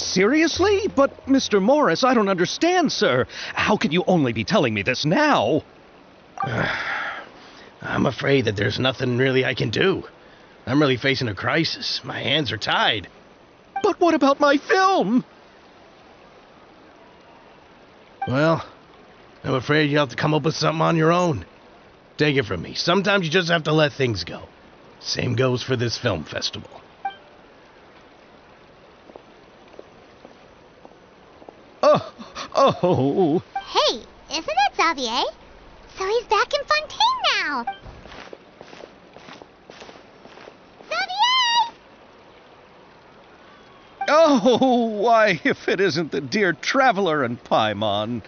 Seriously? But, Mr. Morris, I don't understand, sir. How can you only be telling me this now? I'm afraid that there's nothing really I can do. I'm really facing a crisis. My hands are tied. But what about my film? Well, I'm afraid you'll have to come up with something on your own. Take it from me. Sometimes you just have to let things go. Same goes for this film festival. Oh. Hey, isn't that Xavier? So he's back in Fontaine now. Xavier! Oh, why, if it isn't the dear Traveler and Paimon.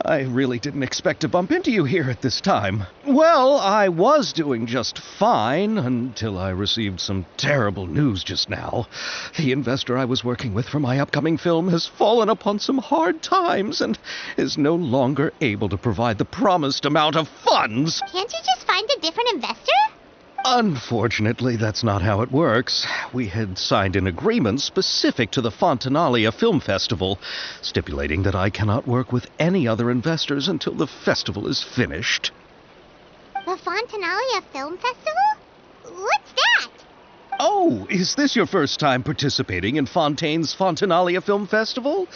I really didn't expect to bump into you here at this time. Well, I was doing just fine until I received some terrible news just now. The investor I was working with for my upcoming film has fallen upon some hard times and is no longer able to provide the promised amount of funds. Can't you just find a different investor? Unfortunately, that's not how it works. We had signed an agreement specific to the Fontanalia Film Festival, stipulating that I cannot work with any other investors until the festival is finished. The Fontanalia Film Festival? What's that? Oh, is this your first time participating in Fontaine's Fontanalia Film Festival?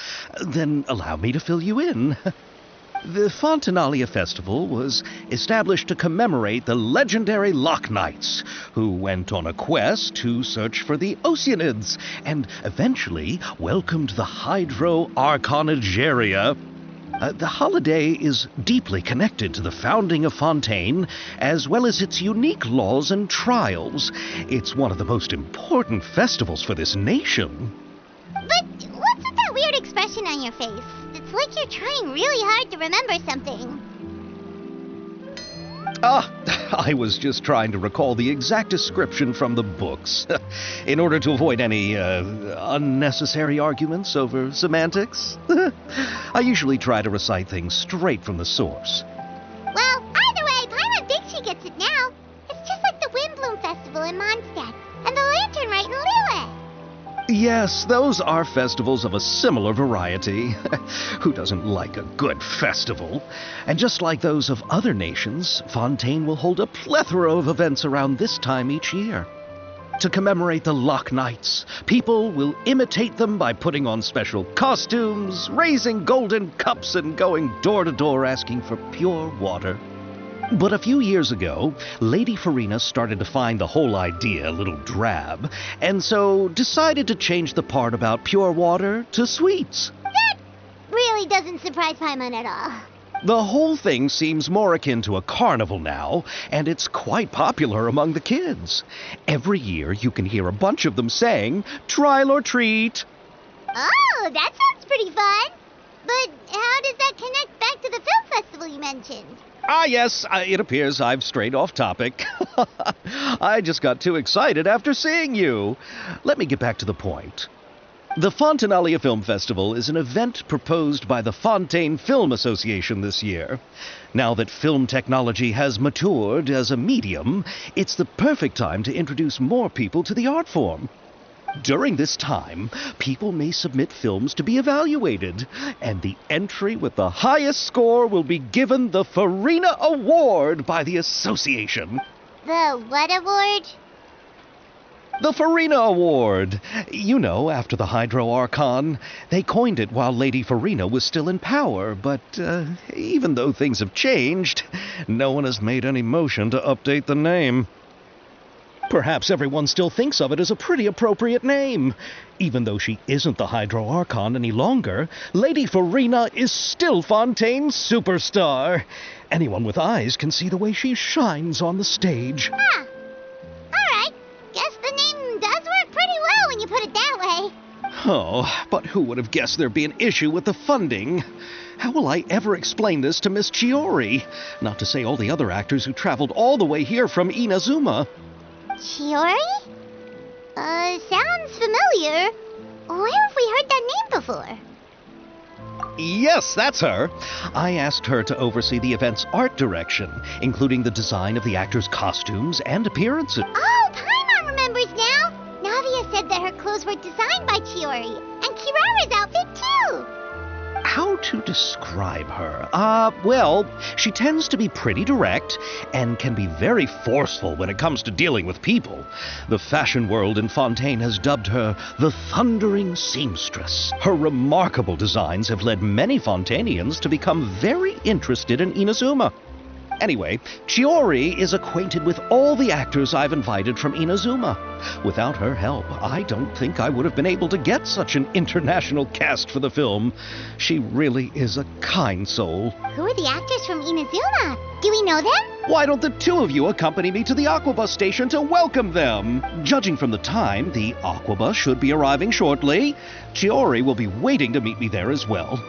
Then allow me to fill you in. The Fontanalia Festival was established to commemorate the legendary Loch Knights, who went on a quest to search for the Oceanids, and eventually welcomed the Hydro Arconageria. The holiday is deeply connected to the founding of Fontaine, as well as its unique laws and trials. It's one of the most important festivals for this nation. But what's with that weird expression on your face? It's like you're trying really hard to remember something. I was just trying to recall the exact description from the books, in order to avoid any unnecessary arguments over semantics. I usually try to recite things straight from the source. Well, either way, Paimon thinks she gets it now. It's just like the Windbloom Festival in Mondstadt, and the Lantern Rite in Lille. Yes, those are festivals of a similar variety. Who doesn't like a good festival? And just like those of other nations, Fontaine will hold a plethora of events around this time each year. To commemorate the Loch Knights, people will imitate them by putting on special costumes, raising golden cups, and going door to door asking for pure water. But a few years ago, Lady Farina started to find the whole idea a little drab, and so decided to change the part about pure water to sweets. That really doesn't surprise Paimon at all. The whole thing seems more akin to a carnival now, and it's quite popular among the kids. Every year you can hear a bunch of them saying, "Trial or treat." Oh, that sounds pretty fun. But how does that connect back to the film festival you mentioned? Yes, it appears I've strayed off topic. I just got too excited after seeing you. Let me get back to the point. The Fontanalia Film Festival is an event proposed by the Fontaine Film Association this year. Now that film technology has matured as a medium, it's the perfect time to introduce more people to the art form. During this time, people may submit films to be evaluated, and the entry with the highest score will be given the Farina Award by the association. The what award? The Farina Award. You know, after the Hydro Archon. They coined it while Lady Farina was still in power, but even though things have changed, no one has made any motion to update the name. Perhaps everyone still thinks of it as a pretty appropriate name. Even though she isn't the Hydro Archon any longer, Lady Farina is still Fontaine's superstar. Anyone with eyes can see the way she shines on the stage. Huh. Alright. Guess the name does work pretty well when you put it that way. Oh, but who would have guessed there'd be an issue with the funding? How will I ever explain this to Miss Chiori? Not to say all the other actors who traveled all the way here from Inazuma. Chiori? Sounds familiar. Where have we heard that name before? Yes, that's her. I asked her to oversee the event's art direction, including the design of the actors' costumes and appearances. Oh, Paimon remembers now. Navia said that her clothes were designed by Chiori, and Kirara's outfit, too. How to describe her? Well, she tends to be pretty direct and can be very forceful when it comes to dealing with people. The fashion world in Fontaine has dubbed her the Thundering Seamstress. Her remarkable designs have led many Fontainians to become very interested in Inazuma. Anyway, Chiori is acquainted with all the actors I've invited from Inazuma. Without her help, I don't think I would have been able to get such an international cast for the film. She really is a kind soul. Who are the actors from Inazuma? Do we know them? Why don't the two of you accompany me to the Aquabus station to welcome them? Judging from the time, the Aquabus should be arriving shortly. Chiori will be waiting to meet me there as well.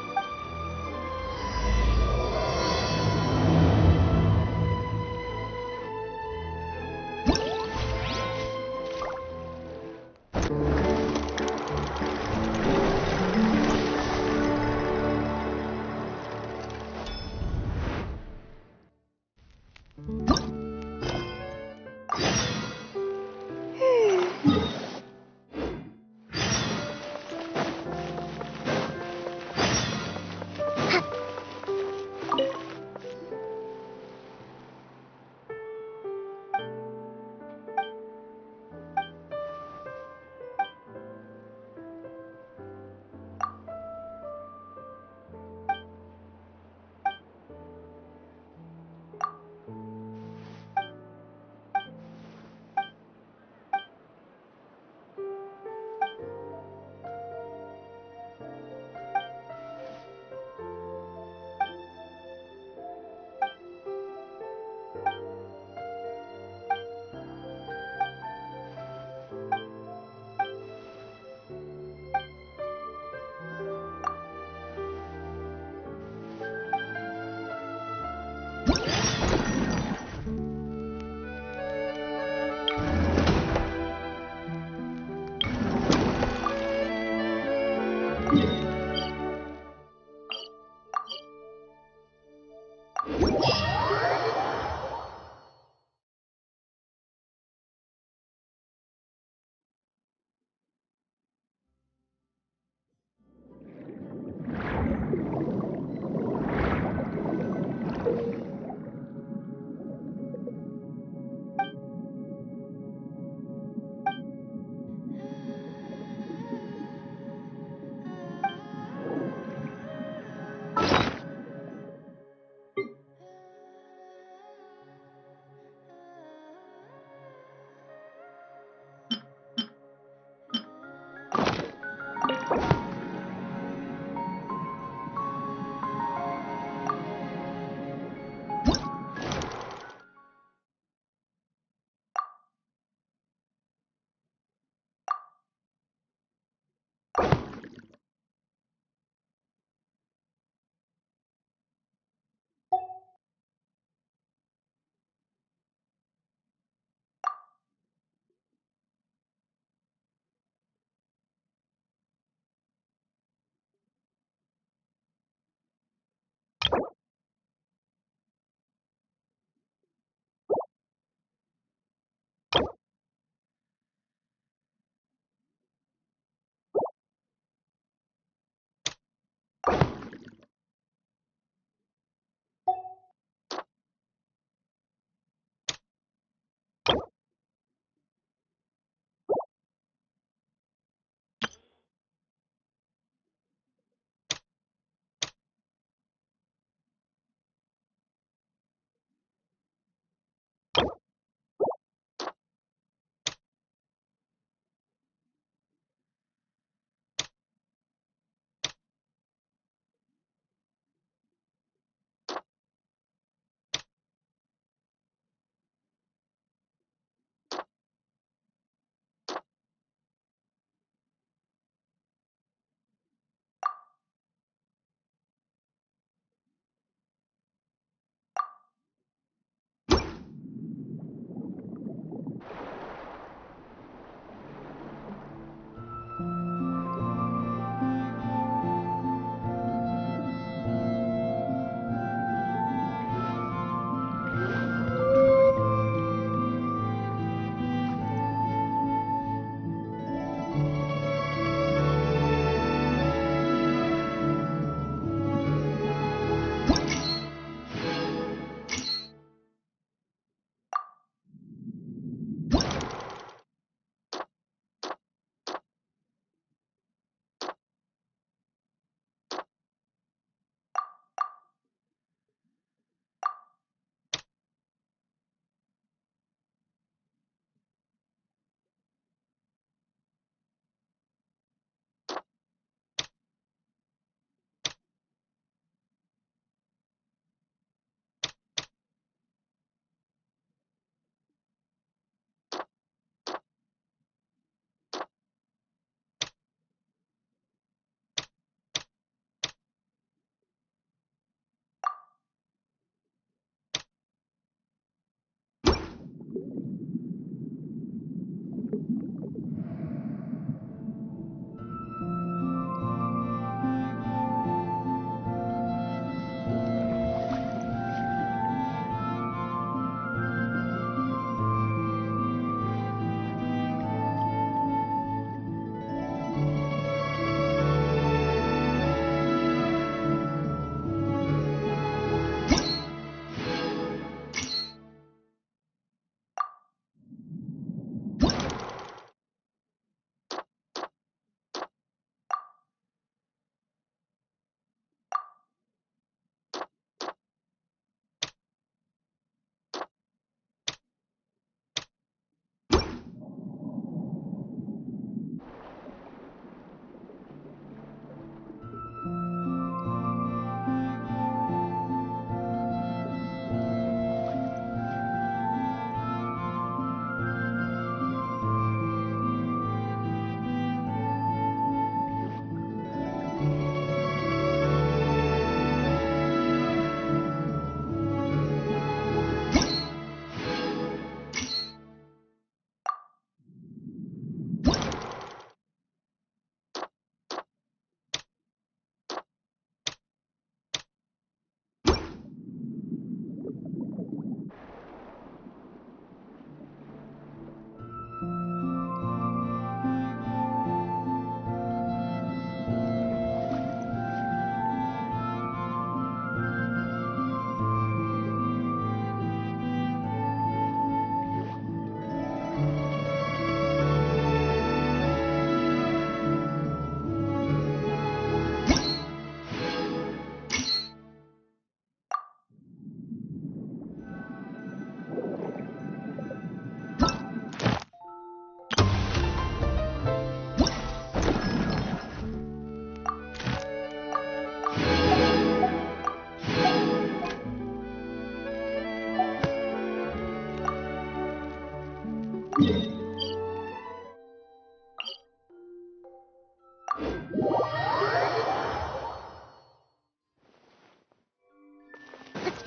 Let's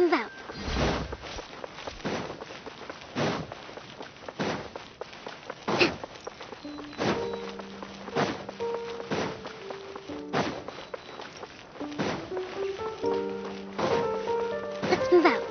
move out. Let's move out.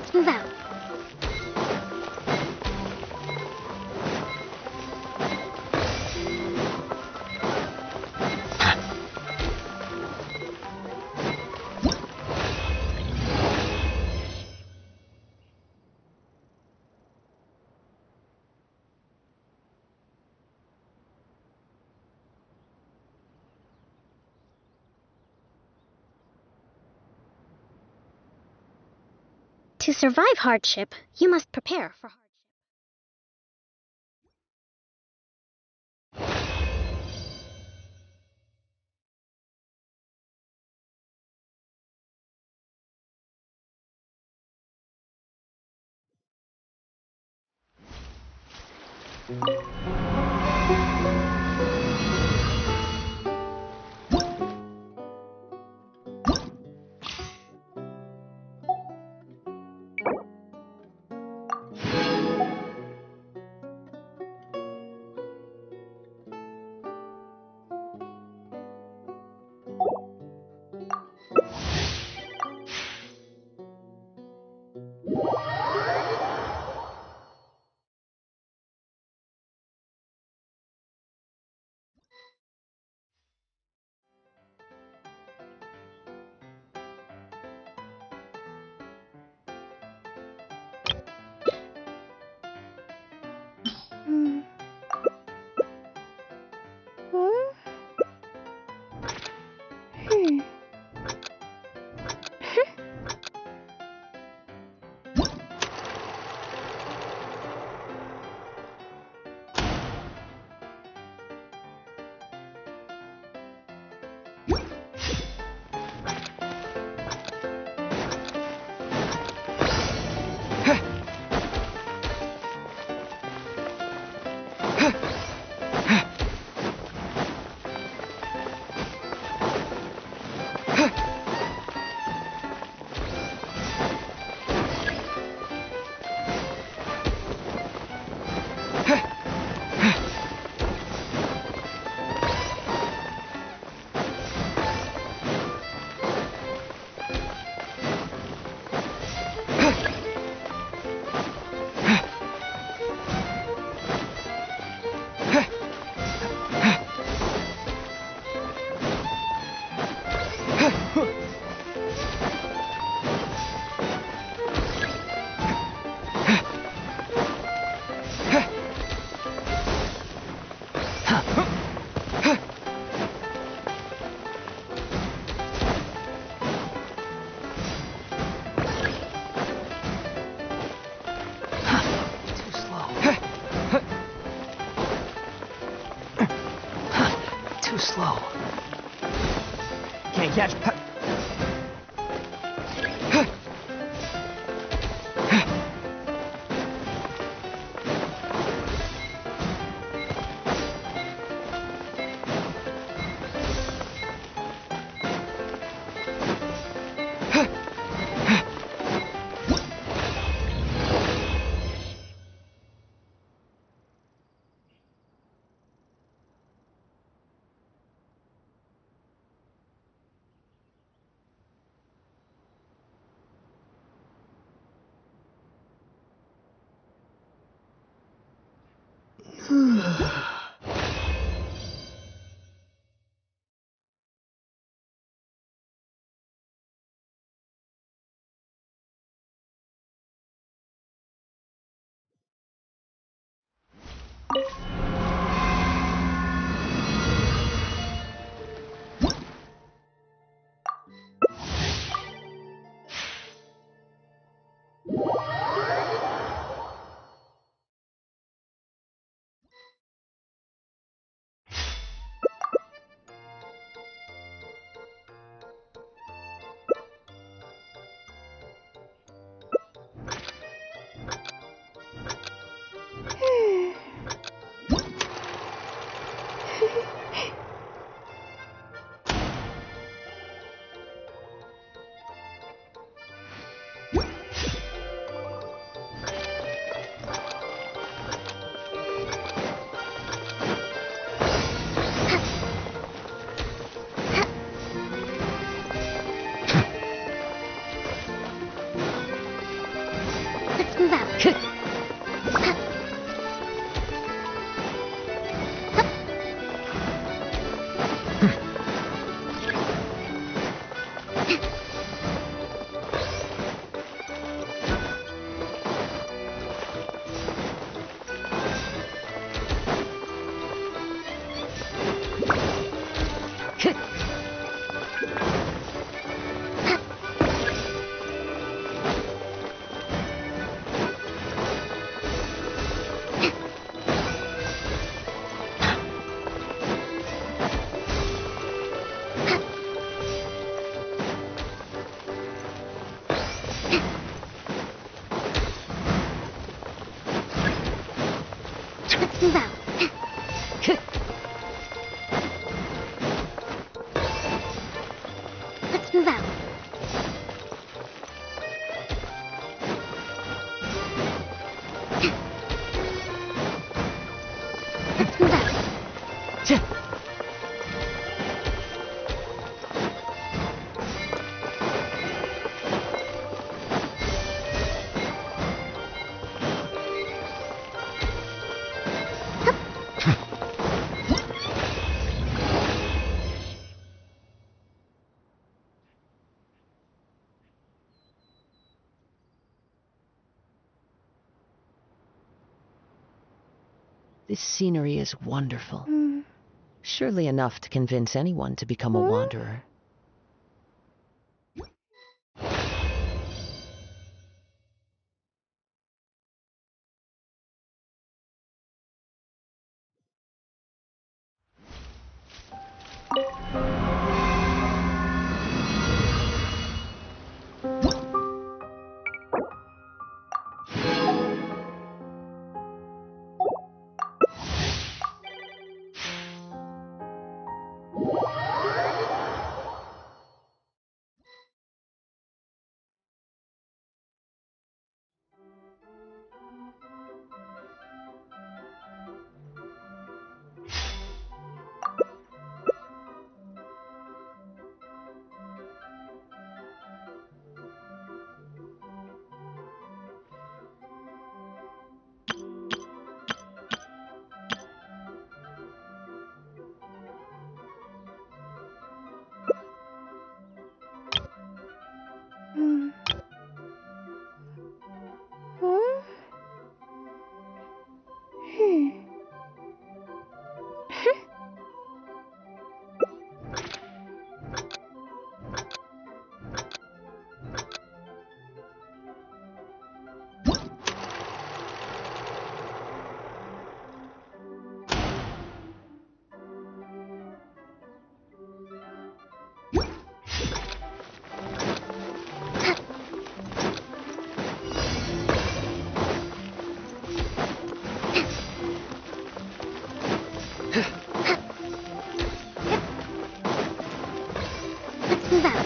let's move out. To survive hardship, you must prepare for hardship. Too slow. Can't catch. move out. Let's move out. Let's move out. Let's move out. This scenery is wonderful. Surely enough to convince anyone to become a wanderer. Let's move out.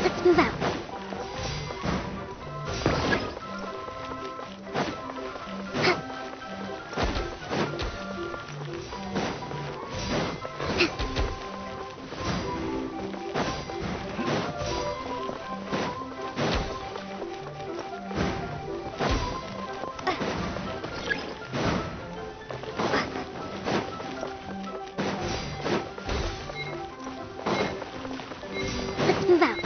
Let's move out. Let's move out.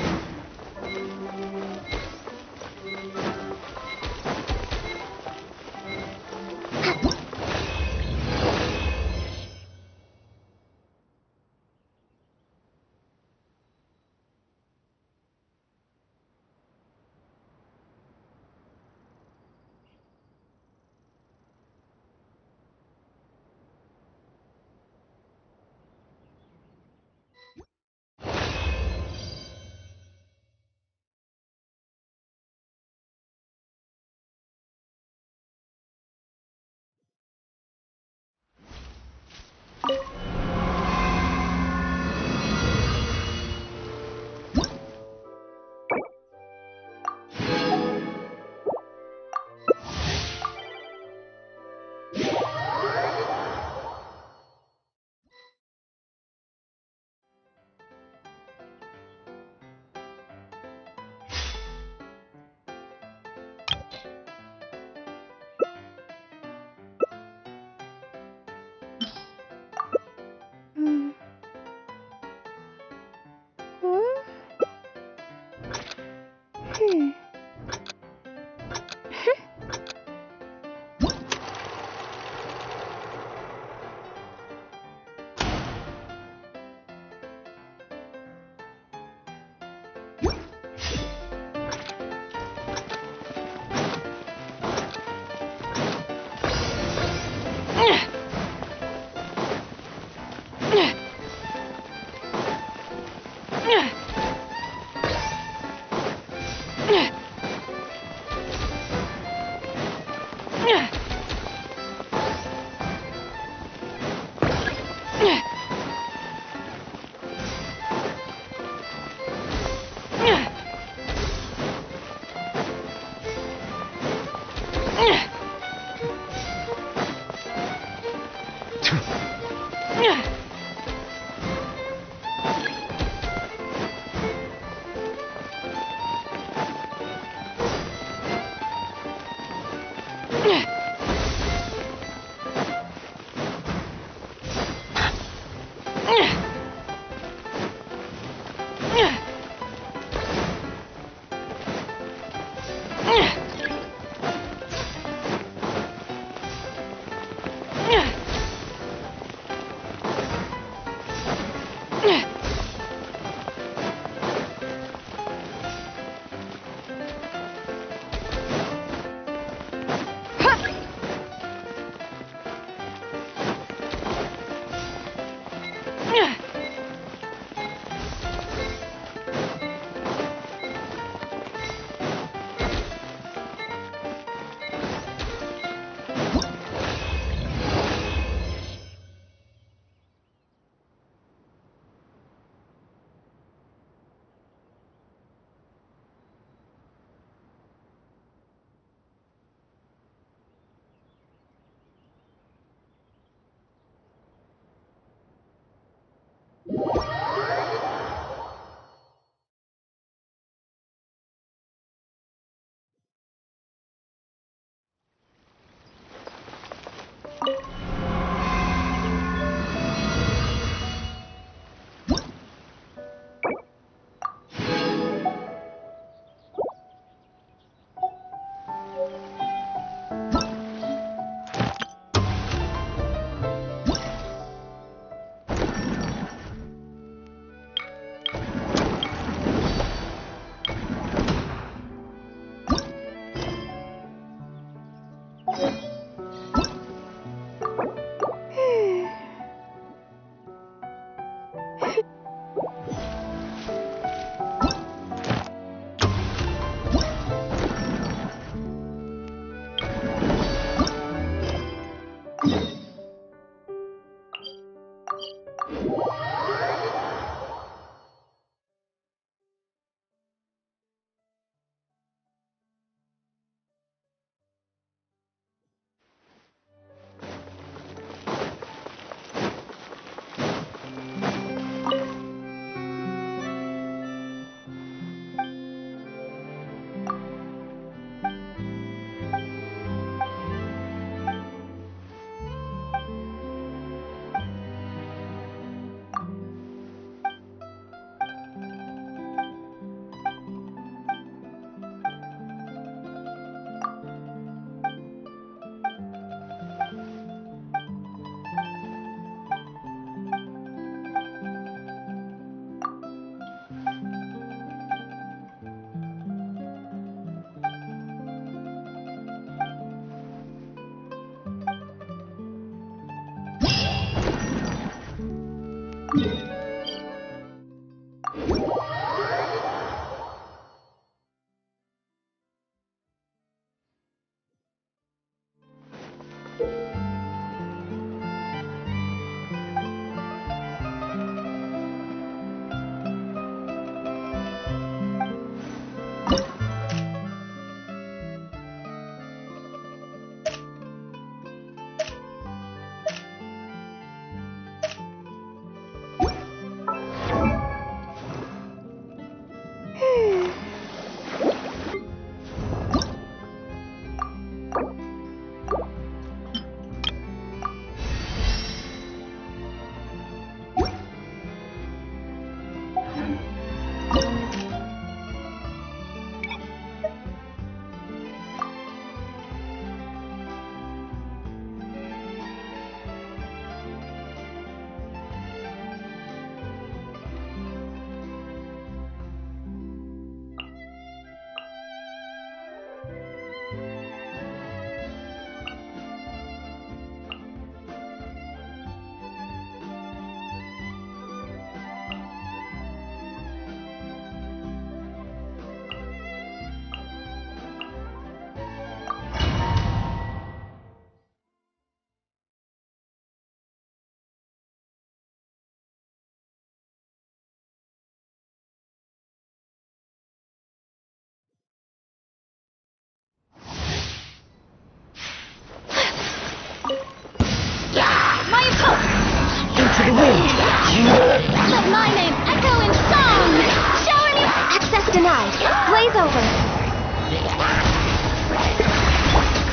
denied. Blaze over.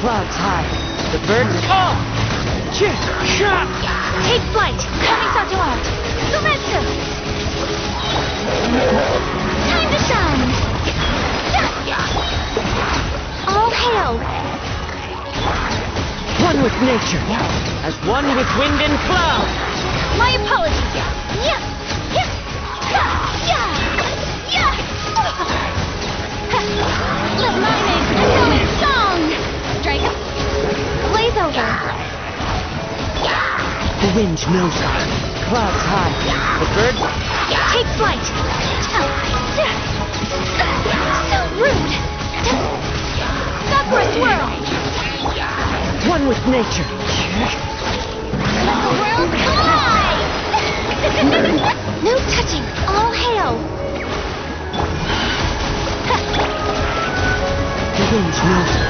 Clouds high. The birds call. Take flight. Coming Satorat. Surrender. Time to shine. All hail. One with nature, as one with wind and cloud. My apologies. Yeah. Yeah. Yeah. Yeah. Let my name echo in song. Strike up. Blaze over. The wind knows it. Clouds high. The birds Take flight. So rude. Sakura swirl. one with nature. Let the world collide. No touching. All hail. The wind knows it.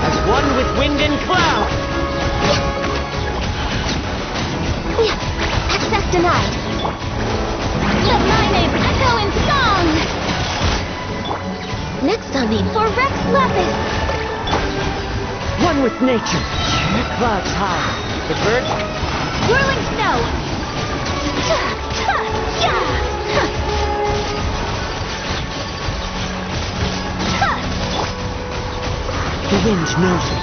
As one with wind and cloud. Access denied. Let my name echo in song. Next on me for Rex Lapis. One with nature. Clouds high. The birds Whirling snow. The wind knows it.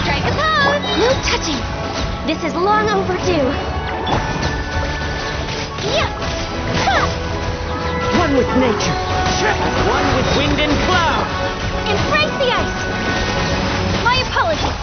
Strike a pose. No touching. This is long overdue. One with nature. One with wind and cloud. Embrace the ice. My apologies.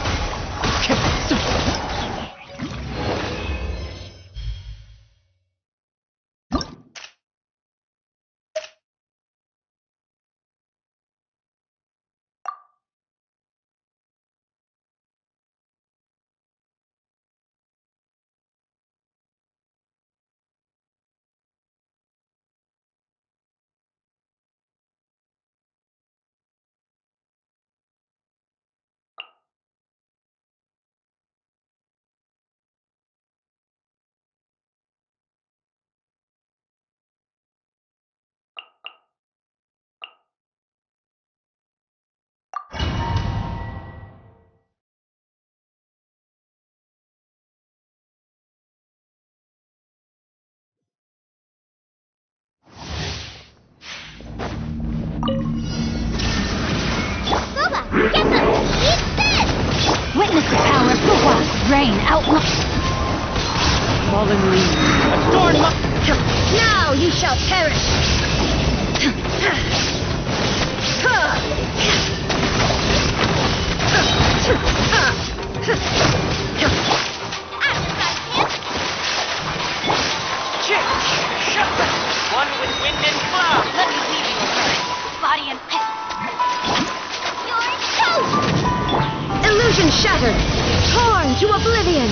Witness the power of the wasp rain outlook. Fallen leaves. Adorn my... Now you shall perish. One with wind and cloud. Let me leave you alone. Body and pit. You're toast! Illusion shattered. Torn to oblivion.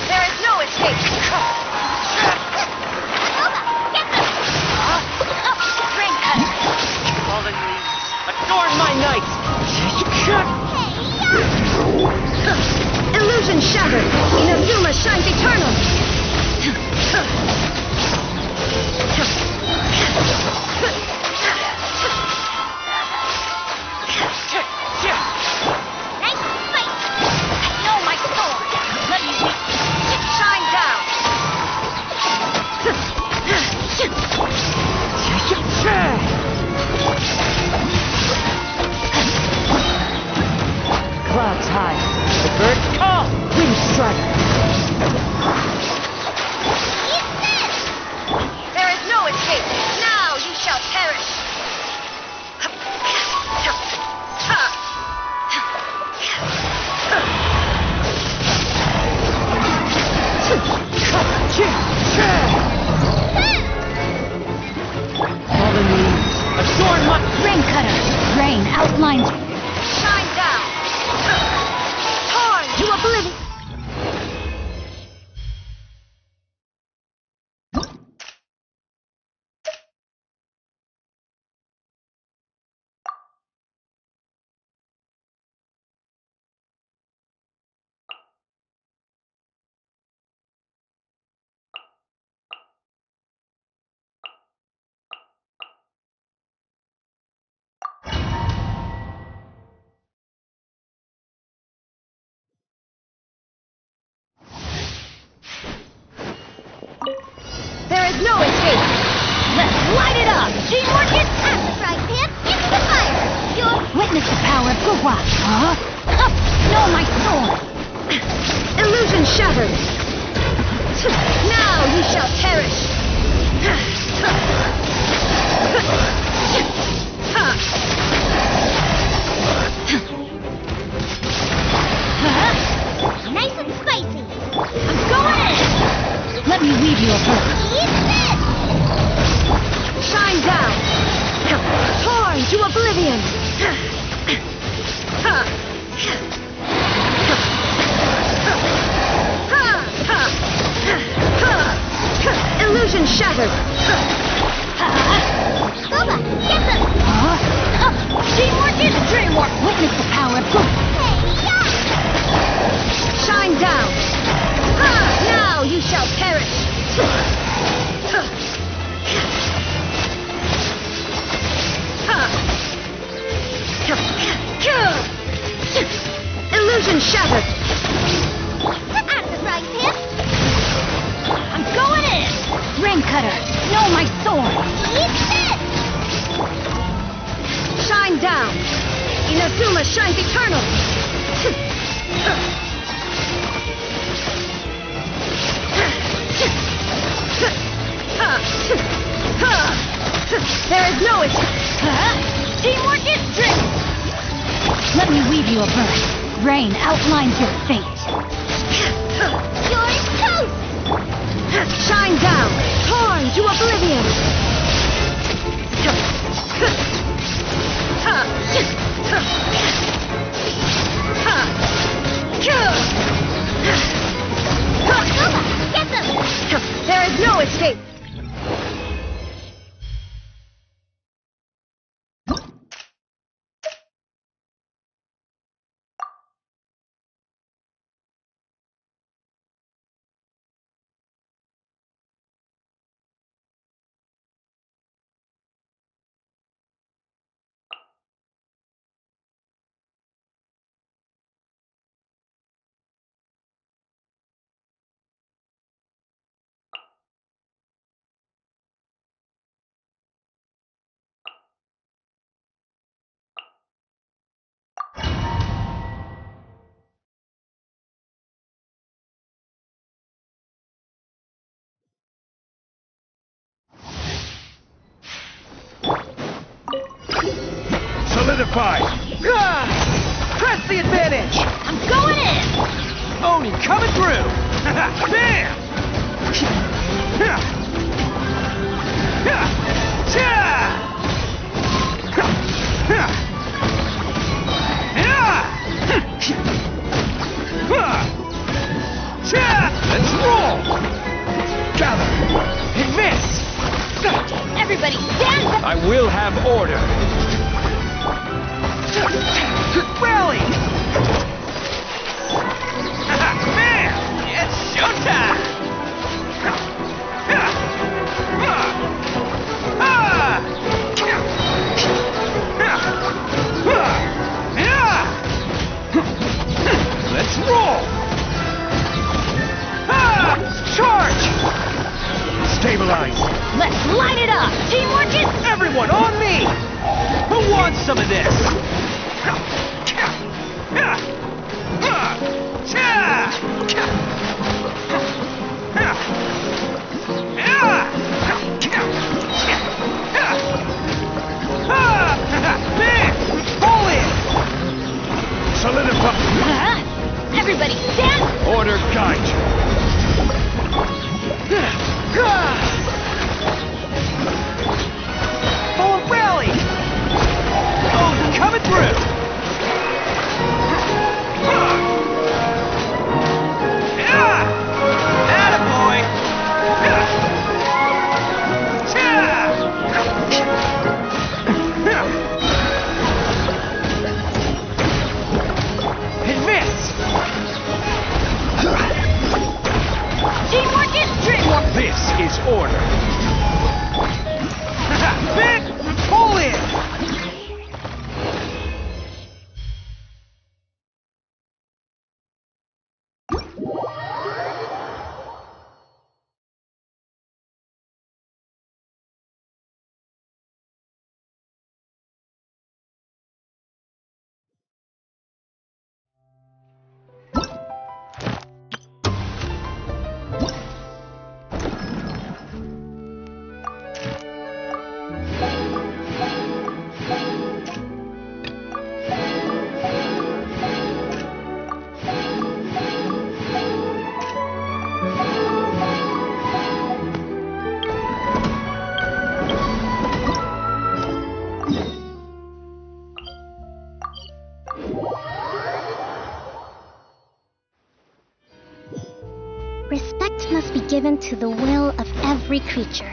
There is no escape. Fallen leaves. Adorn my night. Illusion shattered. Inazuma shines eternal. Nice fight. I know my sword. Let me shine down. Clouds high. The birds call. Wind strider. There is no escape. Now you shall perish. Fallen leaves. Adorn my... Rain cutter. Rain outlines. Shine down. Torn to oblivion. light it up! Teamwork is at the frying pan into the fire! You'll witness the power of Gugwa! Huh? No, my sword! Illusion shattered! Now you shall perish! Nice and spicy! I'm going in! Let me weave you a bird. Eat this! Shine down! Torn to oblivion! Illusion shattered! Boba, get them! Teamwork is dreamwork! Witness the power of good! Shine down! Now you shall perish! Illusion shattered! Out of the frying pan! I'm going in! Rain cutter, know my sword! Eat this! Shine down! Inazuma shines eternal! There is no escape! Teamwork is strict! Let me weave you a verse. Rain outlines your fate. You're toast! Shine down! Torn to oblivion! Get them! There is no escape! Solidify! Press the advantage! I'm going in! Oni coming through! Bam! Let's roll! Gather! Advance! Everybody stand back! I will have order! Rally! Man! It's showtime! Let's roll! Charge! Stabilize! Let's light it up! Teamwork is... Everyone on me! Who wants some of this? Pull in! Solidify! Everybody stand... Order guide Full rally! Oh, coming through! Attaboy! Advance! Teamwork is dreamwork! This is order! Big! Pull in! bend to the will of every creature.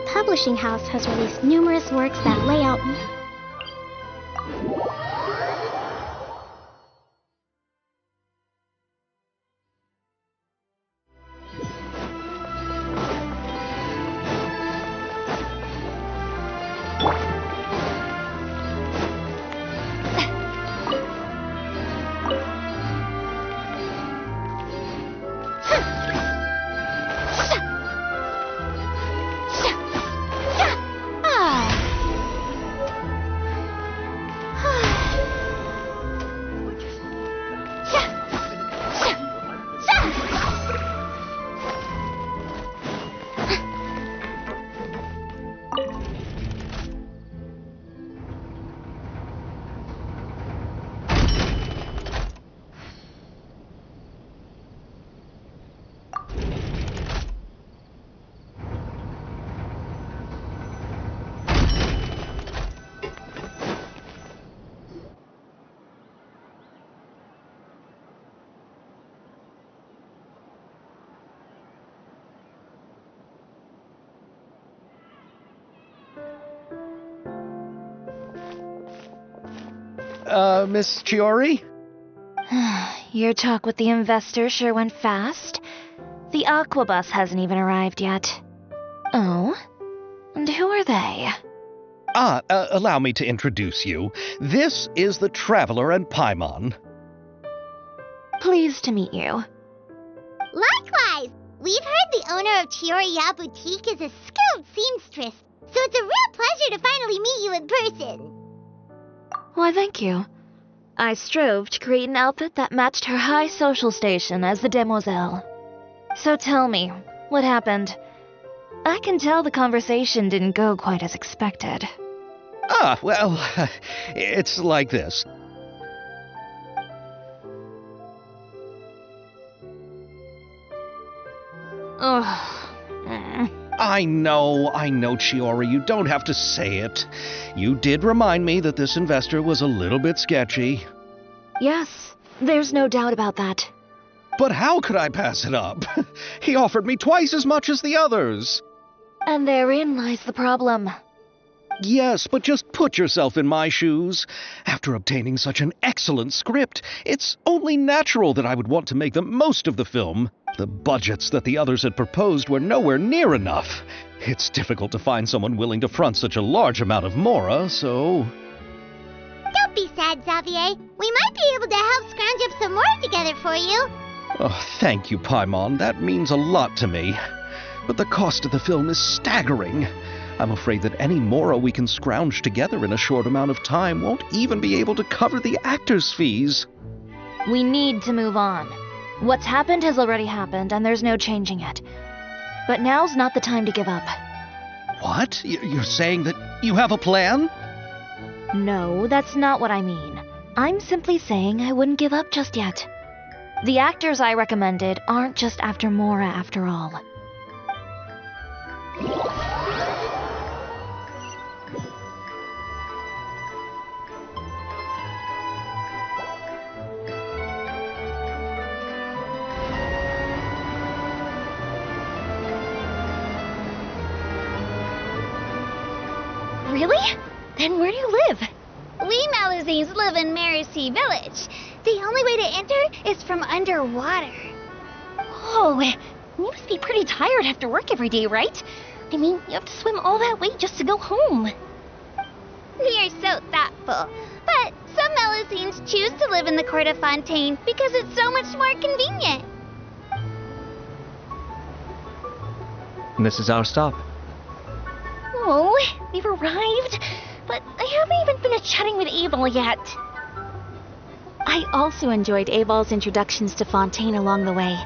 publishing house has released numerous works that lay out... Miss Chiori? Your talk with the investor sure went fast. The Aquabus hasn't even arrived yet. Oh? And who are they? Allow me to introduce you. This is the Traveler and Paimon. Pleased to meet you. Likewise! We've heard the owner of Chioriya Boutique is a skilled seamstress, so it's a real pleasure to finally meet you in person. Why, thank you. I strove to create an outfit that matched her high social station as the demoiselle. So tell me, what happened? I can tell the conversation didn't go quite as expected. Well, it's like this. I know, Chiori, you don't have to say it. You did remind me that this investor was a little bit sketchy. Yes, there's no doubt about that. But how could I pass it up? He offered me twice as much as the others. And therein lies the problem. Yes, but just put yourself in my shoes. After obtaining such an excellent script, it's only natural that I would want to make the most of the film. The budgets that the others had proposed were nowhere near enough. It's difficult to find someone willing to front such a large amount of mora, so... Don't be sad, Xavier. We might be able to help scrounge up some more together for you. Oh, thank you, Paimon. That means a lot to me. But the cost of the film is staggering. I'm afraid that any mora we can scrounge together in a short amount of time won't even be able to cover the actors' fees. We need to move on. What's happened has already happened, and there's no changing it. But now's not the time to give up. What? You're saying that you have a plan? No, that's not what I mean. I'm simply saying I wouldn't give up just yet. The actors I recommended aren't just after mora after all. Really? Then where do you live? We Malazines live in Marcy Village. The only way to enter is from underwater. Oh, you must be pretty tired after work every day, right? I mean, you have to swim all that way just to go home. You're so thoughtful. But some Malazines choose to live in the Court of Fontaine because it's so much more convenient. This is our stop. Oh, we've arrived, but I haven't even finished chatting with Abel yet. I also enjoyed Abel's introductions to Fontaine along the way.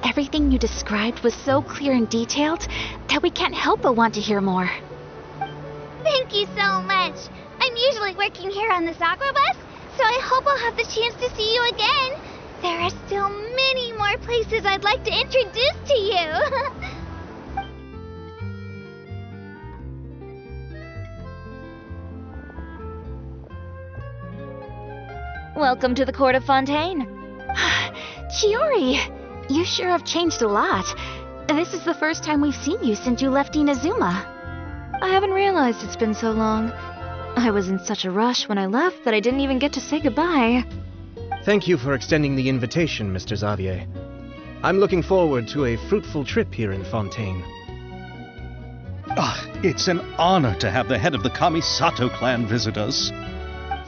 Everything you described was so clear and detailed that we can't help but want to hear more. Thank you so much. I'm usually working here on this Aquabus, so I hope I'll have the chance to see you again. There are still many more places I'd like to introduce to you. Welcome to the Court of Fontaine. Chiori, you sure have changed a lot. This is the first time we've seen you since you left Inazuma. I haven't realized it's been so long. I was in such a rush when I left that I didn't even get to say goodbye. Thank you for extending the invitation, Mr. Xavier. I'm looking forward to a fruitful trip here in Fontaine. It's an honor to have the head of the Kamisato clan visit us.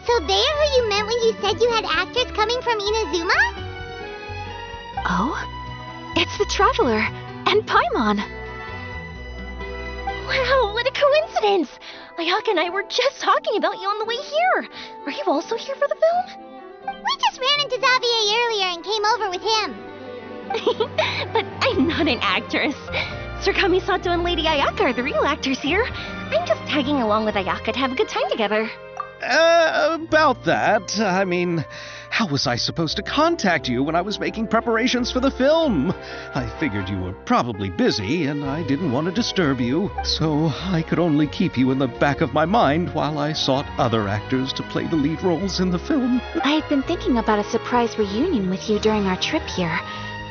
So they're who you meant when you said you had actors coming from Inazuma? Oh? It's the Traveler and Paimon. Wow, what a coincidence! Ayaka and I were just talking about you on the way here. Are you also here for the film? We just ran into Xavier earlier and came over with him. But I'm not an actress. Sir Kamisato and Lady Ayaka are the real actors here. I'm just tagging along with Ayaka to have a good time together. About that, I mean, how was I supposed to contact you when I was making preparations for the film? I figured you were probably busy, and I didn't want to disturb you, so I could only keep you in the back of my mind while I sought other actors to play the lead roles in the film. I had been thinking about a surprise reunion with you during our trip here,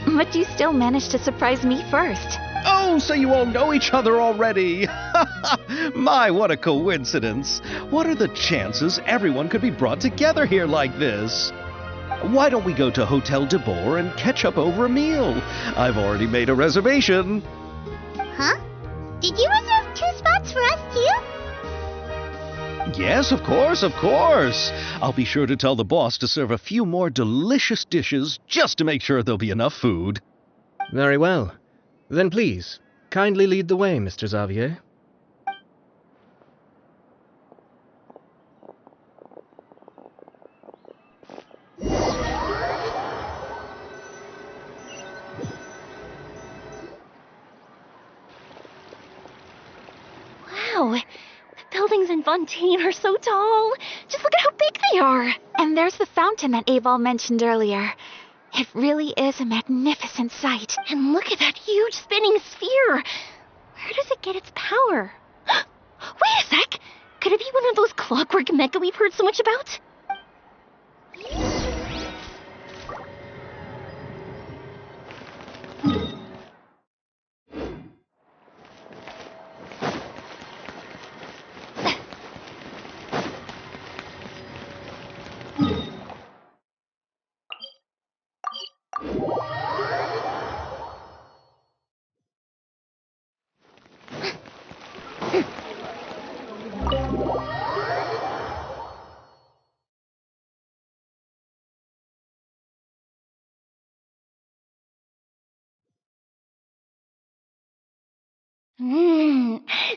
but you still managed to surprise me first. Oh, so you all know each other already! My, what a coincidence! What are the chances everyone could be brought together here like this? Why don't we go to Hotel de Boer and catch up over a meal? I've already made a reservation. Huh? Did you reserve 2 spots for us too? Yes, of course, of course. I'll be sure to tell the boss to serve a few more delicious dishes just to make sure there'll be enough food. Very well. Then please, kindly lead the way, Mr. Xavier. Wow, the buildings in Fontaine are so tall. Just look at how big they are. And there's the fountain that Aval mentioned earlier. It really is a magnificent sight. And look at that huge spinning sphere. Where does it get its power? Wait a sec. Could it be one of those clockwork mecha we've heard so much about?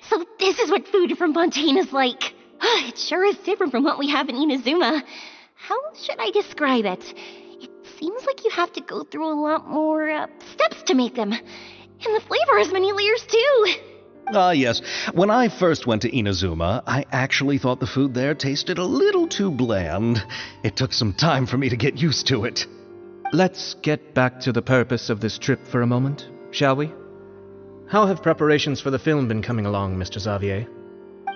So this is what food from Fontaine is like. It sure is different from what we have in Inazuma. How should I describe it? It seems like you have to go through a lot more steps to make them. And the flavor has many layers too. Yes. When I first went to Inazuma, I actually thought the food there tasted a little too bland. It took some time for me to get used to it. Let's get back to the purpose of this trip for a moment, shall we? How have preparations for the film been coming along, Mr. Xavier?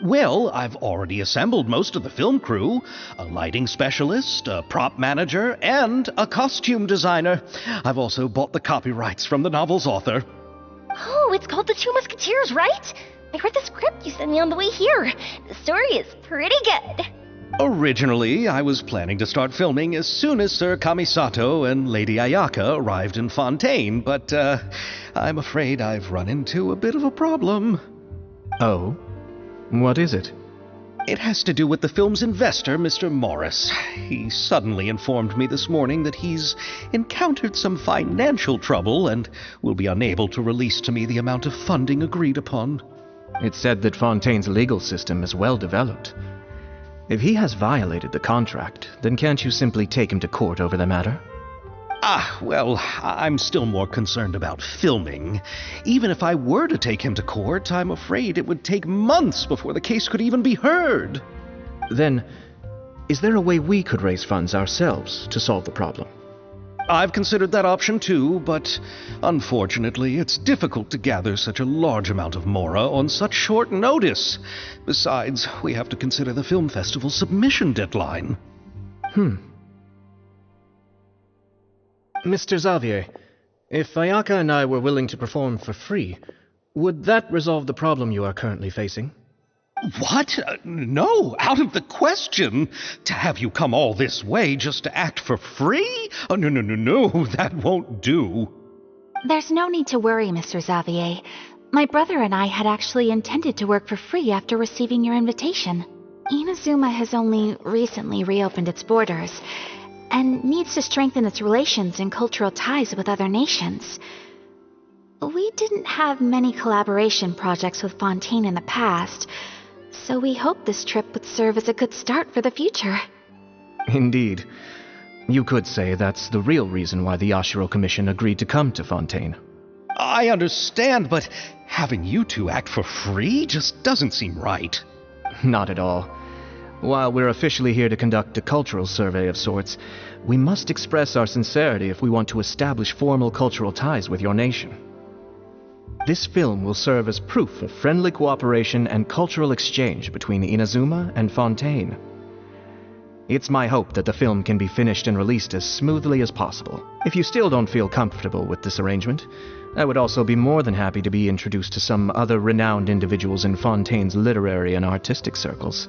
Well, I've already assembled most of the film crew, a lighting specialist, a prop manager, and a costume designer. I've also bought the copyrights from the novel's author. Oh, it's called The Two Musketeers, right? I read the script you sent me on the way here. The story is pretty good. Originally, I was planning to start filming as soon as Sir Kamisato and Lady Ayaka arrived in Fontaine, but I'm afraid I've run into a bit of a problem. Oh? What is it? It has to do with the film's investor, Mr. Morris. He suddenly informed me this morning that he's encountered some financial trouble and will be unable to release to me the amount of funding agreed upon. It's said that Fontaine's legal system is well developed. If he has violated the contract, then can't you simply take him to court over the matter? Well, I'm still more concerned about filming. Even if I were to take him to court, I'm afraid it would take months before the case could even be heard. Then, is there a way we could raise funds ourselves to solve the problem? I've considered that option too, but unfortunately, it's difficult to gather such a large amount of mora on such short notice. Besides, we have to consider the film festival's submission deadline. Mr. Xavier, if Ayaka and I were willing to perform for free, would that resolve the problem you are currently facing? What? No, out of the question. To have you come all this way just to act for free? Oh, no, that won't do. There's no need to worry, Mr. Xavier. My brother and I had actually intended to work for free after receiving your invitation. Inazuma has only recently reopened its borders, and needs to strengthen its relations and cultural ties with other nations. We didn't have many collaboration projects with Fontaine in the past, so we hoped this trip would serve as a good start for the future. Indeed. You could say that's the real reason why the Yashiro Commission agreed to come to Fontaine. I understand, but having you two act for free just doesn't seem right. Not at all. While we're officially here to conduct a cultural survey of sorts, we must express our sincerity if we want to establish formal cultural ties with your nation. This film will serve as proof of friendly cooperation and cultural exchange between Inazuma and Fontaine. It's my hope that the film can be finished and released as smoothly as possible. If you still don't feel comfortable with this arrangement, I would also be more than happy to be introduced to some other renowned individuals in Fontaine's literary and artistic circles.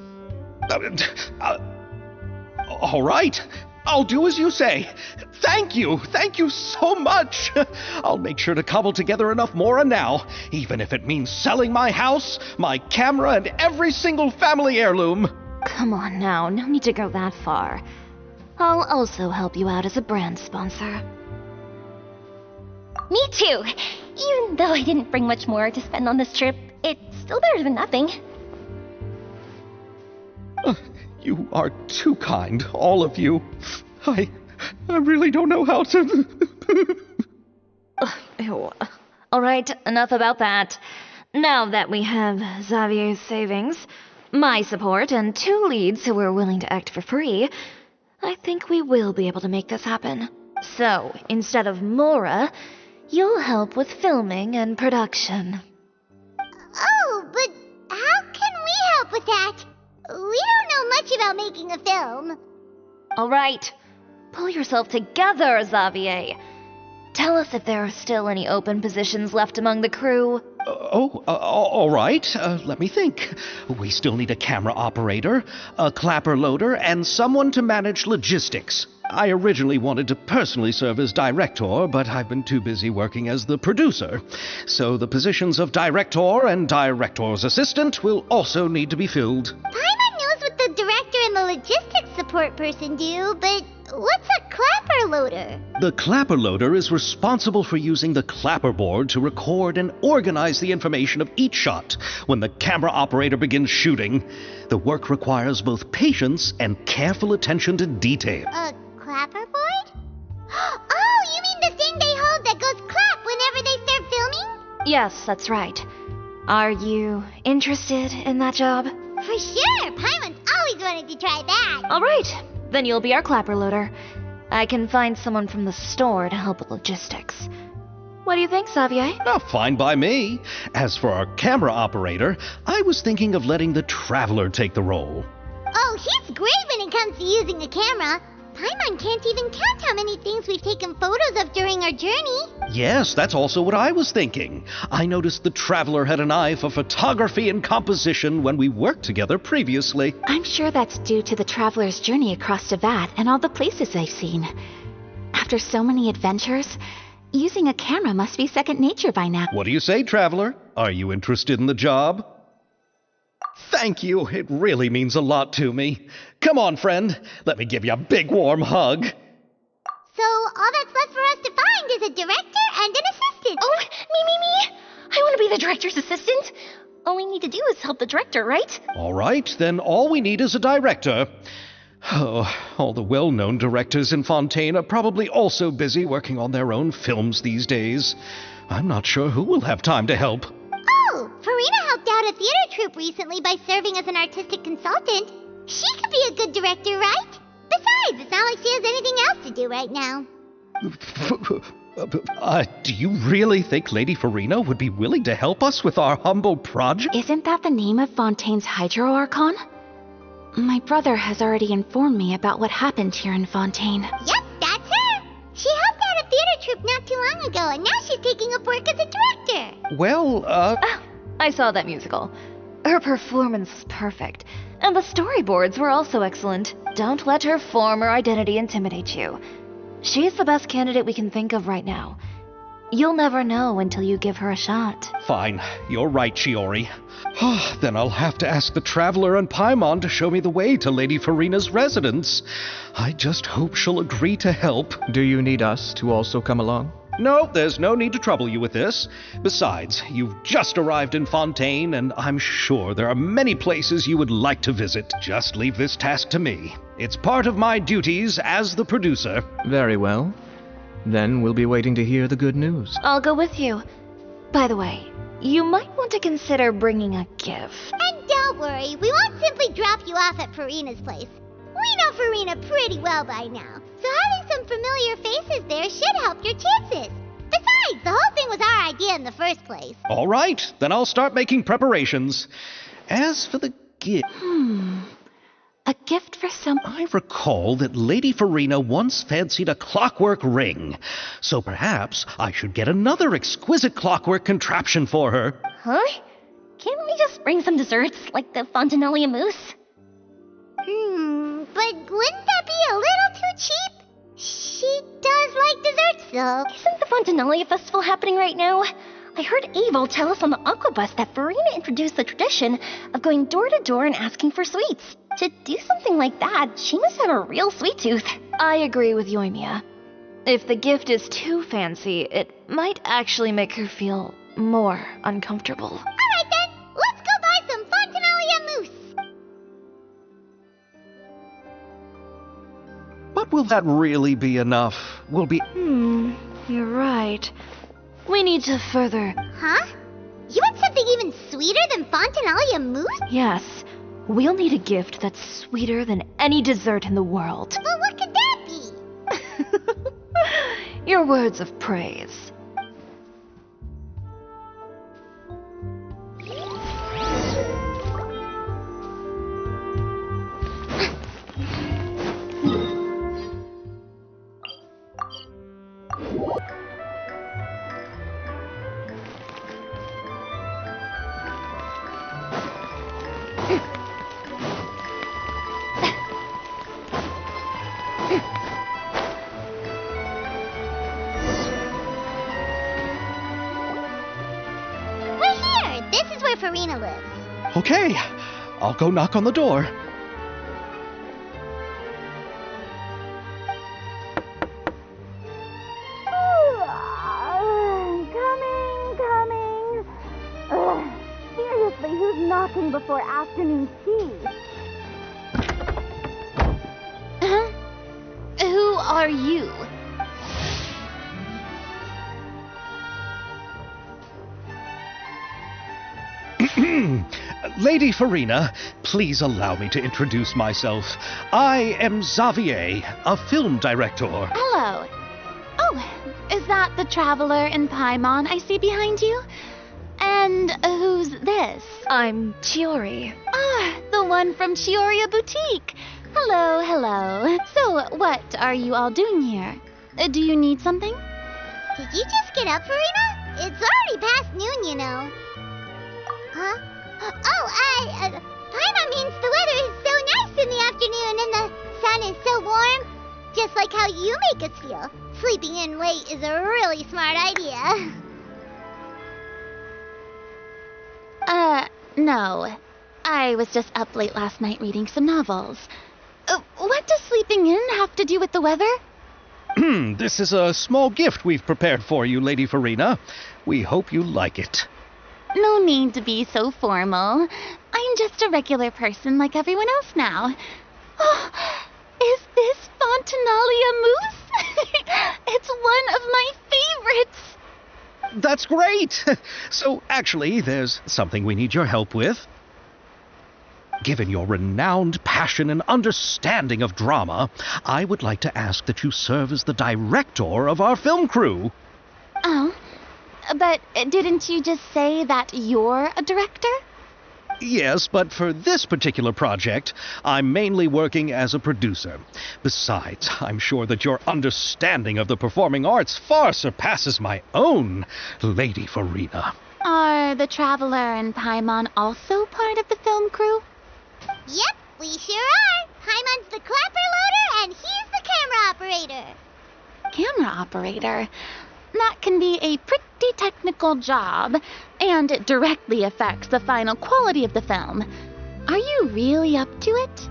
All right. I'll do as you say. Thank you so much. I'll make sure to cobble together enough mora now, even if it means selling my house, my camera, and every single family heirloom. Come on now, no need to go that far. I'll also help you out as a brand sponsor. Me too. Even though I didn't bring much more to spend on this trip, it's still better than nothing. You are too kind, all of you. I really don't know how to... Ew. Alright, enough about that. Now that we have Xavier's savings, my support, and 2 leads who are willing to act for free, I think we will be able to make this happen. So, instead of Mora, you'll help with filming and production. Oh, but how can we help with that? We don't know much about making a film. Alright, pull yourself together, Xavier. Tell us if there are still any open positions left among the crew. All right. Let me think. We still need a camera operator, a clapper loader, and someone to manage logistics. I originally wanted to personally serve as director, but I've been too busy working as the producer. So the positions of director and director's assistant will also need to be filled. Paimon knows what the director and the logistics support person do, but what's a clapper loader? The clapper loader is responsible for using the clapper board to record and organize the information of each shot when the camera operator begins shooting. The work requires both patience and careful attention to detail. A clapper board? Oh, you mean the thing they hold that goes clap whenever they start filming? Yes, that's right. Are you interested in that job? For sure! Paimon's always wanted to try that. Alright, then you'll be our clapper loader. I can find someone from the store to help with logistics. What do you think, Xavier? Fine by me. As for our camera operator, I was thinking of letting the Traveler take the role. Oh, he's great when it comes to using a camera. Paimon can't even count how many things we've taken photos of during our journey. Yes, that's also what I was thinking. I noticed the Traveler had an eye for photography and composition when we worked together previously. I'm sure that's due to the traveler's journey across Teyvat and all the places they've seen. After so many adventures, using a camera must be second nature by now. What do you say, Traveler? Are you interested in the job? Thank you. It really means a lot to me. Come on, friend. Let me give you a big warm hug. So all that's left for us to find is a director and an assistant. Oh, me! I want to be the director's assistant. All we need to do is help the director, right? All right, then all we need is a director. Oh, all the well-known directors in Fontaine are probably also busy working on their own films these days. I'm not sure who will have time to help. Oh, Farina helped out a theater troupe recently by serving as an artistic consultant. She could be a good director, right? Besides, it's not like she has anything else to do right now. Do you really think Lady Farina would be willing to help us with our humble project? Isn't that the name of Fontaine's Hydro Archon? My brother has already informed me about what happened here in Fontaine. Yep, that's her. She helped out a theater troupe not too long ago, and now she's taking up work as a director. Well, I saw that musical. Her performance was perfect, and the storyboards were also excellent. Don't let her form or identity intimidate you. She's the best candidate we can think of right now. You'll never know until you give her a shot. Fine, you're right, Shiori. Then I'll have to ask the Traveler and Paimon to show me the way to Lady Farina's residence. I just hope she'll agree to help. Do you need us to also come along? No, there's no need to trouble you with this. Besides, you've just arrived in Fontaine, and I'm sure there are many places you would like to visit. Just leave this task to me. It's part of my duties as the producer. Very well. Then we'll be waiting to hear the good news. I'll go with you. By the way, you might want to consider bringing a gift. And don't worry, we won't simply drop you off at Farina's place. We know Farina pretty well by now, so having some familiar faces there should help your chances. Besides, the whole thing was our idea in the first place. All right, then I'll start making preparations. As for the gift... A gift for some... I recall that Lady Farina once fancied a clockwork ring, so perhaps I should get another exquisite clockwork contraption for her. Huh? Can't we just bring some desserts, like the Fontinalia mousse? But wouldn't that be a little too cheap? She does like desserts, though. Isn't the Fontinalia festival happening right now? I heard Abel tell us on the Aquabus that Farina introduced the tradition of going door to door and asking for sweets. To do something like that, she must have a real sweet tooth. I agree with Yoimiya. If the gift is too fancy, it might actually make her feel more uncomfortable. All right, then. Let's go buy some Fontinalia mousse. But will that really be enough? We'll be... You're right. We need to further... Huh? You want something even sweeter than Fontinalia mousse? Yes. We'll need a gift that's sweeter than any dessert in the world. But what could that be? Your words of praise. Farina lives. Okay, I'll go knock on the door. Coming. Seriously, who's knocking before afternoon tea? Who are you? Lady Farina, please allow me to introduce myself. I am Xavier, a film director. Hello. Oh, is that the Traveler and Paimon I see behind you? And who's this? I'm Chiori. Ah, the one from Chioria Boutique. Hello. So, what are you all doing here? Do you need something? Did you just get up, Farina? It's already past noon, you know. Huh? Paimon means the weather is so nice in the afternoon and the sun is so warm. Just like how you make us feel. Sleeping in late is a really smart idea. No. I was just up late last night reading some novels. What does sleeping in have to do with the weather? This is a small gift we've prepared for you, Lady Farina. We hope you like it. No need to be so formal. I'm just a regular person like everyone else now. Oh, is this Fontinalia mousse? It's one of my favorites. That's great! So, actually, there's something we need your help with. Given your renowned passion and understanding of drama, I would like to ask that you serve as the director of our film crew. Oh, but didn't you just say that you're a director? Yes, but for this particular project, I'm mainly working as a producer. Besides, I'm sure that your understanding of the performing arts far surpasses my own, Lady Farina. Are the Traveler and Paimon also part of the film crew? Yep, we sure are. Paimon's the clapper loader and he's the camera operator. Camera operator? That can be a pretty technical job, and it directly affects the final quality of the film. Are you really up to it?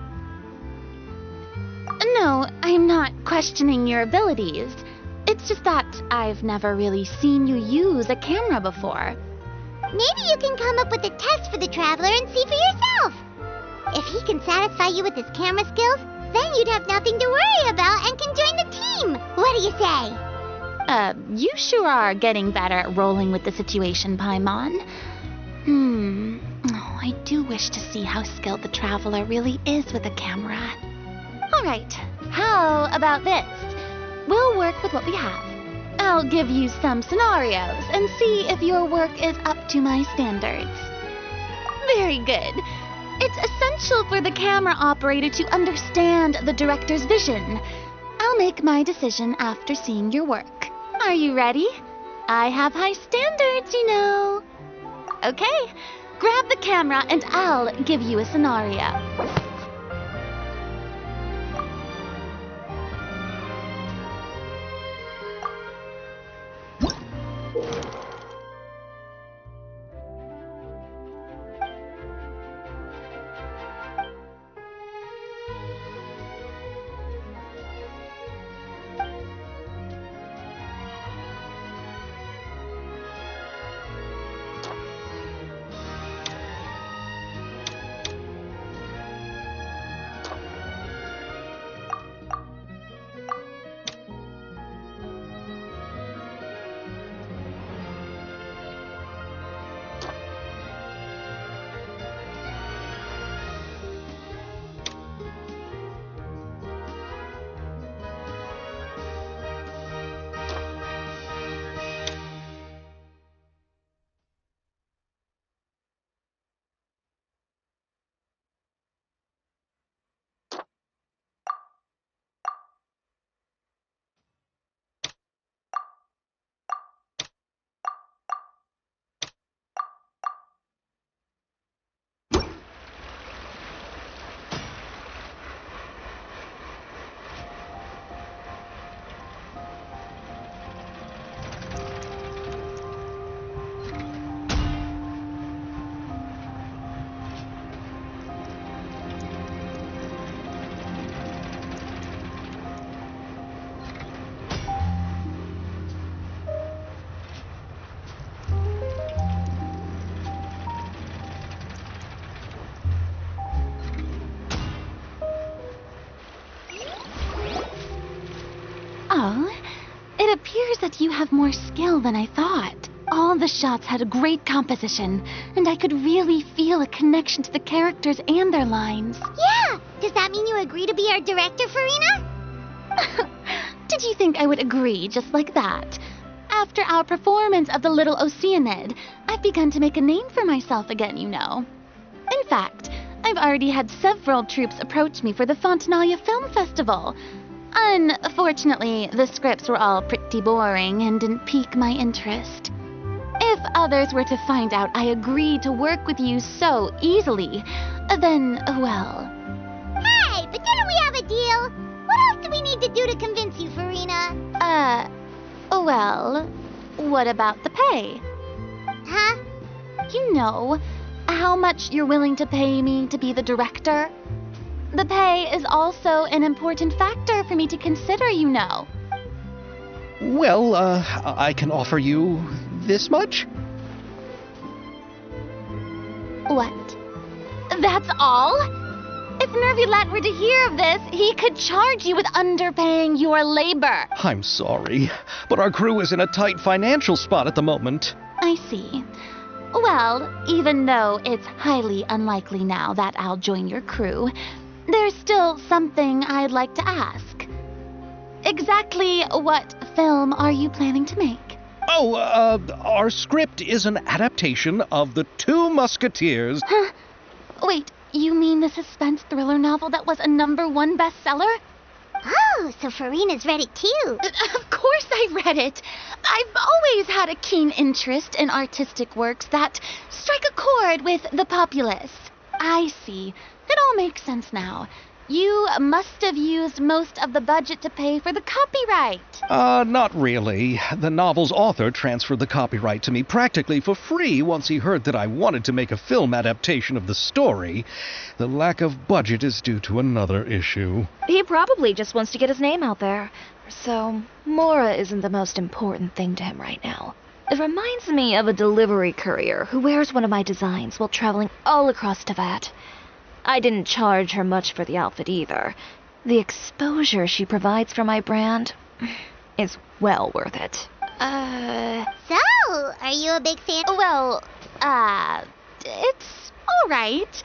No, I'm not questioning your abilities. It's just that I've never really seen you use a camera before. Maybe you can come up with a test for the Traveler and see for yourself. If he can satisfy you with his camera skills, then you'd have nothing to worry about and can join the team. What do you say? You sure are getting better at rolling with the situation, Paimon. Oh, I do wish to see how skilled the Traveler really is with a camera. Alright, how about this? We'll work with what we have. I'll give you some scenarios and see if your work is up to my standards. Very good. It's essential for the camera operator to understand the director's vision. I'll make my decision after seeing your work. Are you ready? I have high standards, you know. Okay, grab the camera and I'll give you a scenario. Oh, it appears that you have more skill than I thought. All the shots had a great composition, and I could really feel a connection to the characters and their lines. Yeah! Does that mean you agree to be our director, Farina? Did you think I would agree just like that? After our performance of The Little Oceanid, I've begun to make a name for myself again, you know. In fact, I've already had several troops approach me for the Fontanalia Film Festival. Unfortunately, the scripts were all pretty boring and didn't pique my interest. If others were to find out I agreed to work with you so easily, then, well... Hey, but didn't we have a deal? What else do we need to do to convince you, Farina? Well, what about the pay? Huh? You know, how much you're willing to pay me to be the director? The pay is also an important factor for me to consider, you know. Well, I can offer you this much? What? That's all? If Nervulat were to hear of this, he could charge you with underpaying your labor. I'm sorry, but our crew is in a tight financial spot at the moment. I see. Well, even though it's highly unlikely now that I'll join your crew, there's still something I'd like to ask. Exactly what film are you planning to make? Oh, our script is an adaptation of The Two Musketeers. Huh? Wait, you mean the suspense thriller novel that was a #1 bestseller? Oh, so Farina's read it too. Of course I read it. I've always had a keen interest in artistic works that strike a chord with the populace. I see. It all makes sense now. You must have used most of the budget to pay for the copyright. Not really. The novel's author transferred the copyright to me practically for free once he heard that I wanted to make a film adaptation of the story. The lack of budget is due to another issue. He probably just wants to get his name out there. So, Mora isn't the most important thing to him right now. It reminds me of a delivery courier who wears one of my designs while traveling all across Teyvat. I didn't charge her much for the outfit either. The exposure she provides for my brand is well worth it. So, are you a big fan? Well, it's alright.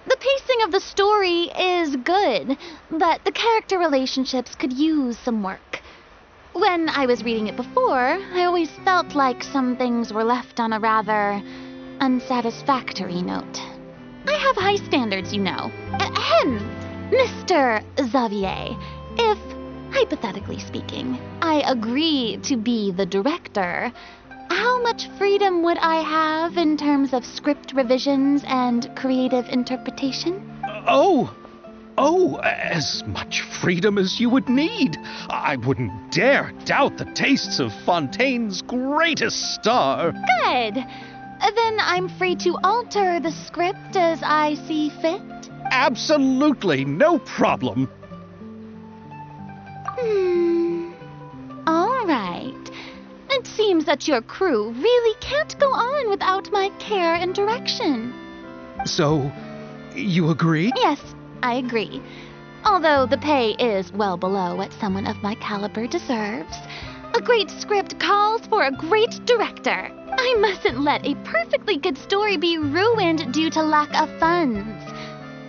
The pacing of the story is good, but the character relationships could use some work. When I was reading it before, I always felt like some things were left on a rather unsatisfactory note. I have high standards, you know. Ahem, Mr. Xavier. If, hypothetically speaking, I agree to be the director, how much freedom would I have in terms of script revisions and creative interpretation? As much freedom as you would need. I wouldn't dare doubt the tastes of Fontaine's greatest star. Good. Then I'm free to alter the script as I see fit? Absolutely, no problem. All right. It seems that your crew really can't go on without my care and direction. So, you agree? Yes, I agree. Although the pay is well below what someone of my caliber deserves. A great script calls for a great director. I mustn't let a perfectly good story be ruined due to lack of funds.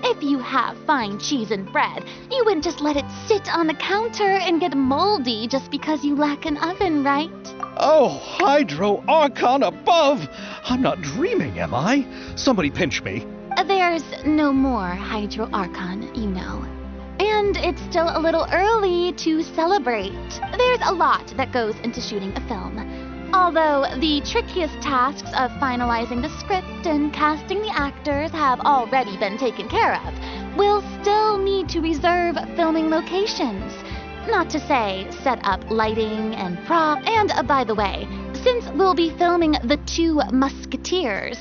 If you have fine cheese and bread, you wouldn't just let it sit on the counter and get moldy just because you lack an oven, right? Oh, Hydro Archon above! I'm not dreaming, am I? Somebody pinch me. There's no more Hydro Archon, you know. And it's still a little early to celebrate. There's a lot that goes into shooting a film. Although the trickiest tasks of finalizing the script and casting the actors have already been taken care of, we'll still need to reserve filming locations. Not to say set up lighting and prop. And by the way, since we'll be filming the two Musketeers,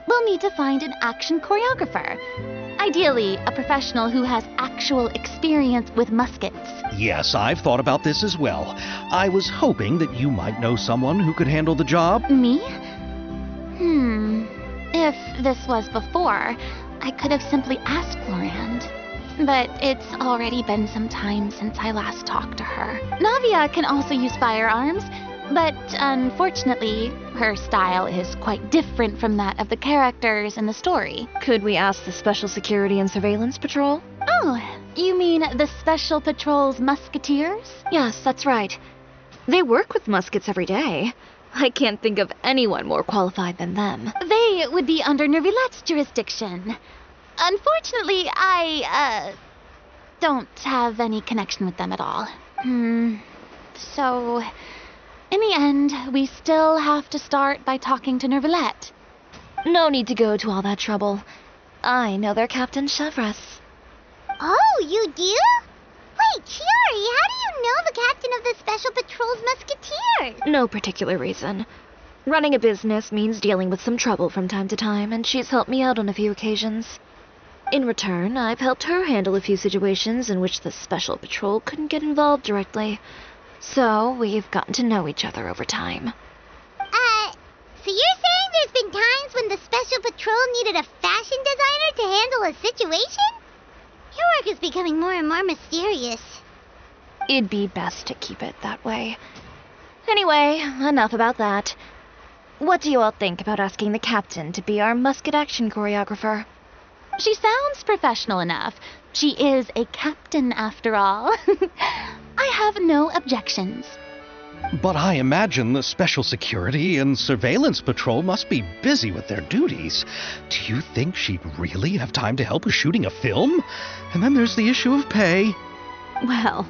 we'll need to find an action choreographer. Ideally, a professional who has actual experience with muskets. Yes, I've thought about this as well. I was hoping that you might know someone who could handle the job. Me? If this was before, I could have simply asked Florand. But it's already been some time since I last talked to her. Navia can also use firearms, but unfortunately, her style is quite different from that of the characters in the story. Could we ask the Special Security and Surveillance Patrol? Oh, you mean the Special Patrol's Musketeers? Yes, that's right. They work with muskets every day. I can't think of anyone more qualified than them. They would be under Nervilette's jurisdiction. Unfortunately, I don't have any connection with them at all. So, in the end, we still have to start by talking to Nervilette. No need to go to all that trouble. I know their Captain Chevres. Oh, you do? Wait, Chiori, how do you know the captain of the Special Patrol's Musketeers? No particular reason. Running a business means dealing with some trouble from time to time, and she's helped me out on a few occasions. In return, I've helped her handle a few situations in which the Special Patrol couldn't get involved directly. So, we've gotten to know each other over time. So you're saying there's been times when the Special Patrol needed a fashion designer to handle a situation? Your work is becoming more and more mysterious. It'd be best to keep it that way. Anyway, enough about that. What do you all think about asking the captain to be our musket action choreographer? She sounds professional enough. She is a captain, after all. I have no objections. But I imagine the Special Security and Surveillance Patrol must be busy with their duties. Do you think she'd really have time to help with shooting a film? And then there's the issue of pay. Well,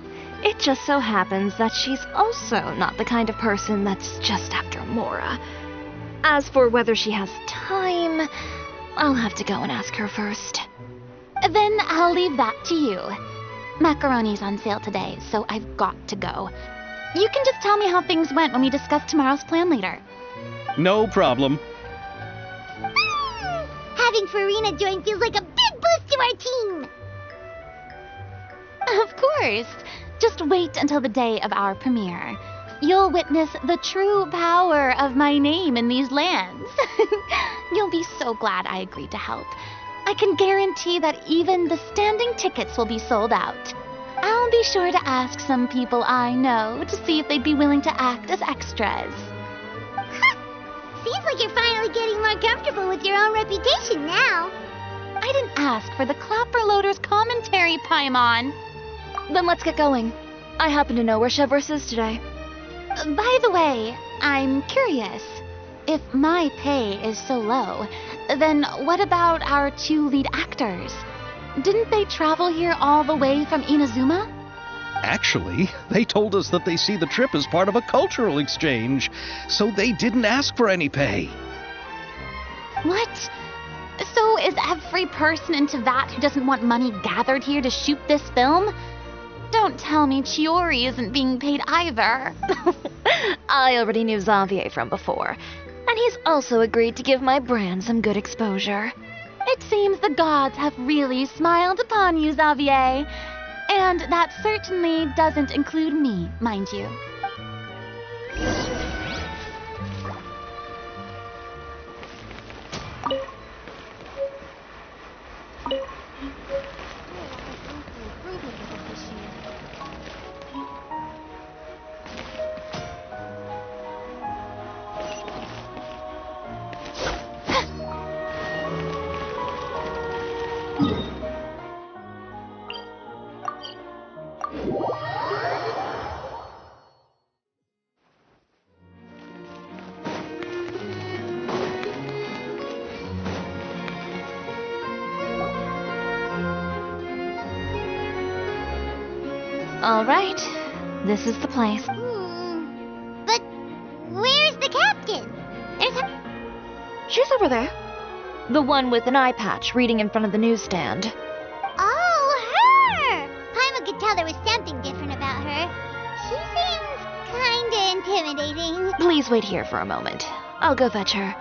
It just so happens that she's also not the kind of person that's just after Mora. As for whether she has time, I'll have to go and ask her first. Then I'll leave that to you. Macaroni's on sale today, so I've got to go. You can just tell me how things went when we discuss tomorrow's plan later. No problem. Having Farina join feels like a big boost to our team. Of course. Just wait until the day of our premiere. You'll witness the true power of my name in these lands. You'll be so glad I agreed to help. I can guarantee that even the standing tickets will be sold out. I'll be sure to ask some people I know to see if they'd be willing to act as extras. Seems like you're finally getting more comfortable with your own reputation now. I didn't ask for the Clapper Loader's commentary, Paimon. Then let's get going. I happen to know where Chevreuse is today. By the way, I'm curious. If my pay is so low, then what about our 2 lead actors? Didn't they travel here all the way from Inazuma? Actually, they told us that they see the trip as part of a cultural exchange, so they didn't ask for any pay. What? So is every person in Teyvat who doesn't want money gathered here to shoot this film? Don't tell me Chiori isn't being paid either. I already knew Xavier from before, and he's also agreed to give my brand some good exposure. It seems the gods have really smiled upon you, Xavier. And that certainly doesn't include me, mind you. All right, this is the place. But where's the captain? She's over there. The one with an eye patch reading in front of the newsstand. Oh, her! Paimon could tell there was something different about her. She seems kinda intimidating. Please wait here for a moment. I'll go fetch her.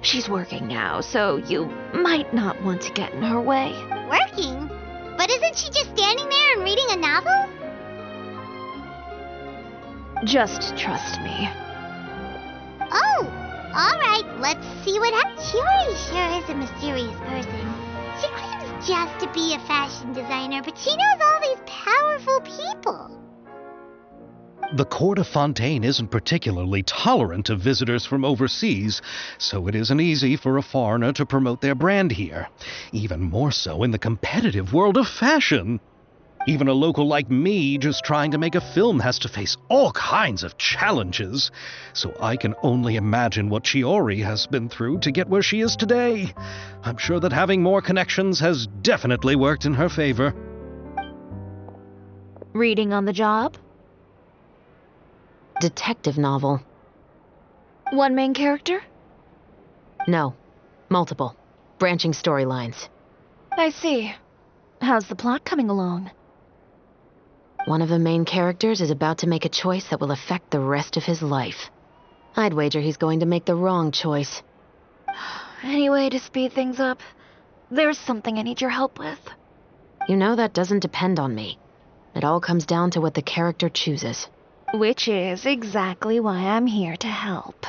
She's working now, so you might not want to get in her way. Working? But isn't she just standing there and reading a novel? Just trust me. Oh, alright, let's see what happens. Chiori sure is a mysterious person. She claims just to be a fashion designer, but she knows all these powerful people. The court of Fontaine isn't particularly tolerant of visitors from overseas, so it isn't easy for a foreigner to promote their brand here. Even more so in the competitive world of fashion. Even a local like me just trying to make a film has to face all kinds of challenges, so I can only imagine what Chiori has been through to get where she is today. I'm sure that having more connections has definitely worked in her favor. Reading on the job? Detective novel. One main character? No. Multiple. Branching storylines. I see. How's the plot coming along? One of the main characters is about to make a choice that will affect the rest of his life. I'd wager he's going to make the wrong choice. Any way to speed things up? There's something I need your help with. You know that doesn't depend on me. It all comes down to what the character chooses. Which is exactly why I'm here to help.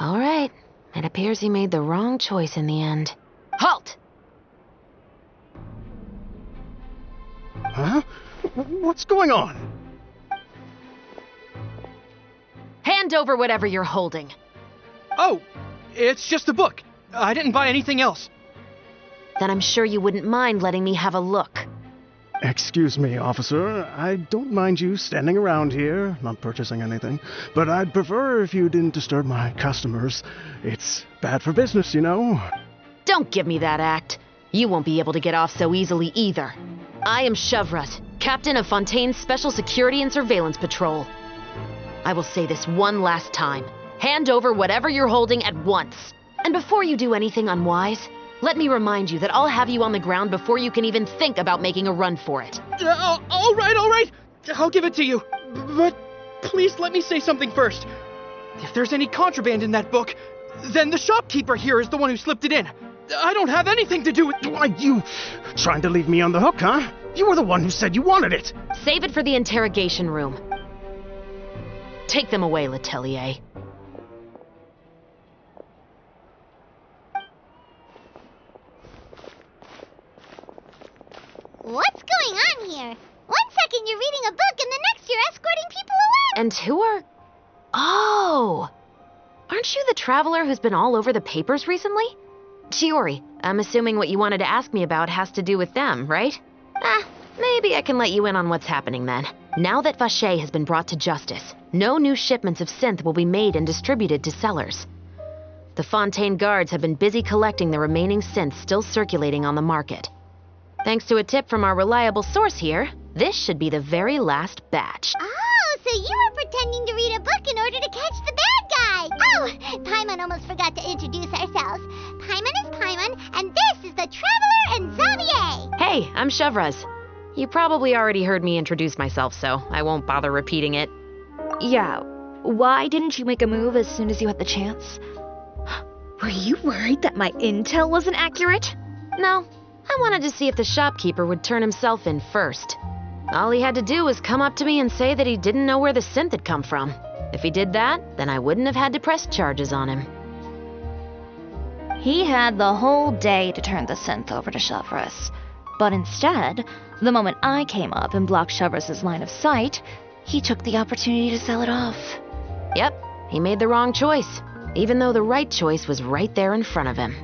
All right. It appears he made the wrong choice in the end. Halt! Huh? What's going on? Hand over whatever you're holding. Oh, it's just a book. I didn't buy anything else. Then I'm sure you wouldn't mind letting me have a look. Excuse me, officer. I don't mind you standing around here, not purchasing anything, but I'd prefer if you didn't disturb my customers. It's bad for business, you know. Don't give me that act. You won't be able to get off so easily either. I am Chevrut, captain of Fontaine's Special Security and Surveillance Patrol. I will say this one last time. Hand over whatever you're holding at once. And before you do anything unwise, let me remind you that I'll have you on the ground before you can even think about making a run for it. All right. I'll give it to you. But please let me say something first. If there's any contraband in that book, then the shopkeeper here is the one who slipped it in. I don't have anything to do with... Why, you trying to leave me on the hook, huh? You were the one who said you wanted it. Save it for the interrogation room. Take them away, Letelier. What's going on here? One second you're reading a book and the next you're escorting people around. And who are... Oh! Aren't you the traveler who's been all over the papers recently? Chiori, I'm assuming what you wanted to ask me about has to do with them, right? Maybe I can let you in on what's happening then. Now that Vache has been brought to justice, no new shipments of synth will be made and distributed to sellers. The Fontaine guards have been busy collecting the remaining synths still circulating on the market. Thanks to a tip from our reliable source here, this should be the very last batch. Oh, so you were pretending to read a book in order to catch the bad guy. Oh, Paimon almost forgot to introduce ourselves. Paimon is Paimon, and this is the Traveler and Xavier. Hey, I'm Chevruz. You probably already heard me introduce myself, so I won't bother repeating it. Yeah, why didn't you make a move as soon as you had the chance? Were you worried that my intel wasn't accurate? No, I wanted to see if the shopkeeper would turn himself in first. All he had to do was come up to me and say that he didn't know where the synth had come from. If he did that, then I wouldn't have had to press charges on him. He had the whole day to turn the synth over to Chevrus. But instead, the moment I came up and blocked Chevrus's line of sight, he took the opportunity to sell it off. Yep, he made the wrong choice, even though the right choice was right there in front of him.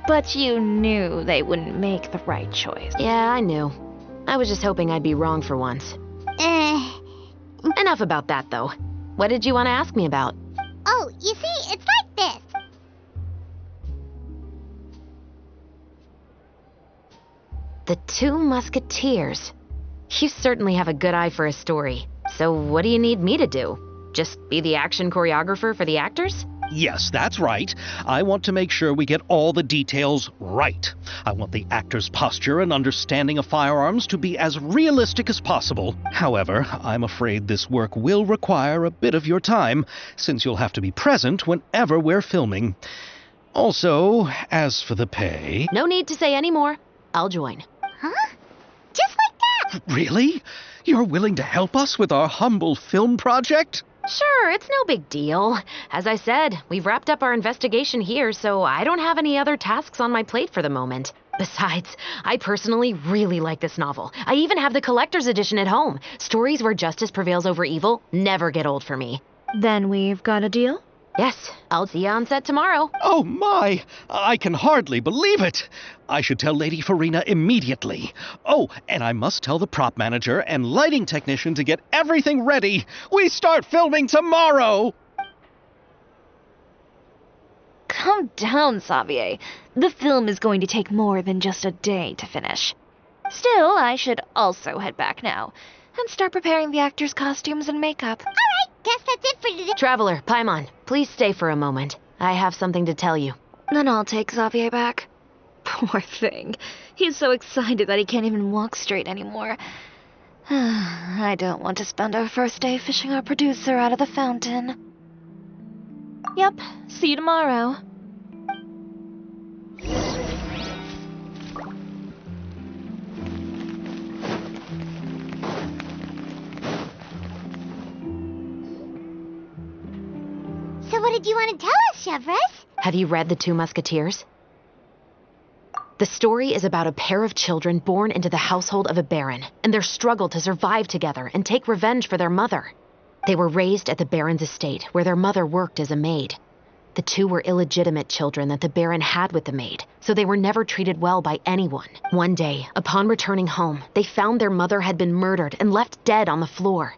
But you knew they wouldn't make the right choice. Yeah, I knew. I was just hoping I'd be wrong for once. Enough about that, though. What did you want to ask me about? Oh, you see, it's like this. The Two Musketeers. You certainly have a good eye for a story. So what do you need me to do? Just be the action choreographer for the actors? Yes, that's right. I want to make sure we get all the details right. I want the actor's posture and understanding of firearms to be as realistic as possible. However, I'm afraid this work will require a bit of your time, since you'll have to be present whenever we're filming. Also, as for the pay... No need to say any more. I'll join. Huh? Just like that? Really? You're willing to help us with our humble film project? Sure, it's no big deal. As I said, we've wrapped up our investigation here, so I don't have any other tasks on my plate for the moment. Besides, I personally really like this novel. I even have the collector's edition at home. Stories where justice prevails over evil never get old for me. Then we've got a deal? Yes, I'll see you on set tomorrow. Oh my! I can hardly believe it! I should tell Lady Farina immediately. Oh, and I must tell the prop manager and lighting technician to get everything ready. We start filming tomorrow! Calm down, Xavier. The film is going to take more than just a day to finish. Still, I should also head back now and start preparing the actors' costumes and makeup. All right, guess that's it for today. Traveler, Paimon, please stay for a moment. I have something to tell you. Then I'll take Xavier back. Poor thing. He's so excited that he can't even walk straight anymore. I don't want to spend our first day fishing our producer out of the fountain. Yep, see you tomorrow. So what did you want to tell us, Chevrus? Have you read The Two Musketeers? The story is about a pair of children born into the household of a baron and their struggle to survive together and take revenge for their mother. They were raised at the baron's estate, where their mother worked as a maid. The two were illegitimate children that the Baron had with the maid, so they were never treated well by anyone. One day, upon returning home, they found their mother had been murdered and left dead on the floor.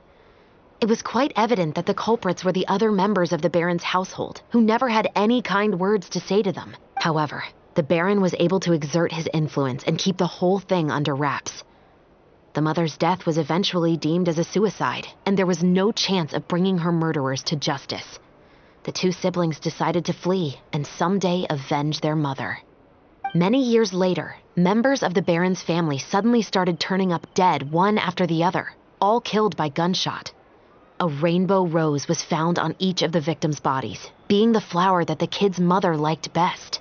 It was quite evident that the culprits were the other members of the Baron's household, who never had any kind words to say to them. However, the Baron was able to exert his influence and keep the whole thing under wraps. The mother's death was eventually deemed as a suicide, and there was no chance of bringing her murderers to justice. The two siblings decided to flee and someday avenge their mother. Many years later, members of the Baron's family suddenly started turning up dead one after the other, all killed by gunshot. A rainbow rose was found on each of the victims' bodies, being the flower that the kid's mother liked best.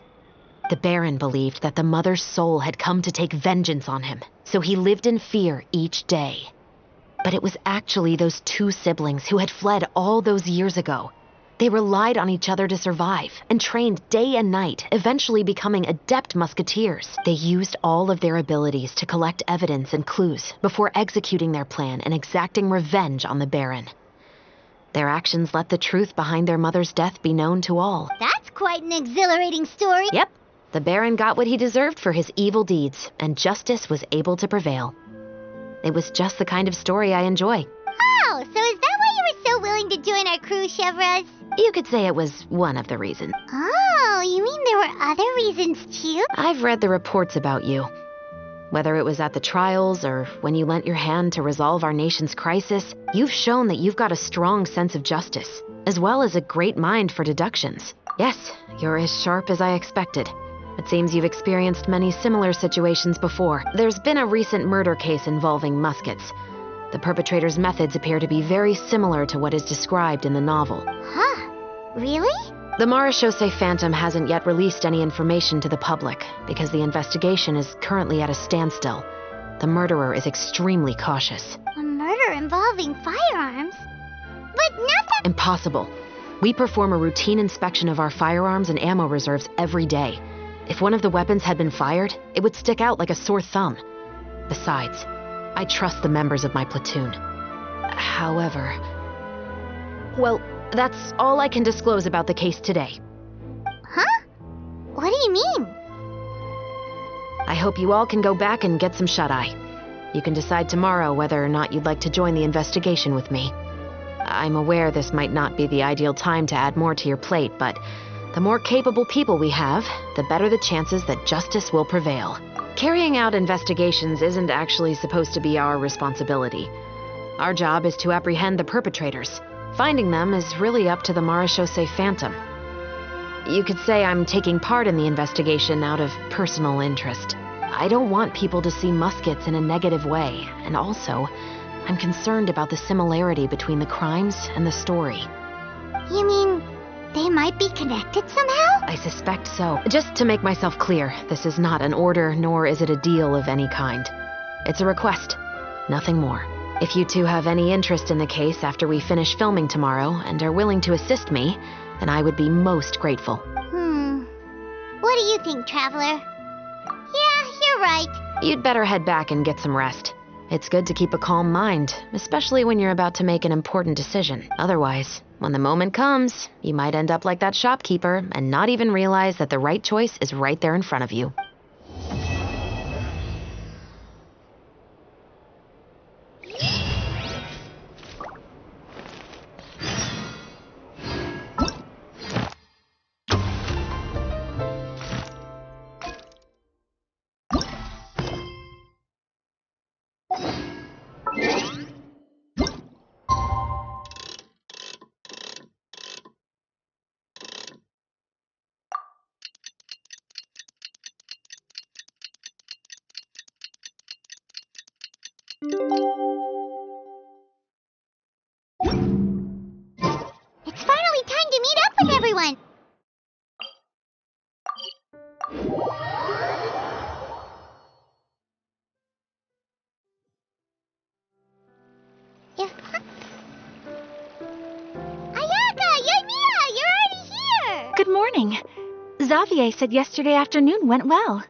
The Baron believed that the mother's soul had come to take vengeance on him, so he lived in fear each day. But it was actually those two siblings who had fled all those years ago. They relied on each other to survive and trained day and night, eventually becoming adept musketeers. They used all of their abilities to collect evidence and clues before executing their plan and exacting revenge on the Baron. Their actions let the truth behind their mother's death be known to all. That's quite an exhilarating story. Yep, the Baron got what he deserved for his evil deeds, and justice was able to prevail. It was just the kind of story I enjoy. Oh, so is that why you were so willing to join our crew, Chevrolet? You could say it was one of the reasons. Oh, you mean there were other reasons too? I've read the reports about you. Whether it was at the trials or when you lent your hand to resolve our nation's crisis, you've shown that you've got a strong sense of justice, as well as a great mind for deductions. Yes, you're as sharp as I expected. It seems you've experienced many similar situations before. There's been a recent murder case involving muskets. The perpetrator's methods appear to be very similar to what is described in the novel. Huh? Really? The Marechaussee Phantom hasn't yet released any information to the public because the investigation is currently at a standstill. The murderer is extremely cautious. A murder involving firearms? But nothing... Impossible. We perform a routine inspection of our firearms and ammo reserves every day. If one of the weapons had been fired, it would stick out like a sore thumb. Besides, I trust the members of my platoon. However... Well, that's all I can disclose about the case today. Huh? What do you mean? I hope you all can go back and get some shut-eye. You can decide tomorrow whether or not you'd like to join the investigation with me. I'm aware this might not be the ideal time to add more to your plate, but the more capable people we have, the better the chances that justice will prevail. Carrying out investigations isn't actually supposed to be our responsibility. Our job is to apprehend the perpetrators. Finding them is really up to the Marechaussee Phantom. You could say I'm taking part in the investigation out of personal interest. I don't want people to see muskets in a negative way, and also, I'm concerned about the similarity between the crimes and the story. You mean they might be connected somehow? I suspect so. Just to make myself clear, this is not an order, nor is it a deal of any kind. It's a request, nothing more. If you two have any interest in the case after we finish filming tomorrow and are willing to assist me, then I would be most grateful. What do you think, Traveler? Yeah, you're right. You'd better head back and get some rest. It's good to keep a calm mind, especially when you're about to make an important decision. Otherwise, when the moment comes, you might end up like that shopkeeper and not even realize that the right choice is right there in front of you. It's finally time to meet up with everyone. Ayaka, Yoimiya, you're already here. Good morning. Xavier said yesterday afternoon went well.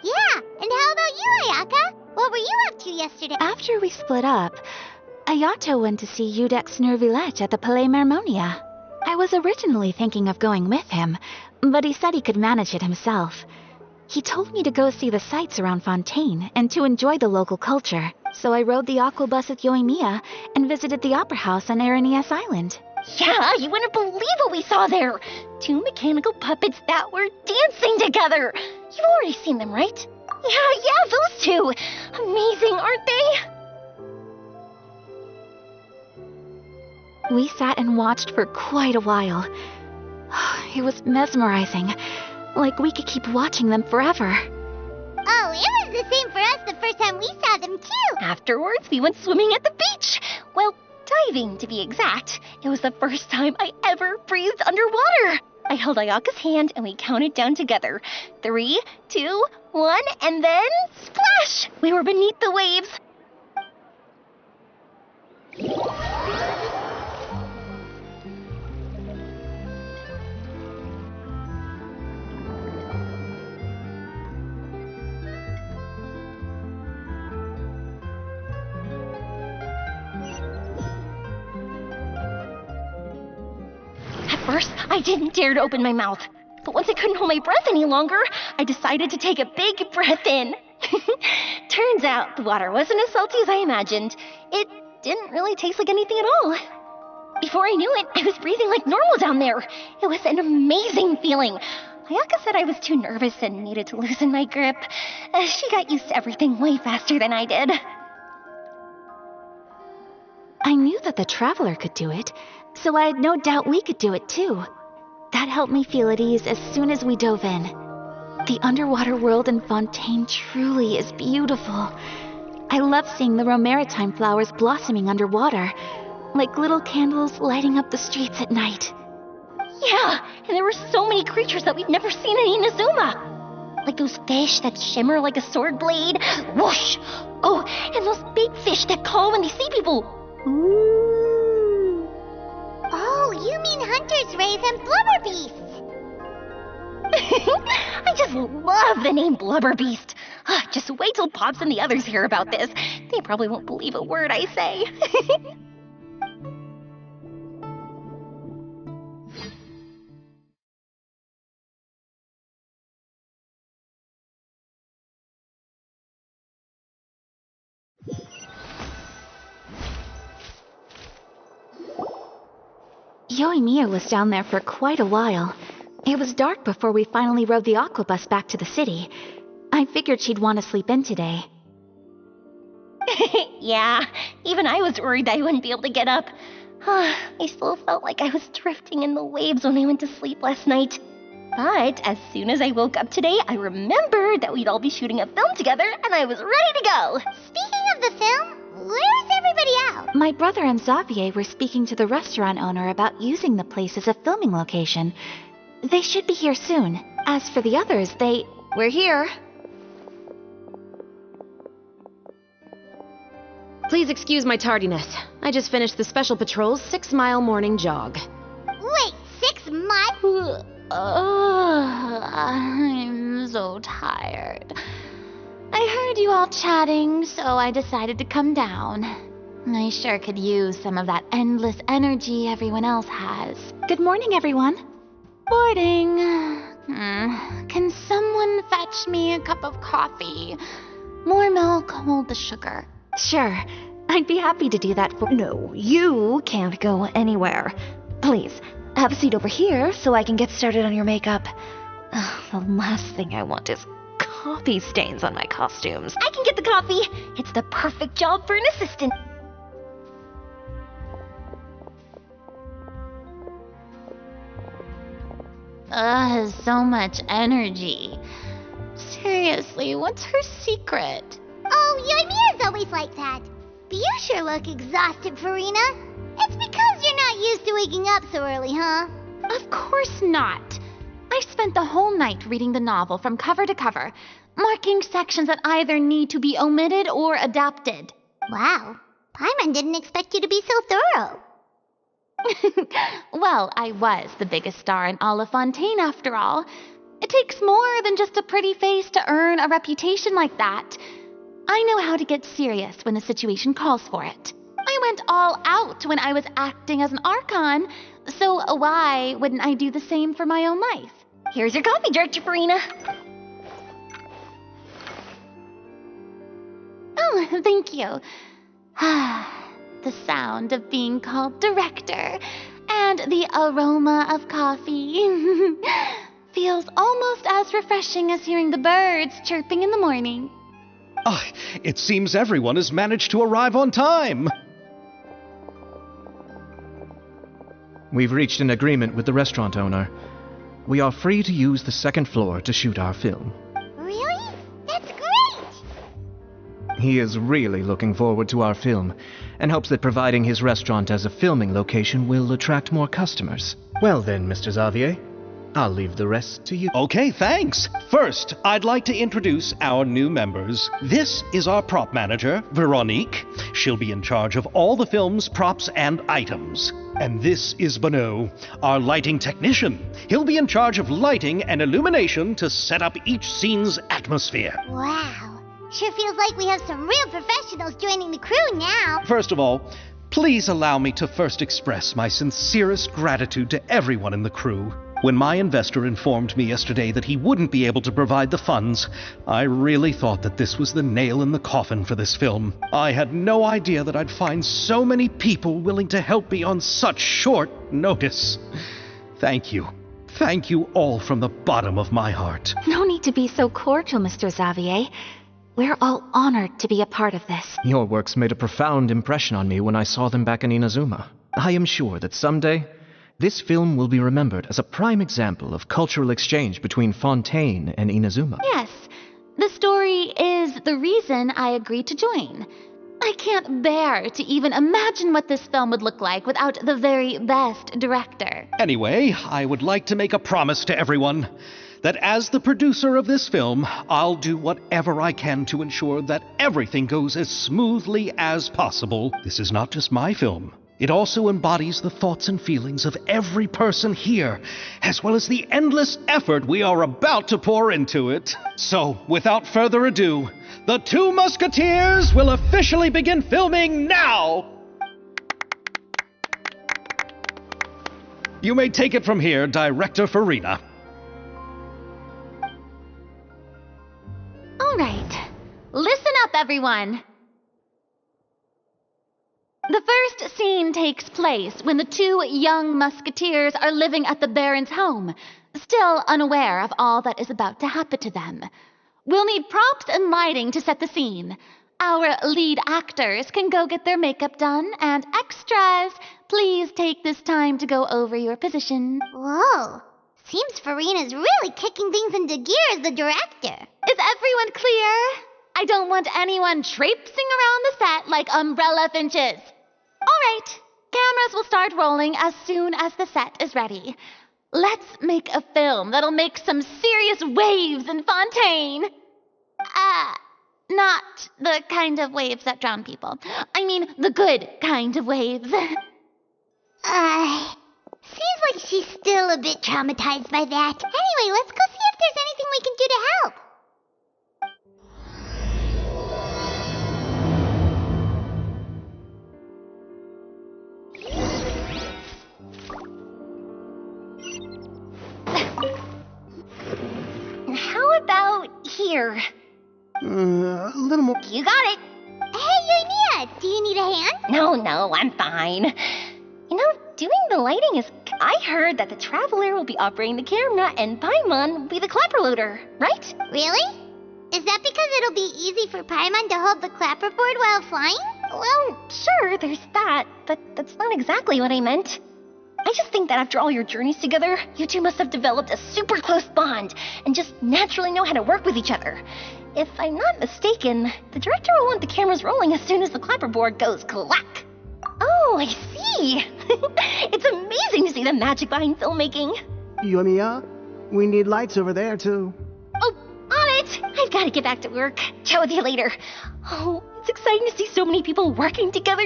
Yeah, and how about you, Ayaka? What were you up to yesterday? After we split up, Ayato went to see Udex Nervilette at the Palais Marmonia. I was originally thinking of going with him, but he said he could manage it himself. He told me to go see the sights around Fontaine and to enjoy the local culture, so I rode the aqua bus with Yoimiya and visited the opera house on Aranias Island. Yeah, you wouldn't believe what we saw there. 2 mechanical puppets that were dancing together. You've already seen them, right? Yeah, those two. Amazing, aren't they? We sat and watched for quite a while. It was mesmerizing. Like we could keep watching them forever. Oh, it was the same for us the first time we saw them, too. Afterwards, we went swimming at the beach. Well, diving, to be exact. It was the first time I ever breathed underwater. I held Ayaka's hand and we counted down together. 3, 2, 1, and then splash! We were beneath the waves. At first, I didn't dare to open my mouth. But once I couldn't hold my breath any longer, I decided to take a big breath in. Turns out the water wasn't as salty as I imagined. It didn't really taste like anything at all. Before I knew it, I was breathing like normal down there. It was an amazing feeling. Ayaka said I was too nervous and needed to loosen my grip. She got used to everything way faster than I did. I knew that the Traveler could do it, so I had no doubt we could do it too. That helped me feel at ease as soon as we dove in. The underwater world in Fontaine truly is beautiful. I love seeing the romaritime flowers blossoming underwater, like little candles lighting up the streets at night. Yeah, and there were so many creatures that we'd never seen in Inazuma. Like those fish that shimmer like a sword blade. Whoosh! Oh, and those big fish that call when they see people. Ooh. Oh, you mean Hunter's Rays and Blubber Beasts. I just love the name Blubber Beast. Just wait till Pops and the others hear about this. They probably won't believe a word I say. Yoimiya was down there for quite a while. It was dark before we finally rode the aquabus back to the city. I figured she'd want to sleep in today. Yeah, even I was worried I wouldn't be able to get up. I still felt like I was drifting in the waves when I went to sleep last night. But as soon as I woke up today, I remembered that we'd all be shooting a film together, and I was ready to go. Speaking of the film, where's everybody out? My brother and Xavier were speaking to the restaurant owner about using the place as a filming location. They should be here soon. As for the others, We're here. Please excuse my tardiness. I just finished the Special Patrol's 6-mile morning jog. Wait, 6 miles? I'm so tired. I heard you all chatting, so I decided to come down. I sure could use some of that endless energy everyone else has. good morning, everyone. Boarding. Can someone fetch me a cup of coffee? More milk, hold the sugar. Sure, I'd be happy to do that for— No, you can't go anywhere. Please, have a seat over here so I can get started on your makeup. The last thing I want is coffee stains on my costumes. I can get the coffee. It's the perfect job for an assistant. So much energy. Seriously, what's her secret? Oh, Yoimiya's always like that. But you sure look exhausted, Farina. It's because you're not used to waking up so early, huh? Of course not. I spent the whole night reading the novel from cover to cover, marking sections that either need to be omitted or adapted. Wow. Paimon didn't expect you to be so thorough. Well, I was the biggest star in all of Fontaine after all. It takes more than just a pretty face to earn a reputation like that. I know how to get serious when the situation calls for it. I went all out when I was acting as an Archon, So why wouldn't I do the same for my own life? Here's your coffee, Director Farina. Oh, thank you. The sound of being called director and the aroma of coffee feels almost as refreshing as hearing the birds chirping in the morning. Ah, it seems everyone has managed to arrive on time. We've reached an agreement with the restaurant owner. We are free to use the second floor to shoot our film. Really? That's great! He is really looking forward to our film, and hopes that providing his restaurant as a filming location will attract more customers. Well then, Mr. Xavier, I'll leave the rest to you. Okay, thanks. First, I'd like to introduce our new members. This is our prop manager, Veronique. She'll be in charge of all the film's props and items. And this is Bono, our lighting technician. He'll be in charge of lighting and illumination to set up each scene's atmosphere. Wow. Sure feels like we have some real professionals joining the crew now. First of all, please allow me to first express my sincerest gratitude to everyone in the crew. When my investor informed me yesterday that he wouldn't be able to provide the funds, I really thought that this was the nail in the coffin for this film. I had no idea that I'd find so many people willing to help me on such short notice. Thank you. Thank you all from the bottom of my heart. No need to be so cordial, Mr. Xavier. We're all honored to be a part of this. Your works made a profound impression on me when I saw them back in Inazuma. I am sure that someday, this film will be remembered as a prime example of cultural exchange between Fontaine and Inazuma. Yes, the story is the reason I agreed to join. I can't bear to even imagine what this film would look like without the very best director. Anyway, I would like to make a promise to everyone that as the producer of this film, I'll do whatever I can to ensure that everything goes as smoothly as possible. This is not just my film. It also embodies the thoughts and feelings of every person here, as well as the endless effort we are about to pour into it. So, without further ado, the Two Musketeers will officially begin filming now! You may take it from here, Director Farina. All right, listen up, everyone. The first scene takes place when the two young musketeers are living at the Baron's home, still unaware of all that is about to happen to them. We'll need props and lighting to set the scene. Our lead actors can go get their makeup done, and extras, please take this time to go over your position. Whoa. Seems Farina's really kicking things into gear as the director. Is everyone clear? I don't want anyone traipsing around the set like umbrella finches. All right, cameras will start rolling as soon as the set is ready. Let's make a film that'll make some serious waves in Fontaine. Not the kind of waves that drown people. I mean, the good kind of waves. Seems like she's still a bit traumatized by that. Anyway, let's go see if there's anything we can do to help. How about here? A little more. You got it. Hey, Yoimiya, do you need a hand? No, I'm fine. You know, doing the lighting is... I heard that the Traveler will be operating the camera and Paimon will be the clapper loader, right? Really? Is that because it'll be easy for Paimon to hold the clapperboard while flying? Well, sure, there's that, but that's not exactly what I meant. I just think that after all your journeys together, you two must have developed a super close bond and just naturally know how to work with each other. If I'm not mistaken, the director will want the cameras rolling as soon as the clapperboard goes clack. Oh, I see. It's amazing to see the magic behind filmmaking. Yoimiya, we need lights over there, too. Oh, on it! I've got to get back to work. Chat with you later. Oh, it's exciting to see so many people working together.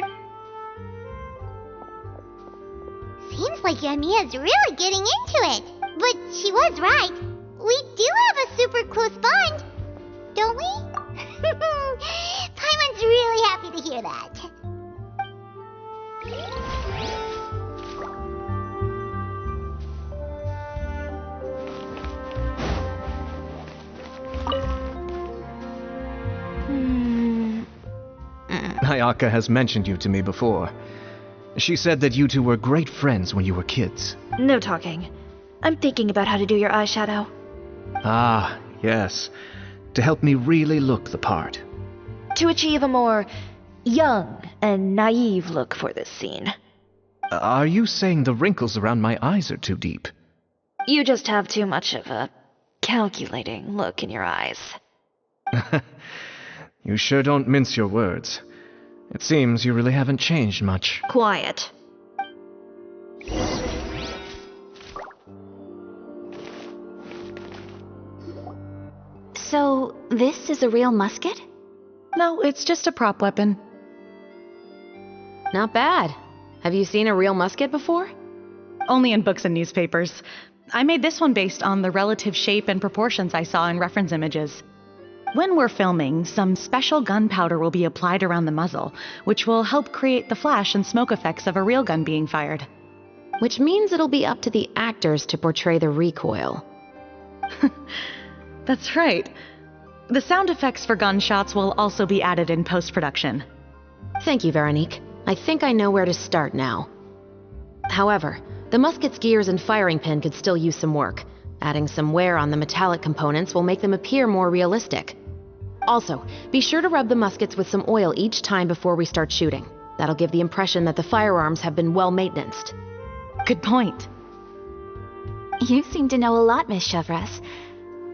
Seems like Yoimiya's really getting into it. But she was right. We do have a super close bond, don't we? Paimon's really happy to hear that. Ayaka has mentioned you to me before. She said that you two were great friends when you were kids. No talking. I'm thinking about how to do your eyeshadow. Ah, yes. To help me really look the part. To achieve a more young and naive look for this scene. Are you saying the wrinkles around my eyes are too deep? You just have too much of a calculating look in your eyes. You sure don't mince your words. It seems you really haven't changed much. Quiet. So, this is a real musket? No, it's just a prop weapon. Not bad. Have you seen a real musket before? Only in books and newspapers. I made this one based on the relative shape and proportions I saw in reference images. When we're filming, some special gunpowder will be applied around the muzzle, which will help create the flash and smoke effects of a real gun being fired. Which means it'll be up to the actors to portray the recoil. That's right. The sound effects for gunshots will also be added in post-production. Thank you, Veronique. I think I know where to start now. However, the musket's gears and firing pin could still use some work. Adding some wear on the metallic components will make them appear more realistic. Also, be sure to rub the muskets with some oil each time before we start shooting. That'll give the impression that the firearms have been well maintained. Good point. You seem to know a lot, Miss Chevres.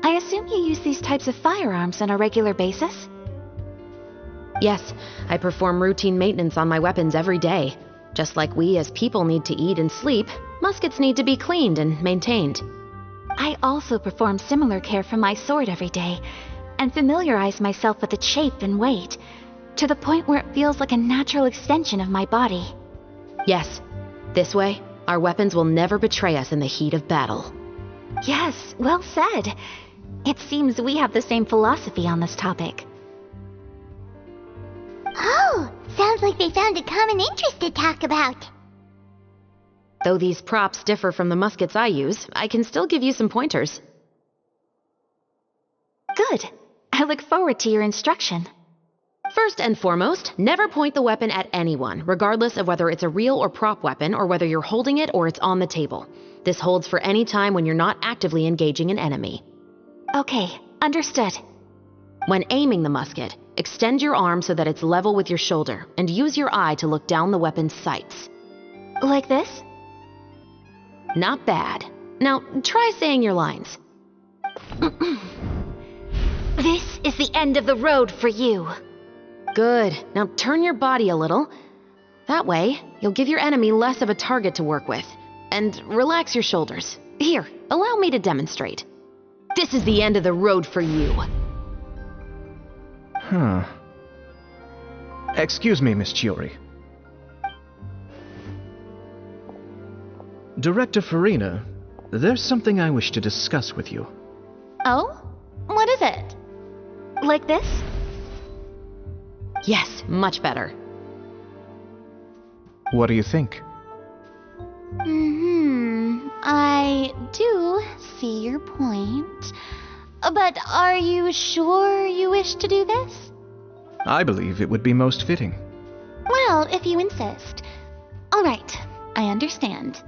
I assume you use these types of firearms on a regular basis? Yes, I perform routine maintenance on my weapons every day. Just like we as people need to eat and sleep, muskets need to be cleaned and maintained. I also perform similar care for my sword every day, and familiarize myself with its shape and weight, to the point where it feels like a natural extension of my body. Yes, this way, our weapons will never betray us in the heat of battle. Yes, well said. It seems we have the same philosophy on this topic. Oh, sounds like they found a common interest to talk about. Though these props differ from the muskets I use, I can still give you some pointers. Good. I look forward to your instruction. First and foremost, never point the weapon at anyone, regardless of whether it's a real or prop weapon or whether you're holding it or it's on the table. This holds for any time when you're not actively engaging an enemy. Okay, understood. When aiming the musket, extend your arm so that it's level with your shoulder, and use your eye to look down the weapon's sights. Like this? Not bad. Now, try saying your lines. This is the end of the road for you. Good. Now turn your body a little. That way, you'll give your enemy less of a target to work with. And relax your shoulders. Here, allow me to demonstrate. This is the end of the road for you. Huh. Excuse me, Miss Chiori. Director Farina, there's something I wish to discuss with you. Oh? What is it? Like this? Yes, much better. What do you think? I do see your point. But are you sure you wish to do this? I believe it would be most fitting. Well, if you insist. All right, I understand.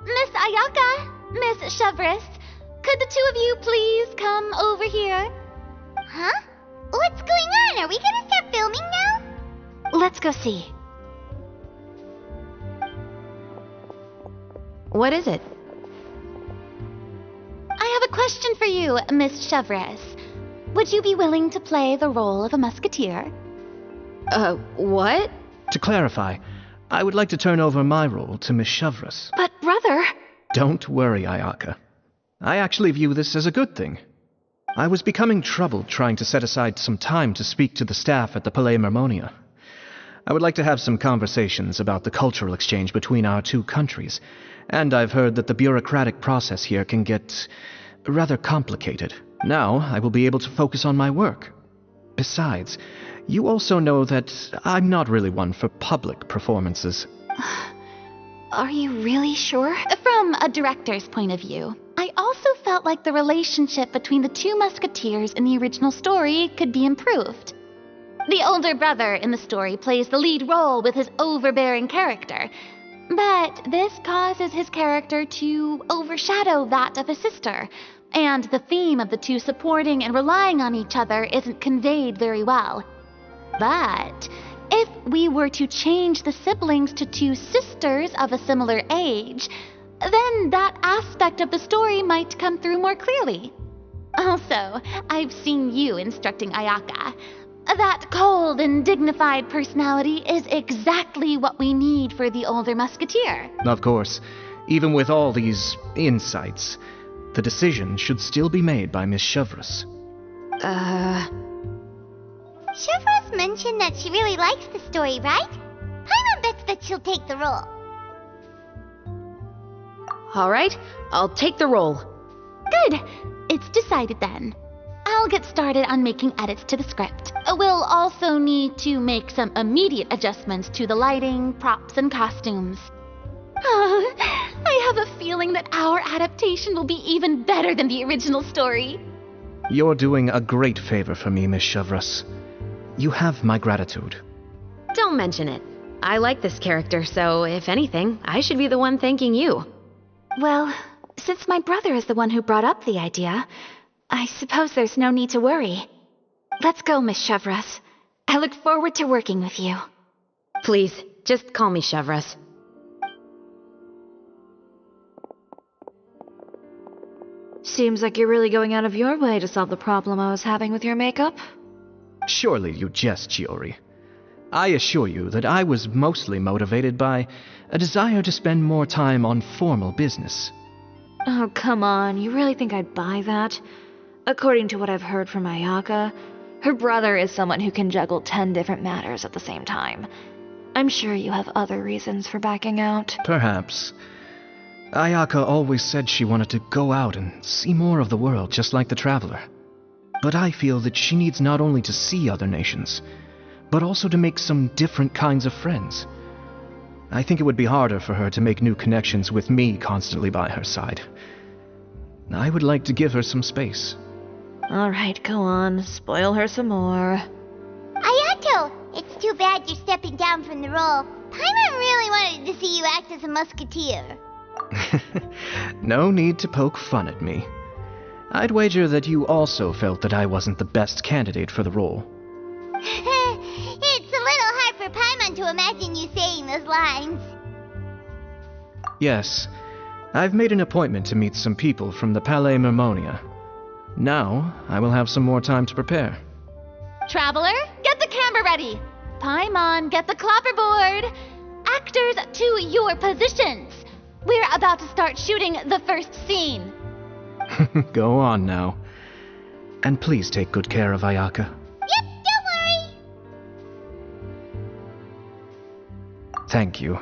Miss Ayaka, Miss Chevres, could the two of you please come over here? Huh? What's going on? Are we gonna start filming now? Let's go see. What is it? I have a question for you, Miss Chevres. Would you be willing to play the role of a musketeer? What? To clarify, I would like to turn over my role to Miss Chevres. But brother... Don't worry, Ayaka. I actually view this as a good thing. I was becoming troubled trying to set aside some time to speak to the staff at the Palais Mermonia. I would like to have some conversations about the cultural exchange between our two countries, and I've heard that the bureaucratic process here can get rather complicated. Now I will be able to focus on my work. Besides, you also know that I'm not really one for public performances. Are you really sure? From a director's point of view, I also felt felt like the relationship between the two musketeers in the original story could be improved. The older brother in the story plays the lead role with his overbearing character, but this causes his character to overshadow that of his sister, and the theme of the two supporting and relying on each other isn't conveyed very well. But if we were to change the siblings to two sisters of a similar age, then that aspect of the story might come through more clearly. Also, I've seen you instructing Ayaka. That cold and dignified personality is exactly what we need for the older musketeer. Of course, even with all these insights, the decision should still be made by Miss Chevreuse. Chevreuse mentioned that she really likes the story, right? Paimon bets that she'll take the role. All right, I'll take the role. Good. It's decided then. I'll get started on making edits to the script. We'll also need to make some immediate adjustments to the lighting, props, and costumes. I have a feeling that our adaptation will be even better than the original story. You're doing a great favor for me, Miss Chevreuse. You have my gratitude. Don't mention it. I like this character, so if anything, I should be the one thanking you. Well, since my brother is the one who brought up the idea, I suppose there's no need to worry. Let's go, Miss Chevreuse. I look forward to working with you. Please, just call me Chevreuse. Seems like you're really going out of your way to solve the problem I was having with your makeup. Surely you jest, Chiori. I assure you that I was mostly motivated by a desire to spend more time on formal business. Oh, come on. You really think I'd buy that? According to what I've heard from Ayaka, her brother is someone who can juggle 10 different matters at the same time. I'm sure you have other reasons for backing out. Perhaps. Ayaka always said she wanted to go out and see more of the world, just like the Traveler. But I feel that she needs not only to see other nations, but also to make some different kinds of friends. I think it would be harder for her to make new connections with me constantly by her side. I would like to give her some space. Alright, go on. Spoil her some more. Ayato, it's too bad you're stepping down from the role. Paimon really wanted to see you act as a musketeer. No need to poke fun at me. I'd wager that you also felt that I wasn't the best candidate for the role. It's a little hard for Paimon to imagine you saying those lines. Yes, I've made an appointment to meet some people from the Palais Mermonia. Now, I will have some more time to prepare. Traveler, get the camera ready. Paimon, get the clapperboard. Actors, to your positions. We're about to start shooting the first scene. Go on now. And please take good care of Ayaka. Yep, don't worry. Thank you.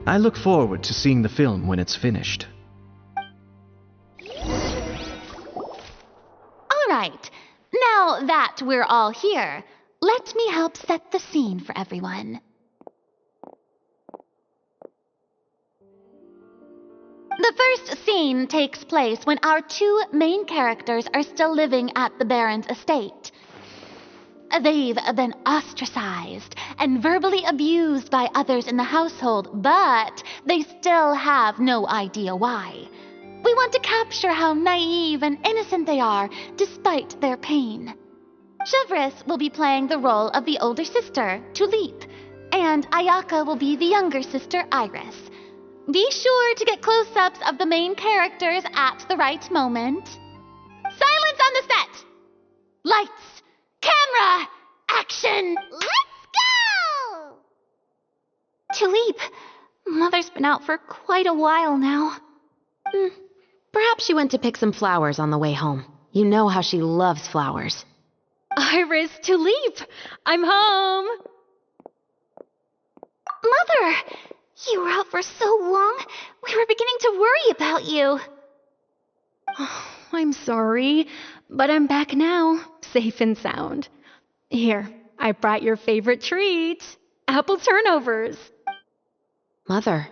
I look forward to seeing the film when it's finished. All right. Now that we're all here, let me help set the scene for everyone. The first scene takes place when our two main characters are still living at the Baron's estate. They've been ostracized and verbally abused by others in the household, but they still have no idea why. We want to capture how naive and innocent they are despite their pain. Chevreuse will be playing the role of the older sister, Tulip, and Ayaka will be the younger sister, Iris. Be sure to get close-ups of the main characters at the right moment. Silence on the set! Lights! Camera! Action! Let's go! Tulip, Mother's been out for quite a while now. Perhaps she went to pick some flowers on the way home. You know how she loves flowers. Iris, Tulip, I'm home. Mother! You were out for so long, we were beginning to worry about you. Oh, I'm sorry, but I'm back now, safe and sound. Here, I brought your favorite treat, apple turnovers. Mother,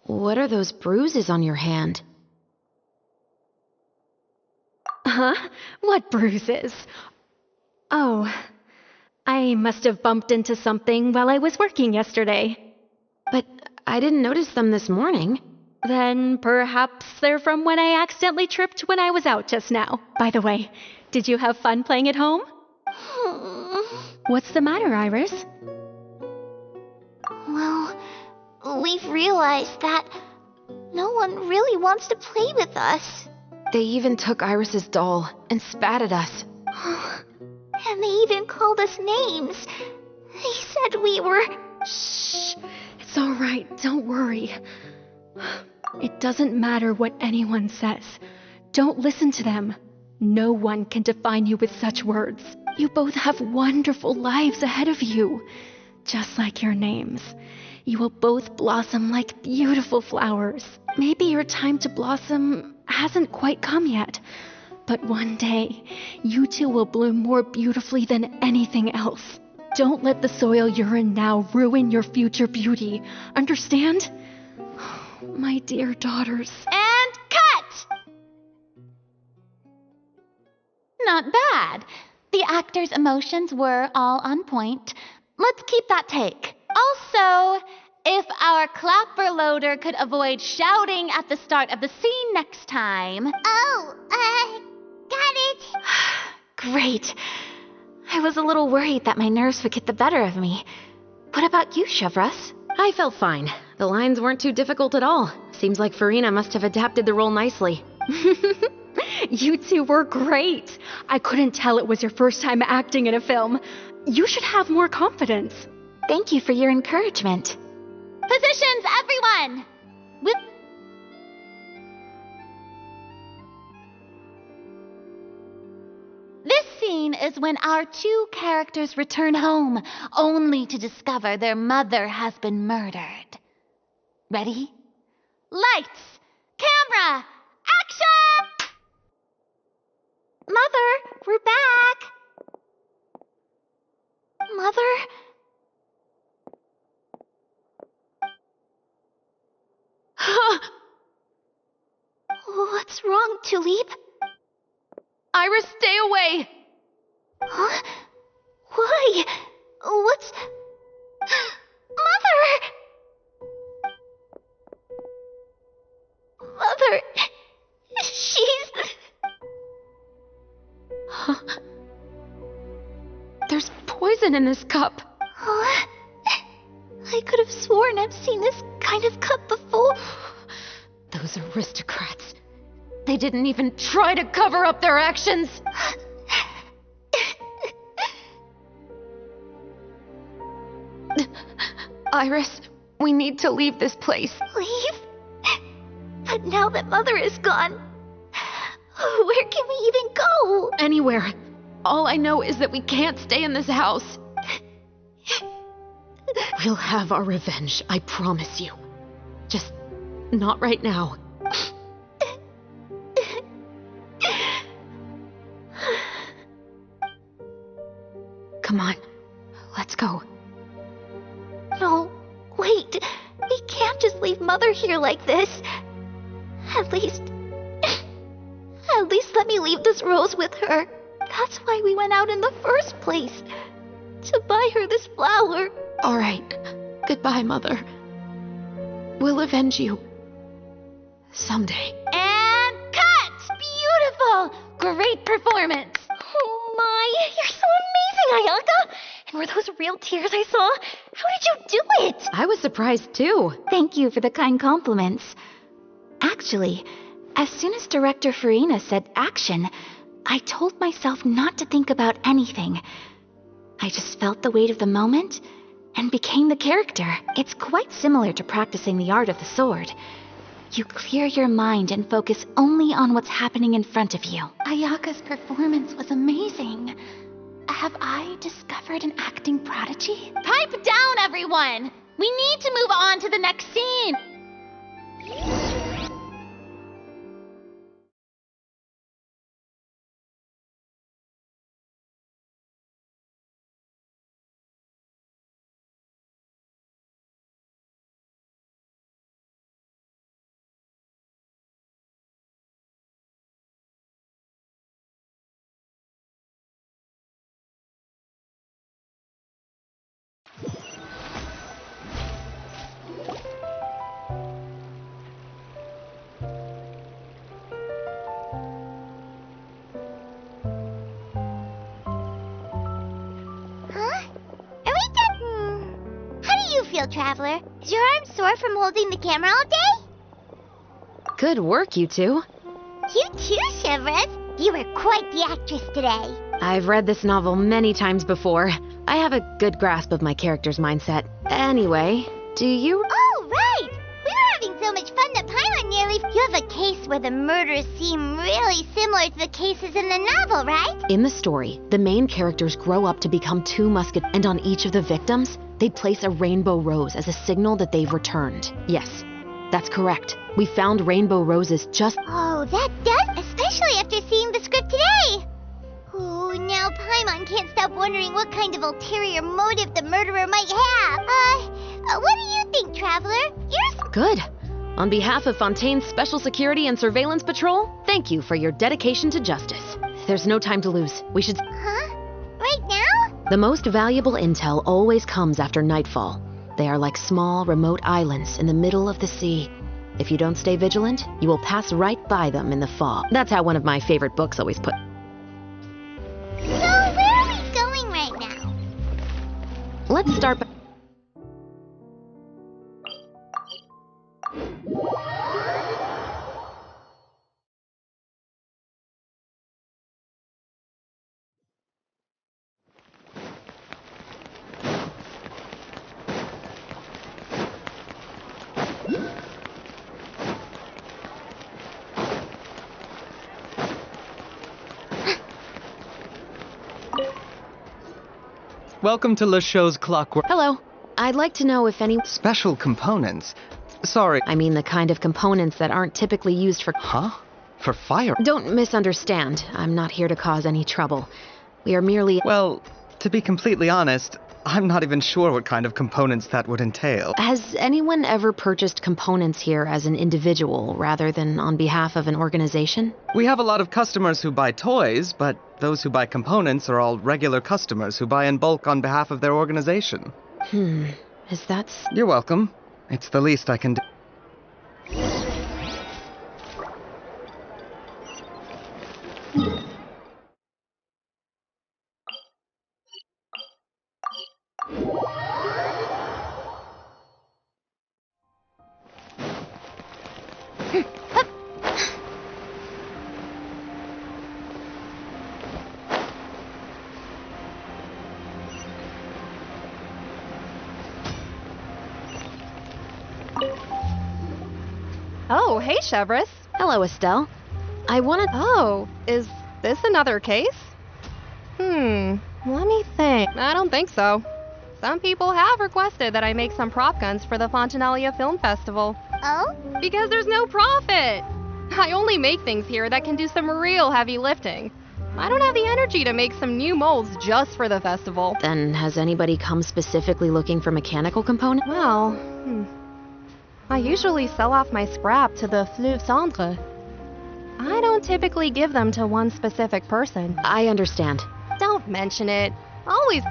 what are those bruises on your hand? Huh? What bruises? Oh, I must have bumped into something while I was working yesterday. But I didn't notice them this morning. Then perhaps they're from when I accidentally tripped when I was out just now. By the way, did you have fun playing at home? What's the matter, Iris? Well, we've realized that no one really wants to play with us. They even took Iris's doll and spat at us. And they even called us names. They said we were... Shh. It's all right. Don't worry. It doesn't matter what anyone says. Don't listen to them. No one can define you with such words. You both have wonderful lives ahead of you. Just like your names. You will both blossom like beautiful flowers. Maybe your time to blossom hasn't quite come yet. But one day, you two will bloom more beautifully than anything else. Don't let the soil you're in now ruin your future beauty. Understand? My dear daughters. And cut! Not bad. The actor's emotions were all on point. Let's keep that take. Also, if our clapper loader could avoid shouting at the start of the scene next time. Oh, got it. Great. I was a little worried that my nerves would get the better of me. What about you, Chevros? I felt fine. The lines weren't too difficult at all. Seems like Farina must have adapted the role nicely. You two were great. I couldn't tell it was your first time acting in a film. You should have more confidence. Thank you for your encouragement. Positions, everyone! This scene is when our two characters return home, only to discover their mother has been murdered. Ready? Lights! Camera! Action! Mother, we're back. Mother? What's wrong, Tulip? Iris, stay away! Huh? Why? What's... Mother! Mother... She's... There's poison in this cup. Huh? I could have sworn I've seen this kind of cup before. Those aristocrats. They didn't even try to cover up their actions. Iris, we need to leave this place. Leave? But now that Mother is gone, where can we even go? Anywhere. All I know is that we can't stay in this house. We'll have our revenge, I promise you. Just not right now. Come on, let's go. No, wait. We can't just leave Mother here like this. At least let me leave this rose with her. That's why we went out in the first place. To buy her this flower. All right. Goodbye, Mother. We'll avenge you. Someday. And cut! Beautiful! Great performance! Oh my, you're so amazing, Ayaka! And were those real tears I saw? How did you do it? I was surprised too. Thank you for the kind compliments. Actually, as soon as Director Farina said action, I told myself not to think about anything. I just felt the weight of the moment and became the character. It's quite similar to practicing the art of the sword. You clear your mind and focus only on what's happening in front of you. Ayaka's performance was amazing. Have I discovered an acting prodigy? Pipe down, everyone! We need to move on to the next scene! feel, Traveler? Is your arm sore from holding the camera all day? Good work, you two. You too, Chevres. You were quite the actress today. I've read this novel many times before. I have a good grasp of my character's mindset. Anyway, do you... Oh, right! We were having so much fun that Paimon nearly... You have a case where the murders seem really similar to the cases in the novel, right? In the story, the main characters grow up to become 2 Musket, and on each of the victims, they place a rainbow rose as a signal that they've returned. Yes, that's correct. We found rainbow roses just... Oh, that does, especially after seeing the script today. Oh, now Paimon can't stop wondering what kind of ulterior motive the murderer might have. What do you think, Traveler? You're... Good. On behalf of Fontaine's Special Security and Surveillance Patrol, thank you for your dedication to justice. There's no time to lose. We should... Huh? Right now? The most valuable intel always comes after nightfall. They are like small, remote islands in the middle of the sea. If you don't stay vigilant, you will pass right by them in the fog. That's how one of my favorite books always put. So, where are we going right now? Let's start by... Welcome to Le Show's Clockwork. Hello. I'd like to know if any... Special components. Sorry. I mean the kind of components that aren't typically used for... Huh? For fire? Don't misunderstand. I'm not here to cause any trouble. We are merely... Well, to be completely honest, I'm not even sure what kind of components that would entail. Has anyone ever purchased components here as an individual rather than on behalf of an organization? We have a lot of customers who buy toys, but those who buy components are all regular customers who buy in bulk on behalf of their organization. Is that... You're welcome. It's the least I can do. Oh, hey, Chevres. Hello, Estelle. I wanted... Oh, is this another case? Let me think. I don't think so. Some people have requested that I make some prop guns for the Fontanalia Film Festival. Oh? Because there's no profit. I only make things here that can do some real heavy lifting. I don't have the energy to make some new molds just for the festival. Then has anybody come specifically looking for mechanical components? Well, I usually sell off my scrap to the Fleuve Cendre. I don't typically give them to one specific person. I understand. Don't mention it. Always...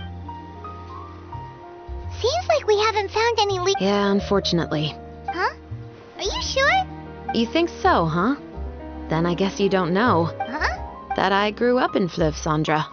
Seems like we haven't found any leaks. Yeah, unfortunately. Huh? Are you sure? You think so, huh? Then I guess you don't know. Huh? That I grew up in Fleuve Cendre.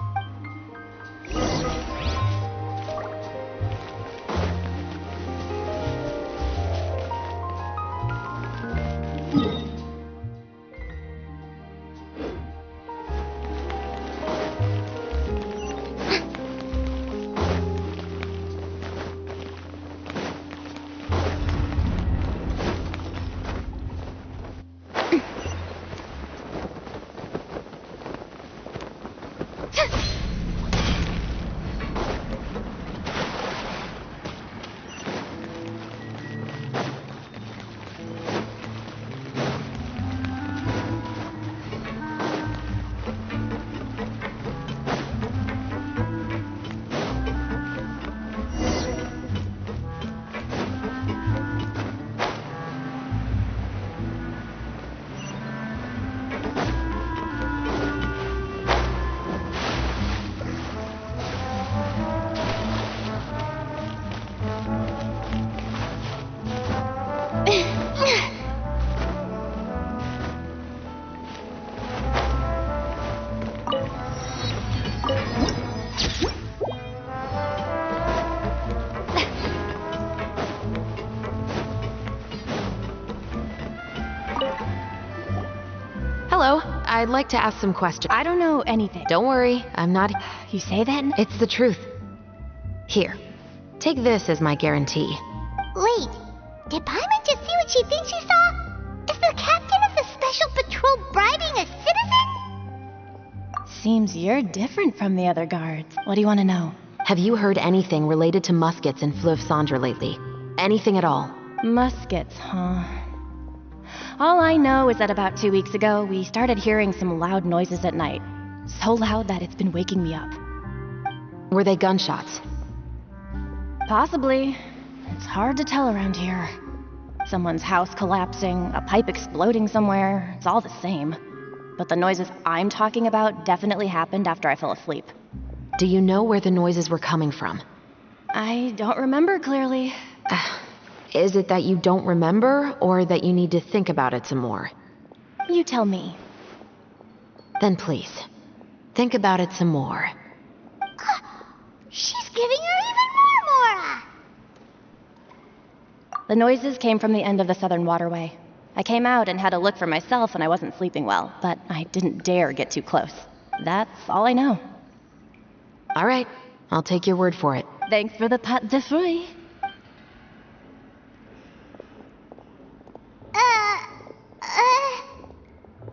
Hello. I'd like to ask some questions. I don't know anything. Don't worry, I'm not... You say that? It's the truth. Here, take this as my guarantee. Wait, did Paimon just see what she thinks she saw? Is the captain of the special patrol bribing a citizen? Seems you're different from the other guards. What do you want to know? Have you heard anything related to muskets in Fleuve Cendre lately? Anything at all? Muskets, huh? All I know is that about 2 weeks ago, we started hearing some loud noises at night. So loud that it's been waking me up. Were they gunshots? Possibly. It's hard to tell around here. Someone's house collapsing, a pipe exploding somewhere, it's all the same. But the noises I'm talking about definitely happened after I fell asleep. Do you know where the noises were coming from? I don't remember clearly. Is it that you don't remember, or that you need to think about it some more? You tell me. Then please, think about it some more. She's giving her even more Mora! The noises came from the end of the Southern Waterway. I came out and had a look for myself when I wasn't sleeping well, but I didn't dare get too close. That's all I know. All right, I'll take your word for it. Thanks for the pat de fruits.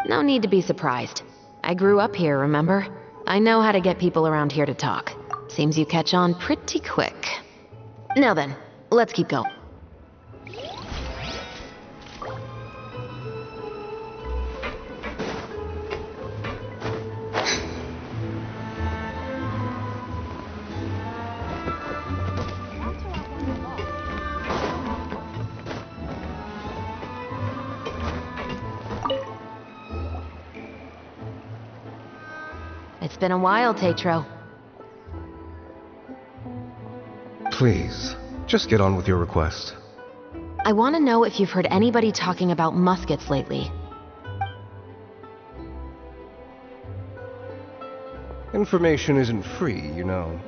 No need to be surprised. I grew up here, remember? I know how to get people around here to talk. Seems you catch on pretty quick. Now then, let's keep going. It's been a while, Tetro. Please, just get on with your request. I want to know if you've heard anybody talking about muskets lately. Information isn't free, you know.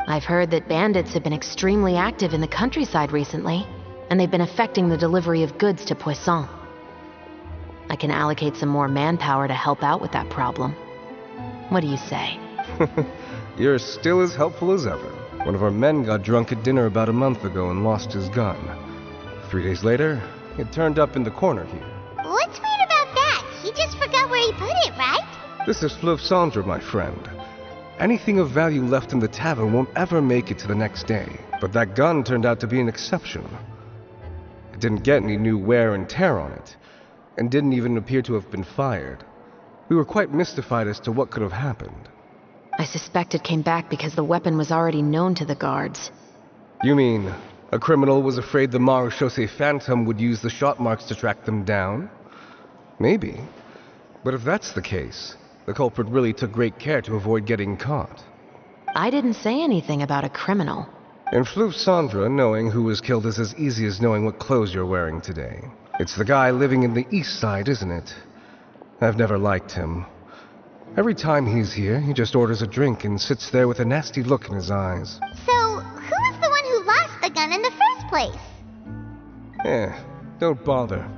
I've heard that bandits have been extremely active in the countryside recently, and they've been affecting the delivery of goods to Poisson. I can allocate some more manpower to help out with that problem. What do you say? You're still as helpful as ever. One of our men got drunk at dinner about a month ago and lost his gun. 3 days later, it turned up in the corner here. What's weird about that? He just forgot where he put it, right? This is Fleuve Cendre, my friend. Anything of value left in the tavern won't ever make it to the next day. But that gun turned out to be an exception. It didn't get any new wear and tear on it, and didn't even appear to have been fired. We were quite mystified as to what could have happened. I suspect it came back because the weapon was already known to the guards. You mean, a criminal was afraid the Marechaussee Phantom would use the shot marks to track them down? Maybe. But if that's the case, the culprit really took great care to avoid getting caught. I didn't say anything about a criminal. In Fleuve Cendre, knowing who was killed is as easy as knowing what clothes you're wearing today. It's the guy living in the east side, isn't it? I've never liked him. Every time he's here, he just orders a drink and sits there with a nasty look in his eyes. So, who was the one who lost the gun in the first place? Don't bother.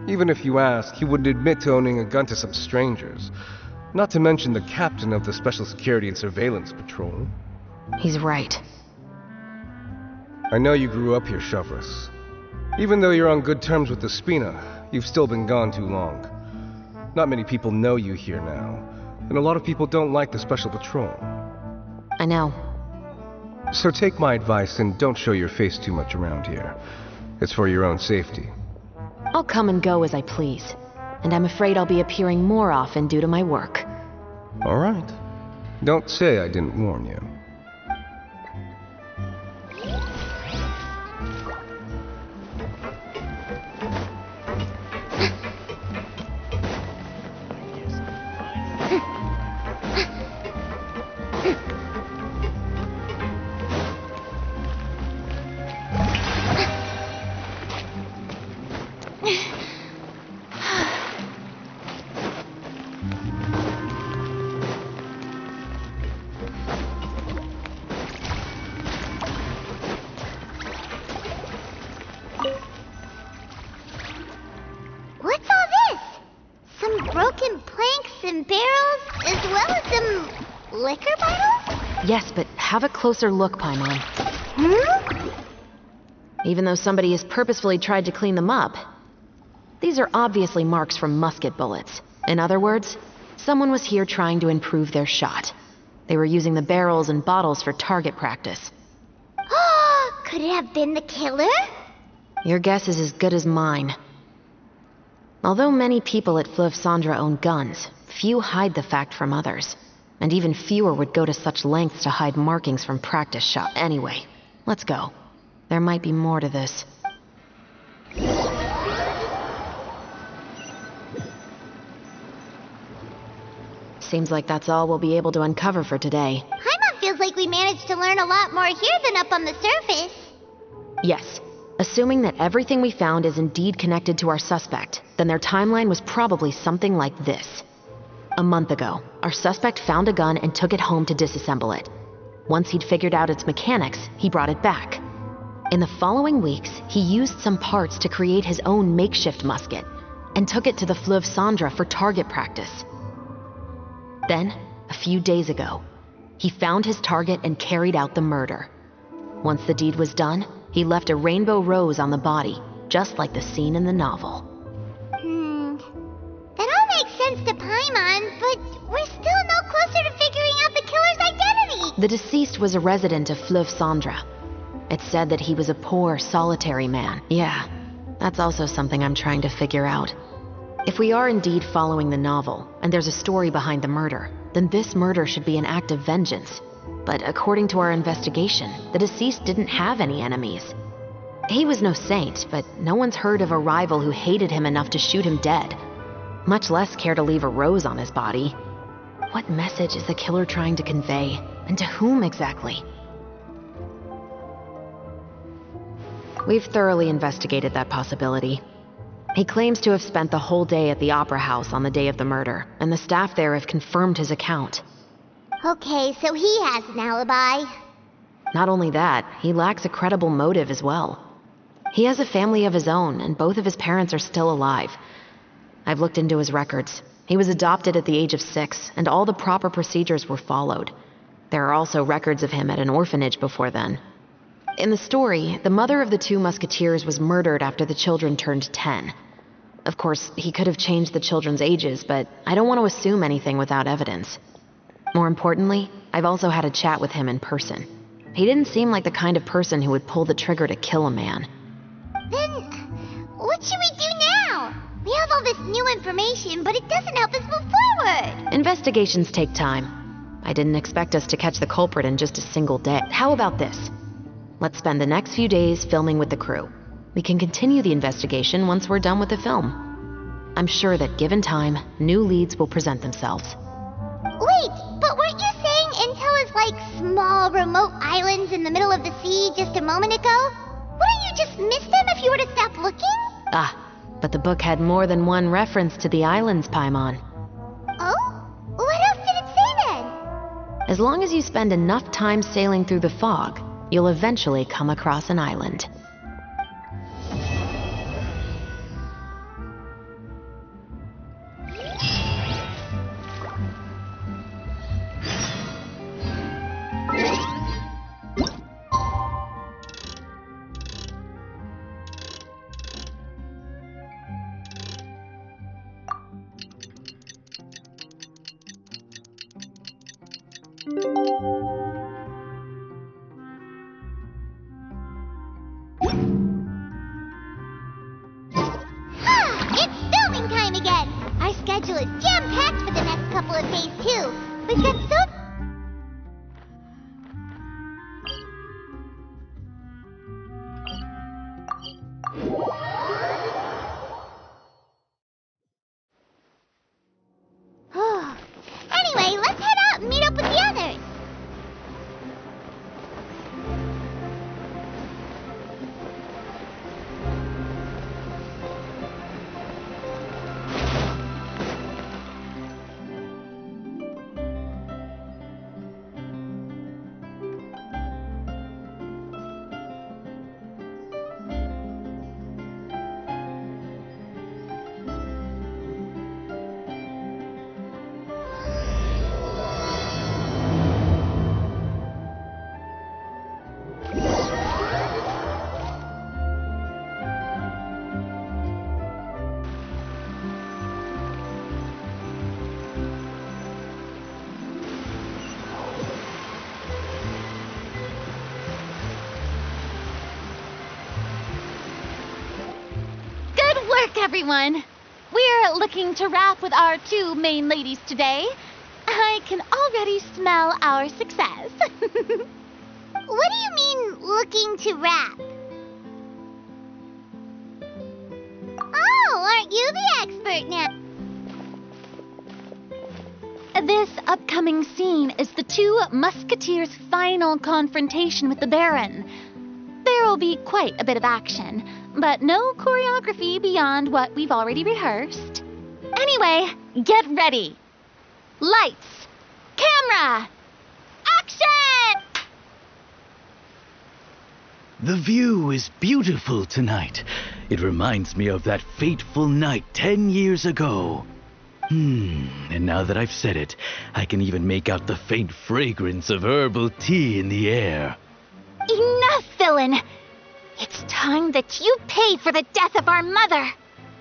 Even if you ask, he wouldn't admit to owning a gun to some strangers. Not to mention the captain of the Special Security and Surveillance Patrol. He's right. I know you grew up here, Chevreuse. Even though you're on good terms with the Spina, you've still been gone too long. Not many people know you here now, and a lot of people don't like the Special Patrol. I know. So take my advice and don't show your face too much around here. It's for your own safety. I'll come and go as I please, and I'm afraid I'll be appearing more often due to my work. All right. Don't say I didn't warn you. What's all this? Some broken planks and barrels, as well as some liquor bottles? Yes, but have a closer look, Paimon. Even though somebody has purposefully tried to clean them up, these are obviously marks from musket bullets. In other words, someone was here trying to improve their shot. They were using the barrels and bottles for target practice. Could it have been the killer? Your guess is as good as mine. Although many people at Fleuve Cendres own guns, few hide the fact from others. And even fewer would go to such lengths to hide markings from practice shot. Anyway, let's go. There might be more to this. Seems like that's all we'll be able to uncover for today. Paimon feels like we managed to learn a lot more here than up on the surface. Yes. Assuming that everything we found is indeed connected to our suspect, then their timeline was probably something like this. A month ago, our suspect found a gun and took it home to disassemble it. Once he'd figured out its mechanics, he brought it back. In the following weeks, he used some parts to create his own makeshift musket and took it to the Fleuve Cendres for target practice. Then, a few days ago, he found his target and carried out the murder. Once the deed was done, he left a rainbow rose on the body, just like the scene in the novel. That all makes sense to Paimon, but we're still no closer to figuring out the killer's identity! The deceased was a resident of Fleuve Cendres. It's said that he was a poor, solitary man. Yeah, that's also something I'm trying to figure out. If we are indeed following the novel, and there's a story behind the murder, then this murder should be an act of vengeance. But according to our investigation, the deceased didn't have any enemies. He was no saint, but no one's heard of a rival who hated him enough to shoot him dead, much less care to leave a rose on his body. What message is the killer trying to convey, and to whom exactly? We've thoroughly investigated that possibility. He claims to have spent the whole day at the Opera House on the day of the murder, and the staff there have confirmed his account. Okay, so he has an alibi. Not only that, he lacks a credible motive as well. He has a family of his own, and both of his parents are still alive. I've looked into his records. He was adopted at the age of 6, and all the proper procedures were followed. There are also records of him at an orphanage before then. In the story, the mother of the 2 musketeers was murdered after the children turned 10. Of course, he could have changed the children's ages, but I don't want to assume anything without evidence. More importantly, I've also had a chat with him in person. He didn't seem like the kind of person who would pull the trigger to kill a man. Then, what should we do now? We have all this new information, but it doesn't help us move forward. Investigations take time. I didn't expect us to catch the culprit in just a single day. How about this? Let's spend the next few days filming with the crew. We can continue the investigation once we're done with the film. I'm sure that given time, new leads will present themselves. Wait, but weren't you saying Intel is like small, remote islands in the middle of the sea just a moment ago? Wouldn't you just miss them if you were to stop looking? But the book had more than one reference to the islands, Paimon. Oh? What else did it say then? As long as you spend enough time sailing through the fog, you'll eventually come across an island. It's filming time again! Our schedule is jam-packed for the next couple of days, too. We've got so... Anyway, let's head out and meet up with the others. luck, everyone! We're looking to wrap with our two main ladies today. I can already smell our success. What do you mean, looking to wrap? Oh, aren't you the expert now? This upcoming scene is the two musketeers' final confrontation with the Baron. There will be quite a bit of action, but no choreography beyond what we've already rehearsed. Anyway, get ready. Lights, camera, action! The view is beautiful tonight. It reminds me of that fateful night 10 years ago. And now that I've said it, I can even make out the faint fragrance of herbal tea in the air. Enough, villain! It's time that you paid for the death of our mother!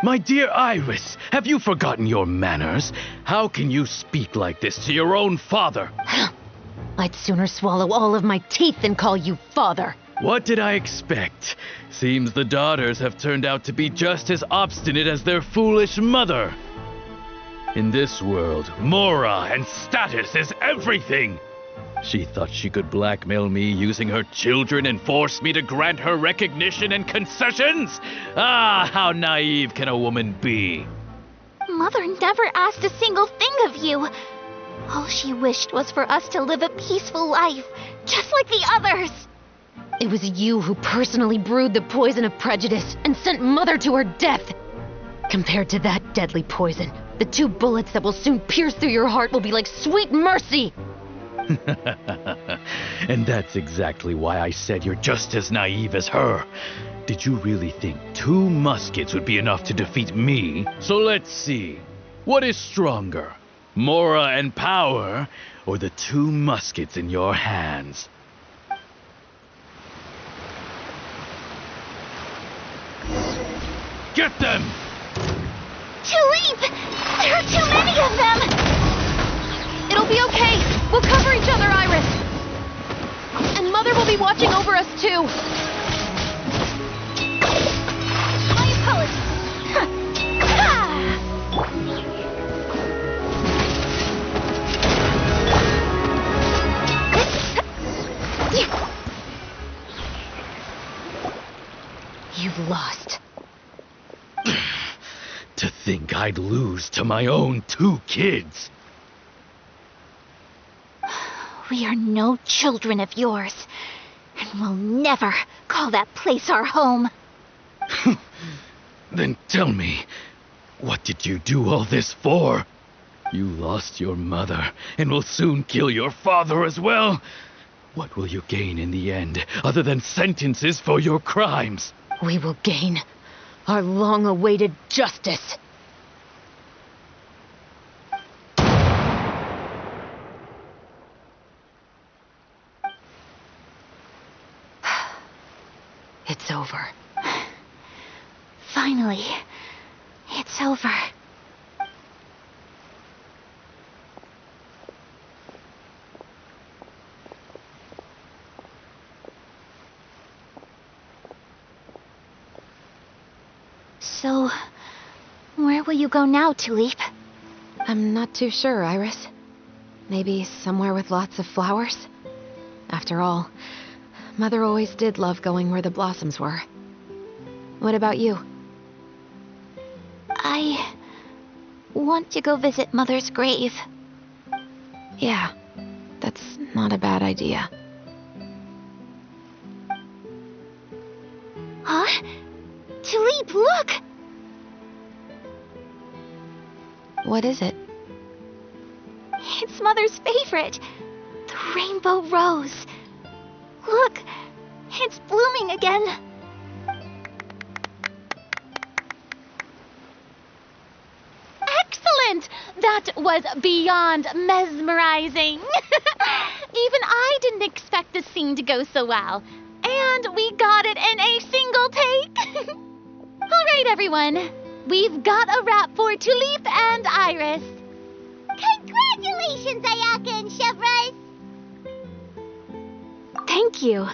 My dear Iris, have you forgotten your manners? How can you speak like this to your own father? I'd sooner swallow all of my teeth than call you father. What did I expect? Seems the daughters have turned out to be just as obstinate as their foolish mother. In this world, Mora and status is everything. She thought she could blackmail me using her children and force me to grant her recognition and concessions? Ah, how naive can a woman be? Mother never asked a single thing of you. All she wished was for us to live a peaceful life, just like the others. It was you who personally brewed the poison of prejudice and sent Mother to her death. Compared to that deadly poison, the 2 bullets that will soon pierce through your heart will be like sweet mercy. And that's exactly why I said you're just as naive as her. Did you really think 2 muskets would be enough to defeat me? So let's see. What is stronger? Mora and power, or the 2 muskets in your hands? Get them! Tulip! There are too many of them! It'll be okay. We'll cover each other, Iris. And Mother will be watching over us, too. My apologies. You've lost. To think I'd lose to my own 2 kids. We are no children of yours, and we'll never call that place our home. Then tell me, what did you do all this for? You lost your mother, and will soon kill your father as well. What will you gain in the end, other than sentences for your crimes? We will gain our long-awaited justice. It's over. Finally, it's over. So, where will you go now, Tulip? I'm not too sure, Iris. Maybe somewhere with lots of flowers? After all, Mother always did love going where the blossoms were. What about you? I want to go visit Mother's grave. Yeah, that's not a bad idea. Huh? Tulip, look! What is it? It's Mother's favorite, the rainbow rose. Look, it's blooming again. Excellent! That was beyond mesmerizing. Even I didn't expect this scene to go so well. And we got it in a single take. All right, everyone. We've got a wrap for Tulip and Iris. Congratulations, Ayaka and Chevres! Thank you.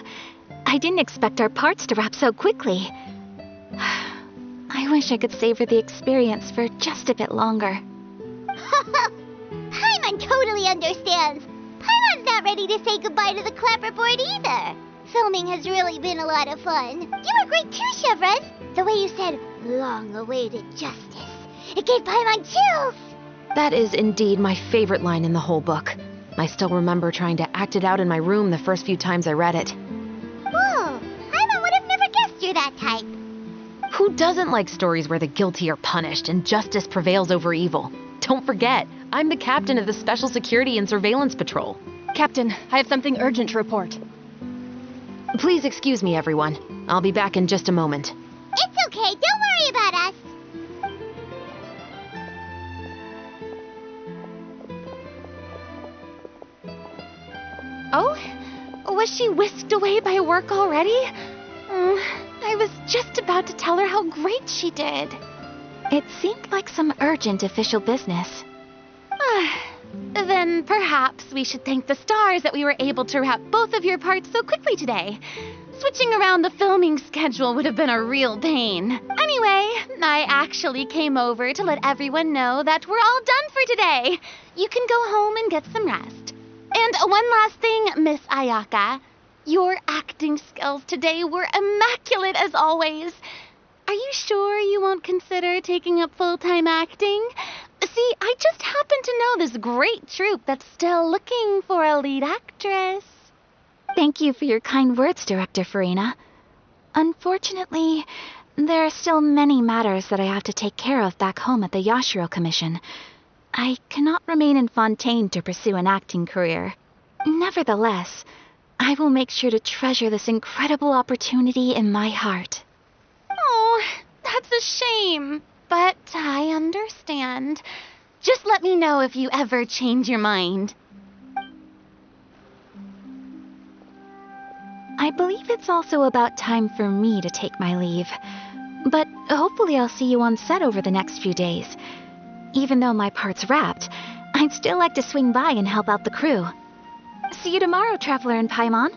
I didn't expect our parts to wrap so quickly. I wish I could savor the experience for just a bit longer. Paimon totally understands. Paimon's not ready to say goodbye to the clapperboard either. Filming has really been a lot of fun. You were great too, Chevron. The way you said, long-awaited justice. It gave Paimon chills. That is indeed my favorite line in the whole book. I still remember trying to act it out in my room the first few times I read it. Whoa, Paimon would have never guessed you're that type. Who doesn't like stories where the guilty are punished and justice prevails over evil? Don't forget, I'm the captain of the Special Security and Surveillance Patrol. Captain, I have something urgent to report. Please excuse me, everyone. I'll be back in just a moment. It's okay, don't worry about us. Oh? Was she whisked away by work already? I was just about to tell her how great she did. It seemed like some urgent official business. Then perhaps we should thank the stars that we were able to wrap both of your parts so quickly today. Switching around the filming schedule would have been a real pain. Anyway, I actually came over to let everyone know that we're all done for today. You can go home and get some rest. And one last thing, Miss Ayaka. Your acting skills today were immaculate as always. Are you sure you won't consider taking up full-time acting? See, I just happen to know this great troupe that's still looking for a lead actress. Thank you for your kind words, Director Farina. Unfortunately, there are still many matters that I have to take care of back home at the Yashiro Commission. I cannot remain in Fontaine to pursue an acting career. Nevertheless, I will make sure to treasure this incredible opportunity in my heart. Oh, that's a shame. But I understand. Just let me know if you ever change your mind. I believe it's also about time for me to take my leave. But hopefully I'll see you on set over the next few days. Even though my part's wrapped, I'd still like to swing by and help out the crew. See you tomorrow, Traveler and Paimon.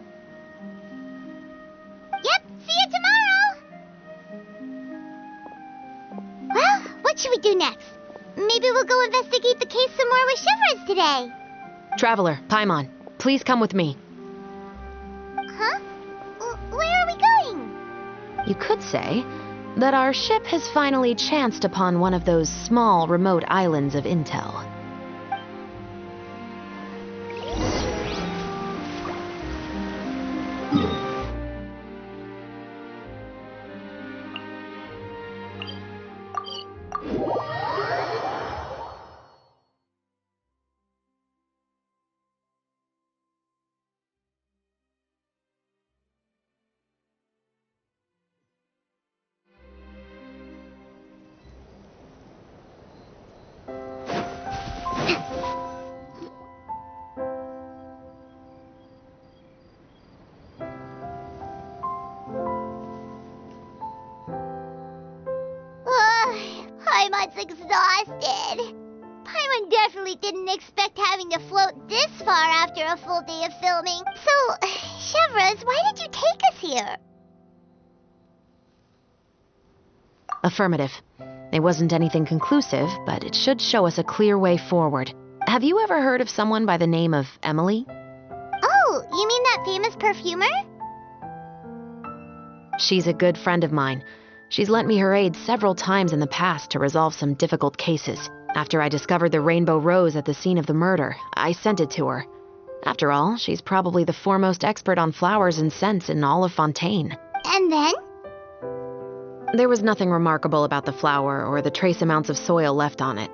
Yep, see you tomorrow! Well, what should we do next? Maybe we'll go investigate the case some more with Chevrons today. Traveler, Paimon, please come with me. Huh? Where are we going? You could say that our ship has finally chanced upon one of those small, remote islands of intel. Paimon's exhausted. Paimon definitely didn't expect having to float this far after a full day of filming. So, Chevros, why did you take us here? Affirmative. It wasn't anything conclusive, but it should show us a clear way forward. Have you ever heard of someone by the name of Emily? Oh, you mean that famous perfumer? She's a good friend of mine. She's lent me her aid several times in the past to resolve some difficult cases. After I discovered the rainbow rose at the scene of the murder, I sent it to her. After all, she's probably the foremost expert on flowers and scents in all of Fontaine. And then? There was nothing remarkable about the flower or the trace amounts of soil left on it.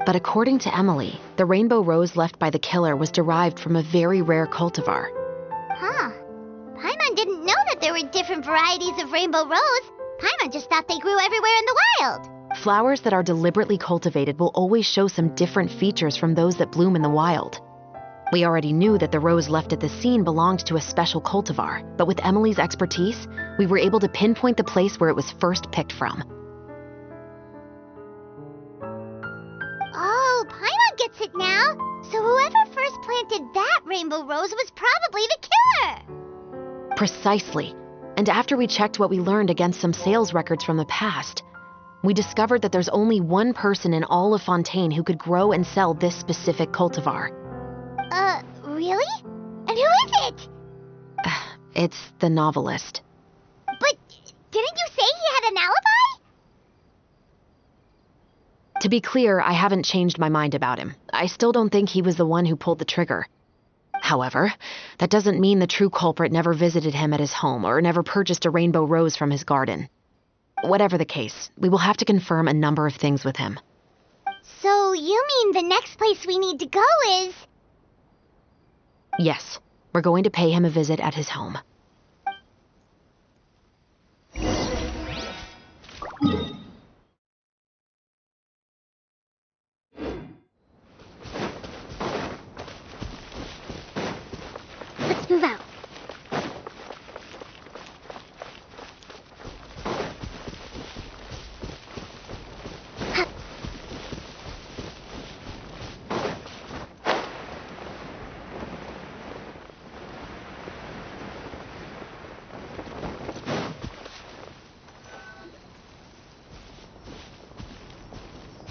But according to Emily, the rainbow rose left by the killer was derived from a very rare cultivar. Huh. Paimon didn't know that there were different varieties of rainbow rose. Paimon just thought they grew everywhere in the wild. Flowers that are deliberately cultivated will always show some different features from those that bloom in the wild. We already knew that the rose left at the scene belonged to a special cultivar, but with Emily's expertise, we were able to pinpoint the place where it was first picked from. Oh, Paimon gets it now. So whoever first planted that rainbow rose was probably the killer. Precisely. And after we checked what we learned against some sales records from the past, we discovered that there's only one person in all of Fontaine who could grow and sell this specific cultivar. Really? And who is it? It's the novelist. But didn't you say he had an alibi? To be clear, I haven't changed my mind about him. I still don't think he was the one who pulled the trigger. However, that doesn't mean the true culprit never visited him at his home or never purchased a rainbow rose from his garden. Whatever the case, we will have to confirm a number of things with him. So you mean the next place we need to go is... Yes, we're going to pay him a visit at his home. Let's move out.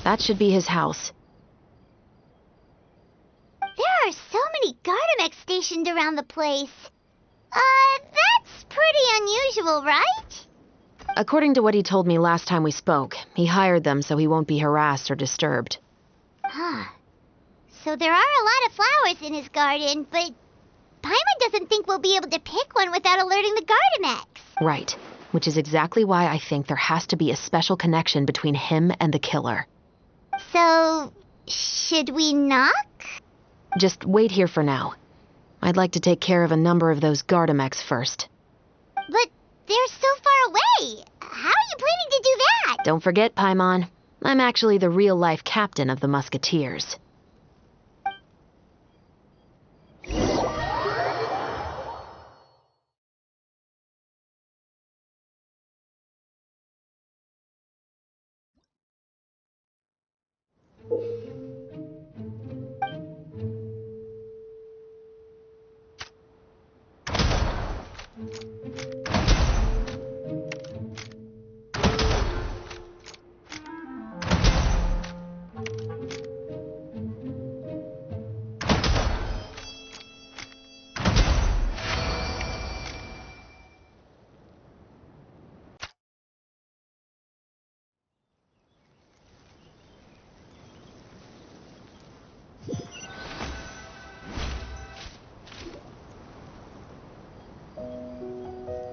That should be his house. There are so many Gardamex stationed around the place. That's pretty unusual, right? According to what he told me last time we spoke, he hired them so he won't be harassed or disturbed. Huh. So there are a lot of flowers in his garden, but Paimon doesn't think we'll be able to pick one without alerting the Gardamex. Right, which is exactly why I think there has to be a special connection between him and the killer. So, should we knock? Just wait here for now. I'd like to take care of a number of those Gardamex first. But they're so far away. How are you planning to do that? Don't forget, Paimon, I'm actually the real-life captain of the Musketeers.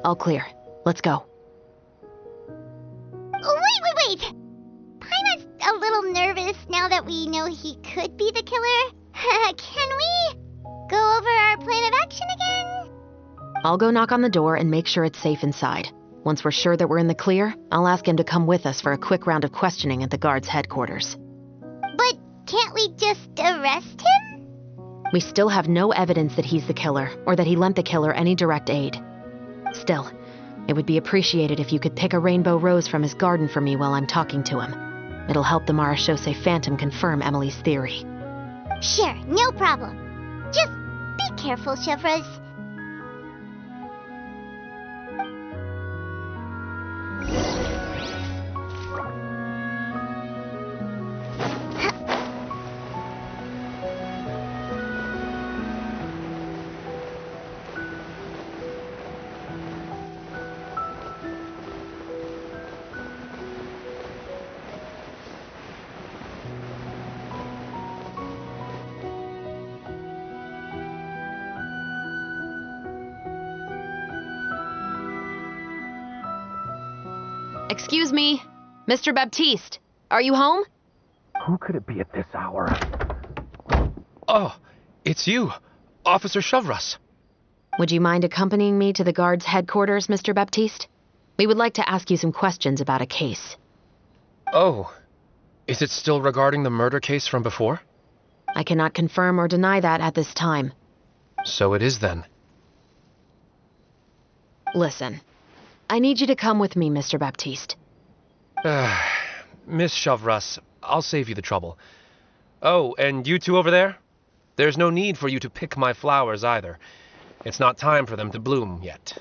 All clear. Let's go. Wait! Paimon's a little nervous now that we know he could be the killer. Can we go over our plan of action again? I'll go knock on the door and make sure it's safe inside. Once we're sure that we're in the clear, I'll ask him to come with us for a quick round of questioning at the guard's headquarters. But can't we just arrest him? We still have no evidence that he's the killer, or that he lent the killer any direct aid. Still, it would be appreciated if you could pick a rainbow rose from his garden for me while I'm talking to him. It'll help the Marashose Phantom confirm Emily's theory. Sure, no problem. Just be careful, Chevras. Excuse me, Mr. Baptiste, are you home? Who could it be at this hour? Oh, it's you, Officer Chevras. Would you mind accompanying me to the guard's headquarters, Mr. Baptiste? We would like to ask you some questions about a case. Oh, is it still regarding the murder case from before? I cannot confirm or deny that at this time. So it is then. Listen, I need you to come with me, Mr. Baptiste. Miss Chevras, I'll save you the trouble. Oh, and you two over there? There's no need for you to pick my flowers either. It's not time for them to bloom yet.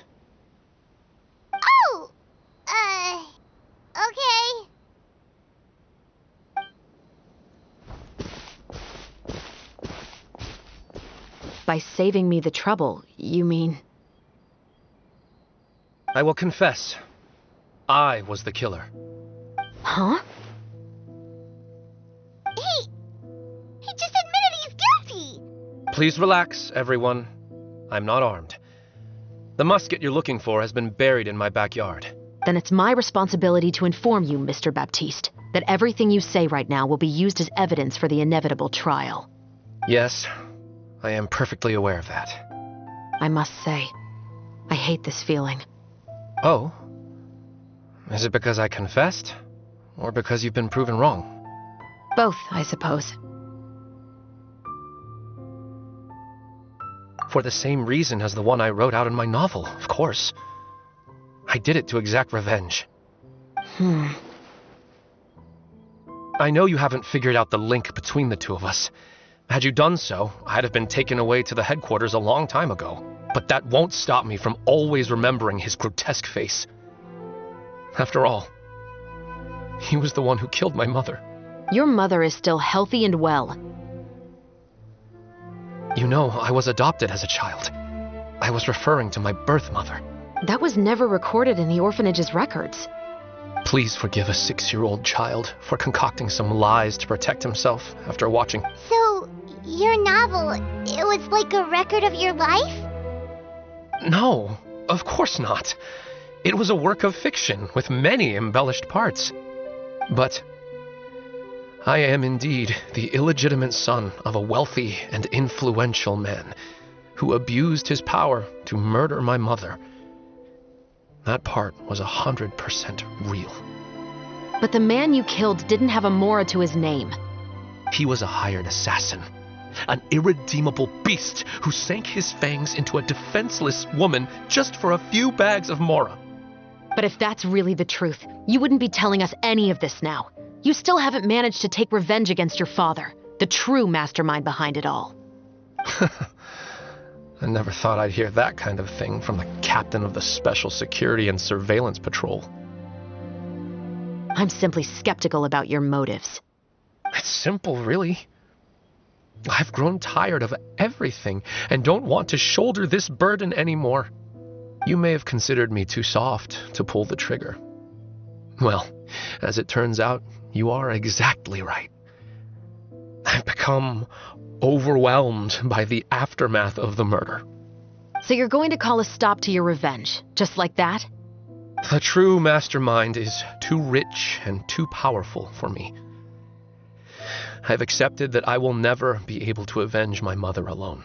By saving me the trouble, you mean... I will confess. I was the killer. Huh? He just admitted he's guilty! Please relax, everyone. I'm not armed. The musket you're looking for has been buried in my backyard. Then it's my responsibility to inform you, Mr. Baptiste, that everything you say right now will be used as evidence for the inevitable trial. Yes, I am perfectly aware of that. I must say, I hate this feeling. Oh? Is it because I confessed? Or because you've been proven wrong? Both, I suppose. For the same reason as the one I wrote out in my novel, of course. I did it to exact revenge. I know you haven't figured out the link between the two of us. Had you done so, I'd have been taken away to the headquarters a long time ago. But that won't stop me from always remembering his grotesque face. After all, he was the one who killed my mother. Your mother is still healthy and well. You know, I was adopted as a child. I was referring to my birth mother. That was never recorded in the orphanage's records. Please forgive a 6-year-old child for concocting some lies to protect himself after watching. So, your novel, it was like a record of your life? No, of course not. It was a work of fiction with many embellished parts. But I am indeed the illegitimate son of a wealthy and influential man who abused his power to murder my mother. That part was 100% real. But the man you killed didn't have a Mora to his name. He was a hired assassin. An irredeemable beast who sank his fangs into a defenseless woman just for a few bags of Mora. But if that's really the truth, you wouldn't be telling us any of this now. You still haven't managed to take revenge against your father, the true mastermind behind it all. I never thought I'd hear that kind of thing from the captain of the Special Security and Surveillance Patrol. I'm simply skeptical about your motives. It's simple, really. I've grown tired of everything and don't want to shoulder this burden anymore. You may have considered me too soft to pull the trigger. Well, as it turns out, you are exactly right. I've become overwhelmed by the aftermath of the murder. So you're going to call a stop to your revenge, just like that? The true mastermind is too rich and too powerful for me. I've accepted that I will never be able to avenge my mother alone.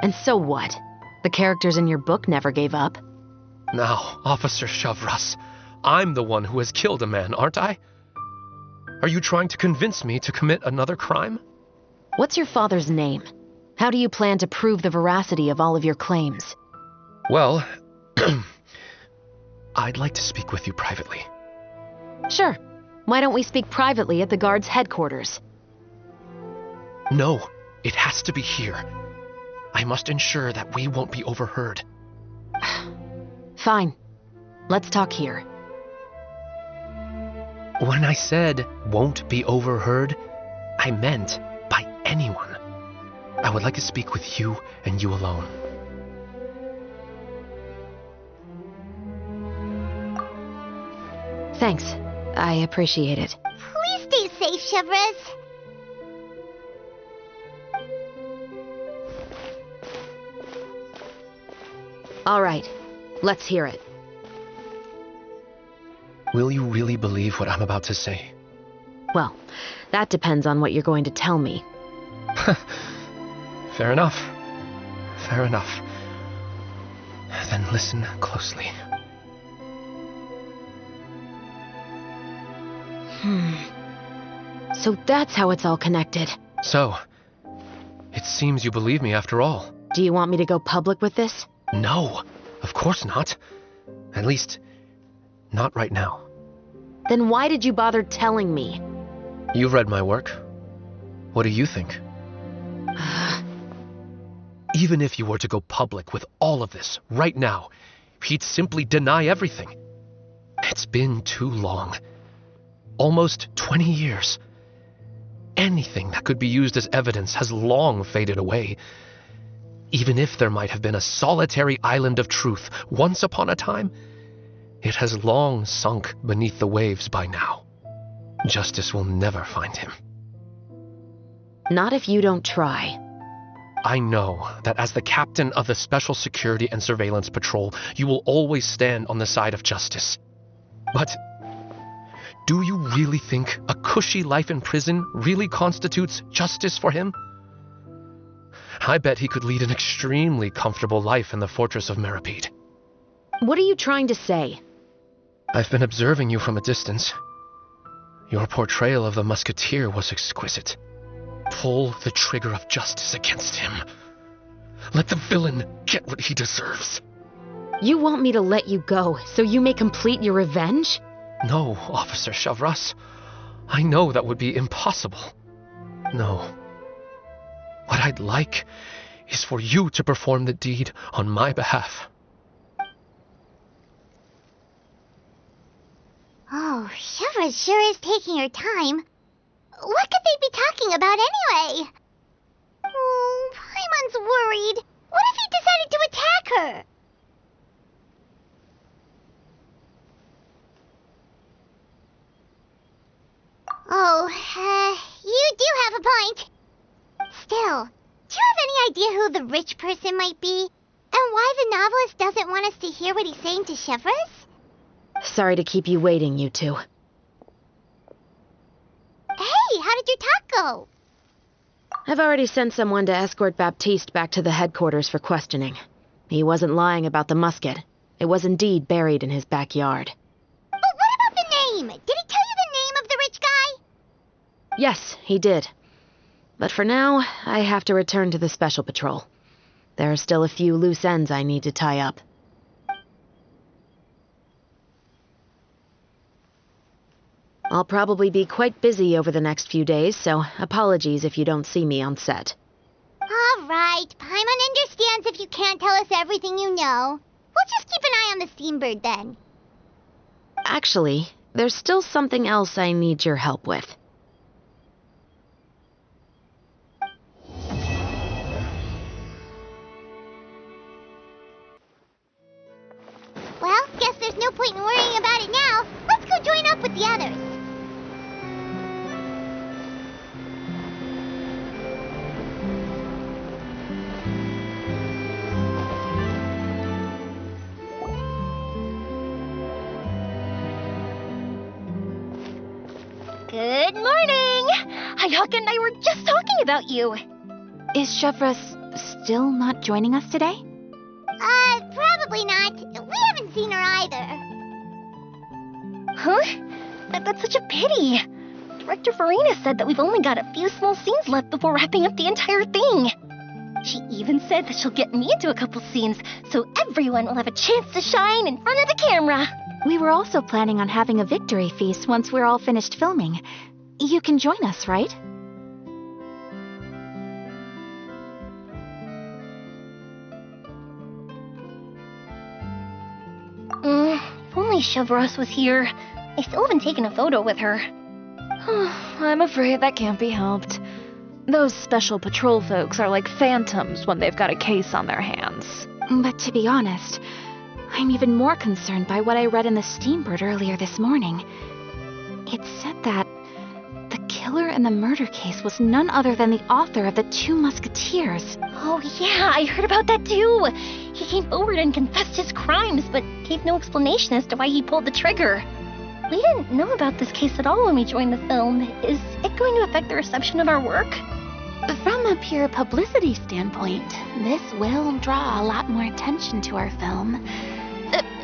And so what? The characters in your book never gave up. Now, Officer Shavras, I'm the one who has killed a man, aren't I? Are you trying to convince me to commit another crime? What's your father's name? How do you plan to prove the veracity of all of your claims? Well, I'd like to speak with you privately. Sure. Why don't we speak privately at the guard's headquarters? No, it has to be here. I must ensure that we won't be overheard. Fine. Let's talk here. When I said won't be overheard, I meant by anyone. I would like to speak with you and you alone. Thanks. I appreciate it. Please stay safe, Shavras. All right. Let's hear it. Will you really believe what I'm about to say? Well, that depends on what you're going to tell me. Fair enough. Fair enough. Then listen closely. So that's how it's all connected. So, it seems you believe me after all. Do you want me to go public with this? No, of course not. At least, not right now. Then why did you bother telling me? You've read my work. What do you think? Even if you were to go public with all of this right now, he'd simply deny everything. It's been too long. Almost 20 years. Anything that could be used as evidence has long faded away. even if there might have been a solitary island of truth once upon a time, it has long sunk beneath the waves by now. Justice will never find him. Not if you don't try. I know that as the captain of the Special Security and Surveillance Patrol, you will always stand on the side of justice. But do you really think a cushy life in prison really constitutes justice for him? I bet he could lead an extremely comfortable life in the fortress of Meripede. What are you trying to say? I've been observing you from a distance. Your portrayal of the musketeer was exquisite. Pull the trigger of justice against him. Let the villain get what he deserves. You want me to let you go so you may complete your revenge? No, Officer Chavras. I know that would be impossible. No. What I'd like is for you to perform the deed on my behalf. Oh, Shiva sure is taking her time. What could they be talking about anyway? Oh, Paimon's worried. What if he decided to attack her? Oh, you do have a point. Still, do you have any idea who the rich person might be? And why the novelist doesn't want us to hear what he's saying to Chevres? Sorry to keep you waiting, you two. Hey, how did your talk go? I've already sent someone to escort Baptiste back to the headquarters for questioning. He wasn't lying about the musket. It was indeed buried in his backyard. But what about the name? Did he tell you the name of the rich guy? Yes, he did. But for now, I have to return to the Special Patrol. There are still a few loose ends I need to tie up. I'll probably be quite busy over the next few days, so apologies if you don't see me on set. All right, Paimon understands if you can't tell us everything you know. We'll just keep an eye on the Steambird then. Actually, there's still something else I need your help with. Well, guess there's no point in worrying about it now. Let's go join up with the others. Good morning! Hayaka and I were just talking about you. Is Chevres still not joining us today? Probably not. We haven't seen her either. Huh? That's such a pity. Director Farina said that we've only got a few small scenes left before wrapping up the entire thing. She even said that she'll get me into a couple scenes, so everyone will have a chance to shine in front of the camera. We were also planning on having a victory feast once we're all finished filming. You can join us, right? If only Chevros was here. I still haven't taken a photo with her. I'm afraid that can't be helped. Those special patrol folks are like phantoms when they've got a case on their hands. But to be honest, I'm even more concerned by what I read in the Steambird earlier this morning. It said that the killer in the murder case was none other than the author of the Two Musketeers. Oh yeah, I heard about that too. He came forward and confessed his crimes, but gave no explanation as to why he pulled the trigger. We didn't know about this case at all when we joined the film. Is it going to affect the reception of our work? From a pure publicity standpoint, this will draw a lot more attention to our film.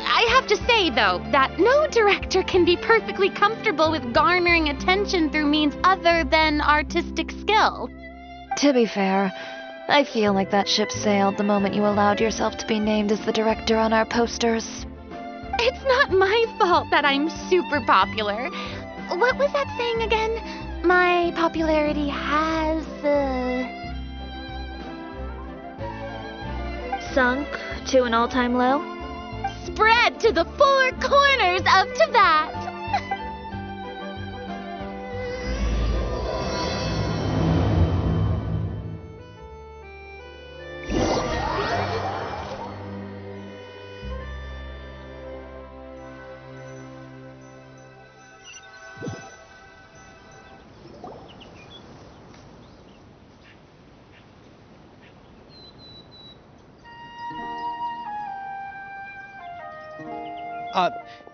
I have to say, though, that no director can be perfectly comfortable with garnering attention through means other than artistic skill. To be fair, I feel like that ship sailed the moment you allowed yourself to be named as the director on our posters. It's not my fault that I'm super popular. What was that saying again? My popularity has, Sunk to an all-time low? spread to the four corners of Teyvat.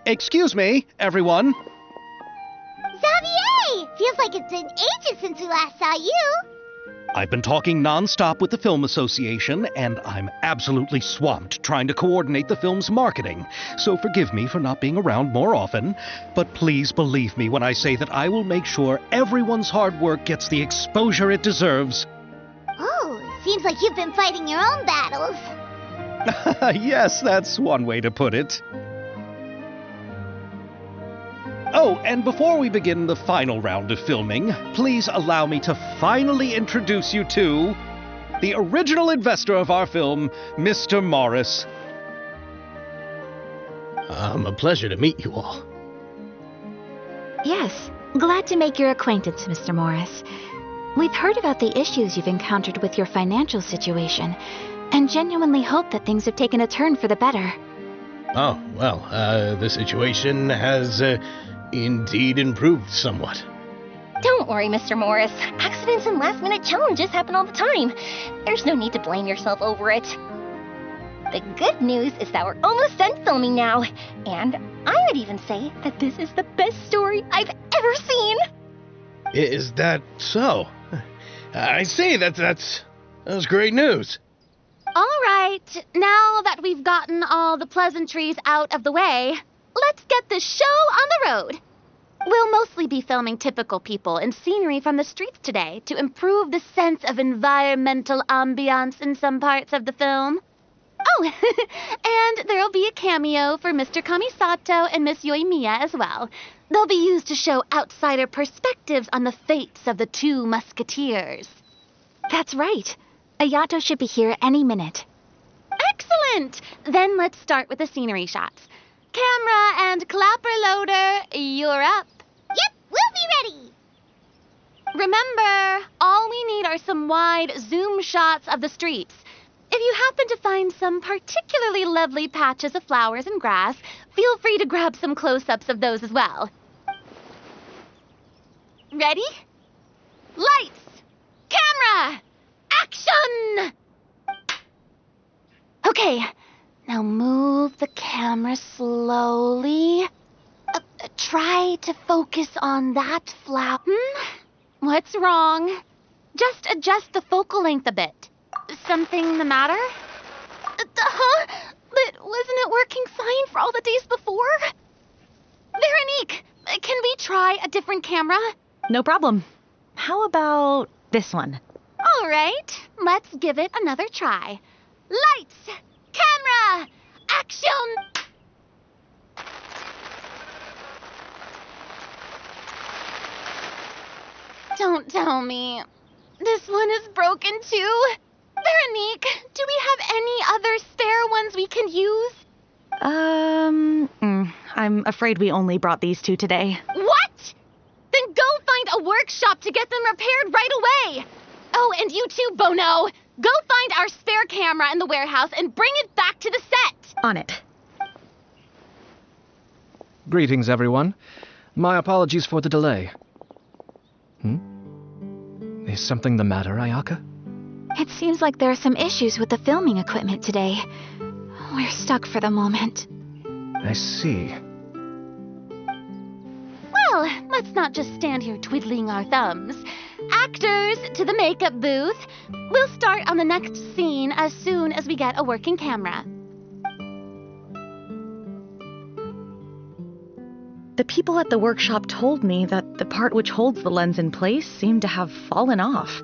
Excuse me, everyone. Xavier! Feels like it's been ages since we last saw you. I've been talking non-stop with the Film Association, and I'm absolutely swamped trying to coordinate the film's marketing. So forgive me for not being around more often, but please believe me when I say that I will make sure everyone's hard work gets the exposure it deserves. Oh, seems like you've been fighting your own battles. Yes, that's one way to put it. Oh, and before we begin the final round of filming, please allow me to finally introduce you to the original investor of our film, Mr. Morris. A pleasure to meet you all. Yes, glad to make your acquaintance, Mr. Morris. We've heard about the issues you've encountered with your financial situation, and genuinely hope that things have taken a turn for the better. Oh, well, the situation has indeed improved somewhat. Don't worry, Mr. Morris. Accidents and last-minute challenges happen all the time. There's no need to blame yourself over it. The good news is that we're almost done filming now, and I would even say that this is the best story I've ever seen. Is that so? I see, that's great news. All right, now that we've gotten all the pleasantries out of the way, let's get this show on the road. We'll mostly be filming typical people and scenery from the streets today to improve the sense of environmental ambiance in some parts of the film. Oh, and there'll be a cameo for Mr. Kamisato and Miss Yoimiya as well. They'll be used to show outsider perspectives on the fates of the two musketeers. That's right. Ayato should be here any minute. Excellent! Then let's start with the scenery shots. Camera and clapper loader, you're up. Yep, we'll be ready. Remember, all we need are some wide zoom shots of the streets. If you happen to find some particularly lovely patches of flowers and grass, feel free to grab some close-ups of those as well. Ready? Lights! Camera! Action! Okay, now move the camera slowly. Try to focus on that flower. What's wrong? Just adjust the focal length a bit. Something the matter? But wasn't it working fine for all the days before? Veronique, can we try a different camera? No problem. How about this one? All right, let's give it another try. Lights! Camera! Action! Don't tell me. This one is broken too. Veronique, do we have any other spare ones we can use? I'm afraid we only brought these two today. What? Then go find a workshop to get them repaired right away. Oh, and you too, Bono. Go find our spare camera in the warehouse and bring it back to the set. On it. Greetings, everyone. My apologies for the delay. Is something the matter, Ayaka? It seems like there are some issues with the filming equipment today. We're stuck for the moment. I see. Well, let's not just stand here twiddling our thumbs. Actors, to the makeup booth. We'll start on the next scene as soon as we get a working camera. The people at the workshop told me that the part which holds the lens in place seemed to have fallen off.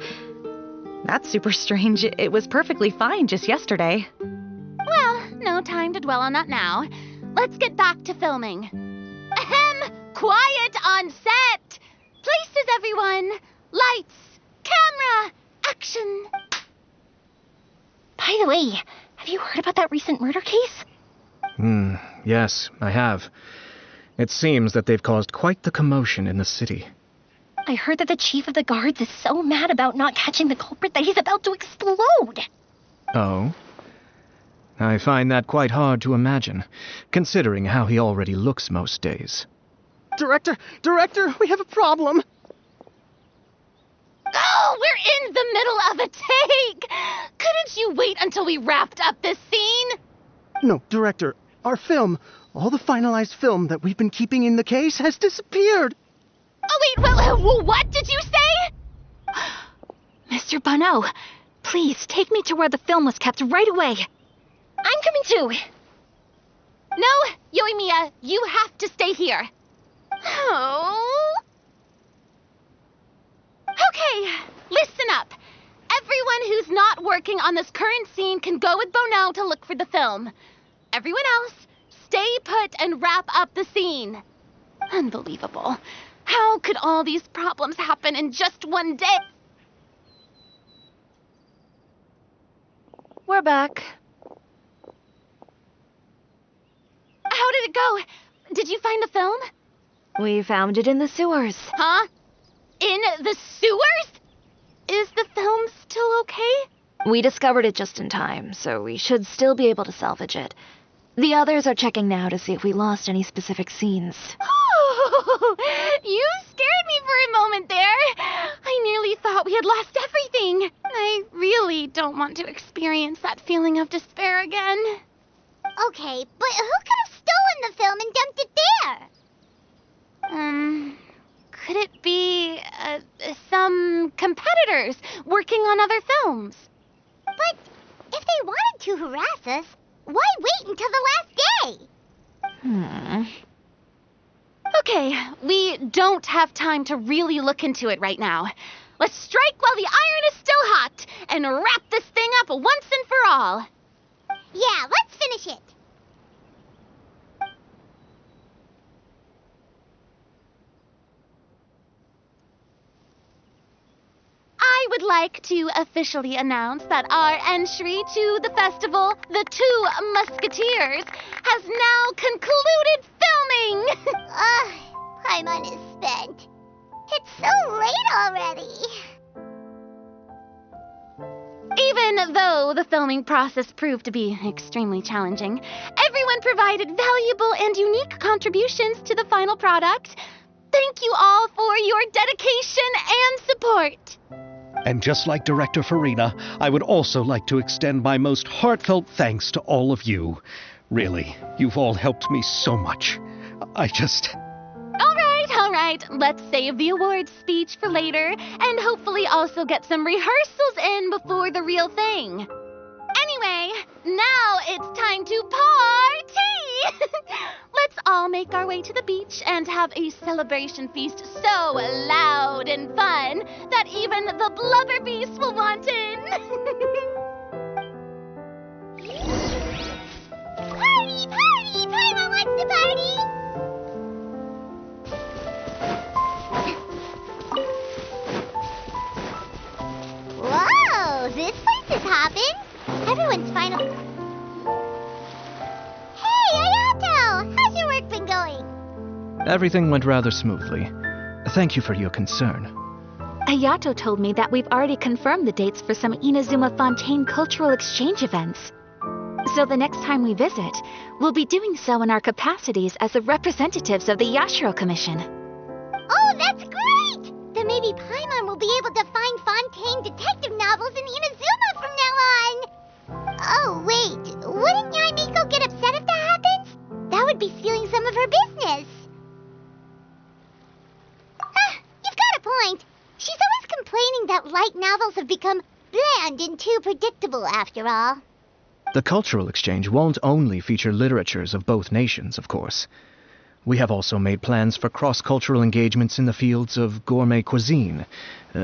That's super strange. It was perfectly fine just yesterday. Well, no time to dwell on that now. Let's get back to filming. Ahem! Quiet on set! Places, everyone! Lights! Camera! Action! By the way, have you heard about that recent murder case? Yes, I have. It seems that they've caused quite the commotion in the city. I heard that the chief of the guards is so mad about not catching the culprit that he's about to explode. Oh? I find that quite hard to imagine, considering how he already looks most days. Director, we have a problem. Oh, we're in the middle of a take! Couldn't you wait until we wrapped up this scene? No, Director, our film, All the finalized film that we've been keeping in the case has disappeared. Oh, wait, well, what did you say? Mr. Bonneau, please take me to where the film was kept right away. I'm coming too. No, Yoimiya, you have to stay here. Oh. Okay, listen up. Everyone who's not working on this current scene can go with Bonneau to look for the film. Everyone else, stay put and wrap up the scene. Unbelievable. How could all these problems happen in just one day? We're back. How did it go? Did you find the film? We found it in the sewers. Huh? In the sewers? Is the film still okay? We discovered it just in time, so we should still be able to salvage it. The others are checking now to see if we lost any specific scenes. You scared me for a moment there. I nearly thought we had lost everything. I really don't want to experience that feeling of despair again. Okay, but who could have stolen the film and dumped it there? Could it be, some competitors working on other films? But if they wanted to harass us, why wait until the last day? Okay, we don't have time to really look into it right now. Let's strike while the iron is still hot and wrap this thing up once and for all. Yeah, let's finish it. I would like to officially announce that our entry to the festival, The Two Musketeers, has now concluded filming! Paimon is spent. It's so late already. Even though the filming process proved to be extremely challenging, everyone provided valuable and unique contributions to the final product. Thank you all for your dedication and support. And just like Director Farina, I would also like to extend my most heartfelt thanks to all of you. Really, you've all helped me so much. All right, let's save the awards speech for later, and hopefully also get some rehearsals in before the real thing. Anyway, now it's time to party! Let's all make our way to the beach and have a celebration feast so loud and fun that even the blubber beast will want in. Party, party! Paimon wants to party! Whoa, this place is hopping. Everyone's finally... Hey, Ayato! How's your work been going? Everything went rather smoothly. Thank you for your concern. Ayato told me that we've already confirmed the dates for some Inazuma Fontaine cultural exchange events. So the next time we visit, we'll be doing so in our capacities as the representatives of the Yashiro Commission. Oh, that's great! Then maybe Paimon will be able to find Fontaine detective novels in Inazuma from now on! Oh, wait, wouldn't Yae Miko get upset if that happens? That would be stealing some of her business. You've got a point. She's always complaining that light novels have become bland and too predictable after all. The cultural exchange won't only feature literatures of both nations, of course. We have also made plans for cross-cultural engagements in the fields of gourmet cuisine,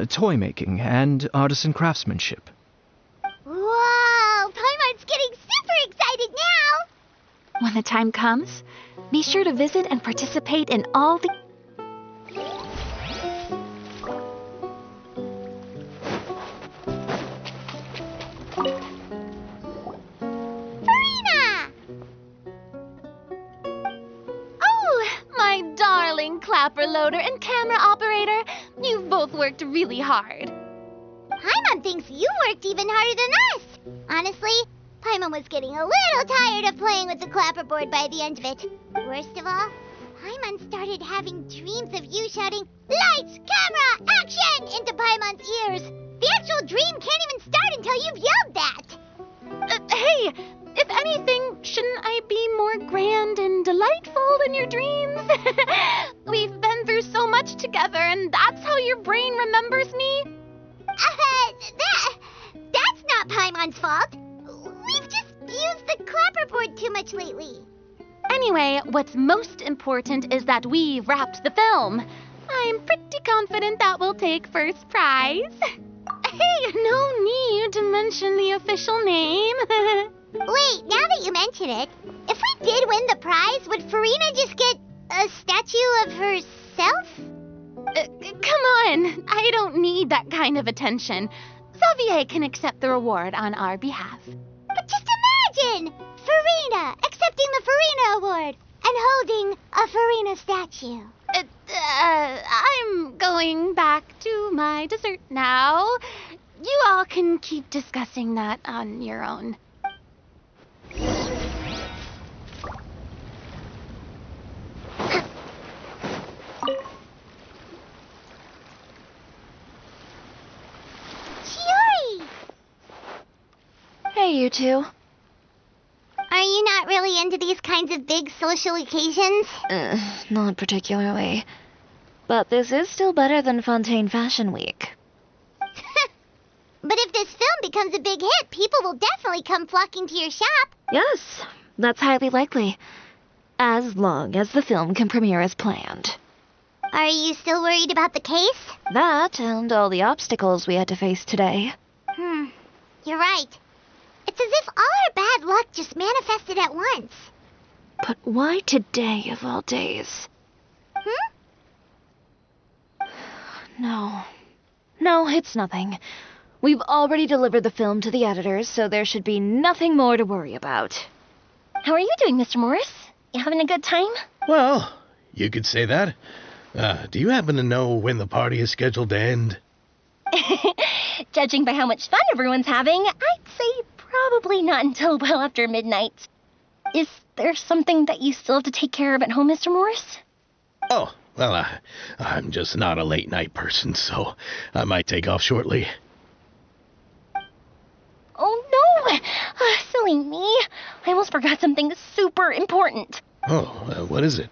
toy making, and artisan craftsmanship. Whoa! Paimon's getting super excited now! When the time comes, be sure to visit and participate in all the... Clapper loader and camera operator, you've both worked really hard. Paimon thinks you worked even harder than us. Honestly, Paimon was getting a little tired of playing with the clapperboard by the end of it. Worst of all, Paimon started having dreams of you shouting, "Lights, camera, action!" into Paimon's ears. The actual dream can't even start until you've yelled that. Hey, If anything, shouldn't I be more grand and delightful in your dreams? We've been through so much together, and that's how your brain remembers me? That's not Paimon's fault. We've just used the clapperboard too much lately. Anyway, what's most important is that we wrapped the film. I'm pretty confident that we'll take first prize. Hey, no need to mention the official name. Wait, now that you mention it, if we did win the prize, would Farina just get a statue of herself? Come on, I don't need that kind of attention. Xavier can accept the reward on our behalf. But just imagine! Farina accepting the Farina Award and holding a Farina statue. I'm going back to my dessert now. You all can keep discussing that on your own. Chiori! Hey, you two. Are you not really into these kinds of big social occasions? Not particularly. But this is still better than Fontaine Fashion Week. But if this film becomes a big hit, people will definitely come flocking to your shop. Yes, that's highly likely. As long as the film can premiere as planned. Are you still worried about the case? That and all the obstacles we had to face today. You're right. It's as if all our bad luck just manifested at once. But why today of all days? No, it's nothing. We've already delivered the film to the editors, so there should be nothing more to worry about. How are you doing, Mr. Morris? You having a good time? Well, you could say that. Do you happen to know when the party is scheduled to end? Judging by how much fun everyone's having, I'd say probably not until well after midnight. Is there something that you still have to take care of at home, Mr. Morris? Oh, well, I'm just not a late night person, so I might take off shortly. Oh, no! Silly me. I almost forgot something super important. Oh, what is it?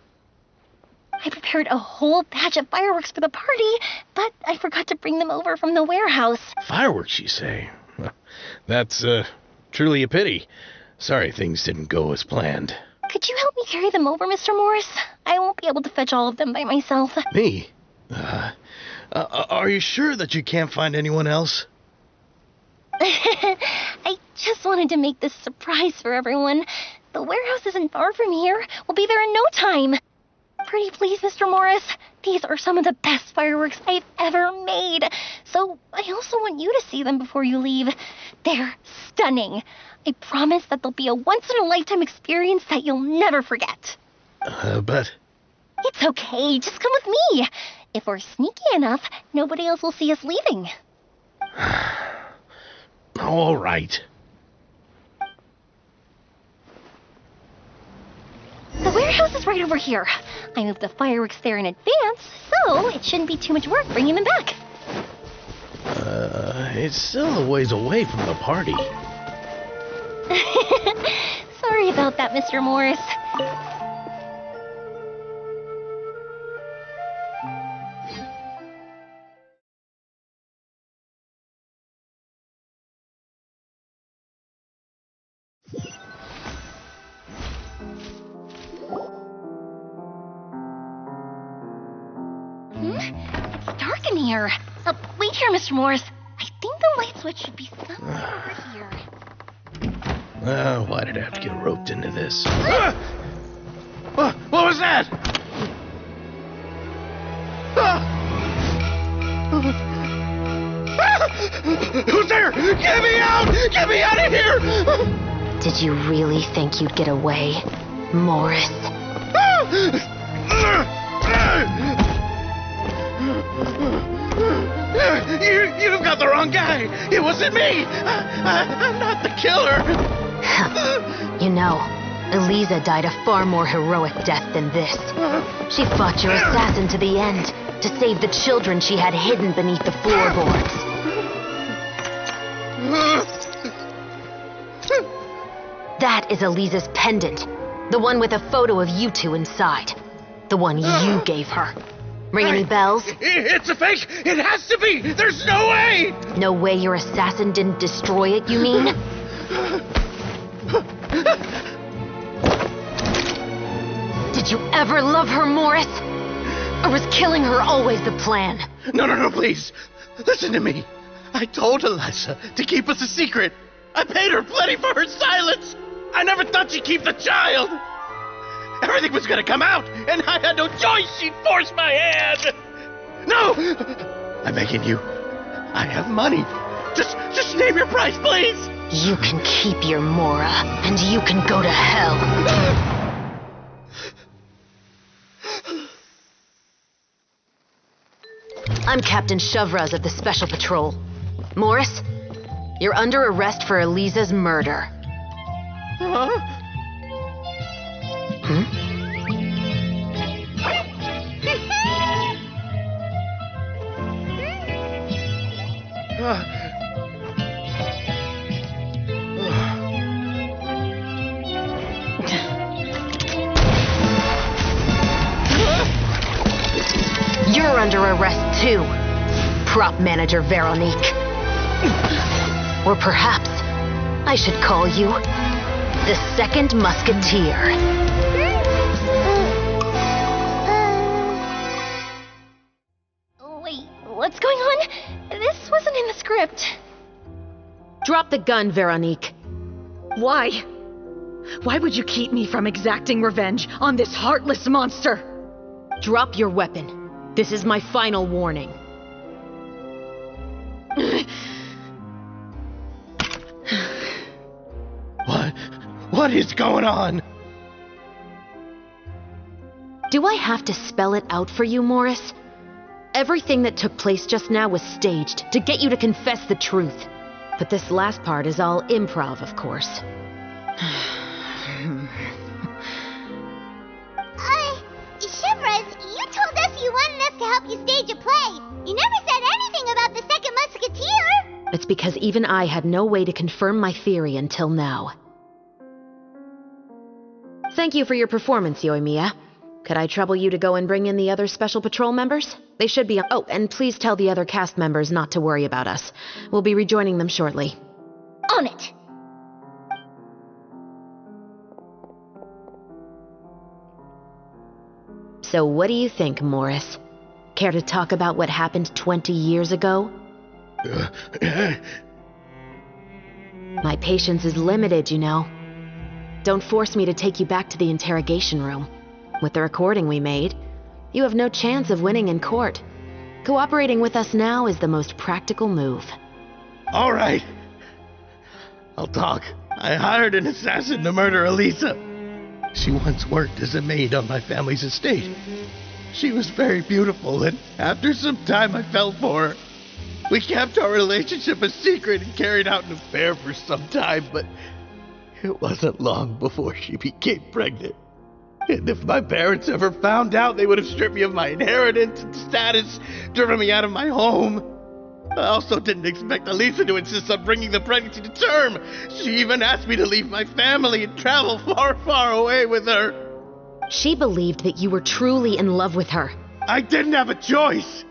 I prepared a whole batch of fireworks for the party, but I forgot to bring them over from the warehouse. Fireworks, you say? That's, truly a pity. Sorry things didn't go as planned. Could you help me carry them over, Mr. Morris? I won't be able to fetch all of them by myself. Me? Are you sure that you can't find anyone else? I just wanted to make this surprise for everyone. The warehouse isn't far from here. We'll be there in no time. Pretty please, Mr. Morris. These are some of the best fireworks I've ever made. So I also want you to see them before you leave. They're stunning. I promise that they'll be a once-in-a-lifetime experience that you'll never forget. But... It's okay. Just come with me. If we're sneaky enough, nobody else will see us leaving. All right. The warehouse is right over here. I moved the fireworks there in advance, so it shouldn't be too much work bringing them back. It's still a ways away from the party. Sorry about that, Mr. Morris. It's dark in here. Wait here, Mr. Morris. I think the light switch should be somewhere over here. Why did I have to get roped into this? What was that? Who's there? Get me out! Get me out of here! Did you really think you'd get away, Morris? You've got the wrong guy. It wasn't me. I'm not the killer. You know, Eliza died a far more heroic death than this. She fought your assassin to the end to save the children she had hidden beneath the floorboards. That is Eliza's pendant. The one with a photo of you two inside. The one you gave her. Ring any bells? It's a fake! It has to be! There's no way! No way your assassin didn't destroy it, you mean? Did you ever love her, Morris? Or was killing her always the plan? No, please. Listen to me. I told Eliza to keep us a secret. I paid her plenty for her silence. I never thought she'd keep the child. Everything was gonna come out, and I had no choice. She'd force my hand. No! I'm begging you. I have money. Just name your price, please. You can keep your Mora, and you can go to hell. I'm Captain Shovraz of the Special Patrol. Morris, you're under arrest for Eliza's murder. Huh? You're under arrest too, prop manager Veronique. Or perhaps I should call you the Second Musketeer. Wait, what's going on? This wasn't in the script. Drop the gun, Veronique. Why? Why would you keep me from exacting revenge on this heartless monster? Drop your weapon. This is my final warning. What is going on? Do I have to spell it out for you, Morris? Everything that took place just now was staged to get you to confess the truth. But this last part is all improv, of course. Shivers, you told us you wanted us to help you stage a play. You never said anything about the Second Musketeer. It's because even I had no way to confirm my theory until now. Thank you for your performance, Yoimiya. Could I trouble you to go and bring in the other Special Patrol members? They should be on— Oh, and please tell the other cast members not to worry about us. We'll be rejoining them shortly. On it! So what do you think, Morris? Care to talk about what happened 20 years ago? My patience is limited, you know. Don't force me to take you back to the interrogation room. With the recording we made, you have no chance of winning in court. Cooperating with us now is the most practical move. All right. I'll talk. I hired an assassin to murder Eliza. She once worked as a maid on my family's estate. She was very beautiful, and after some time I fell for her. We kept our relationship a secret and carried out an affair for some time, but it wasn't long before she became pregnant. And if my parents ever found out, they would have stripped me of my inheritance and status, driven me out of my home. I also didn't expect Eliza to insist on bringing the pregnancy to term. She even asked me to leave my family and travel far, far away with her. She believed that you were truly in love with her. I didn't have a choice.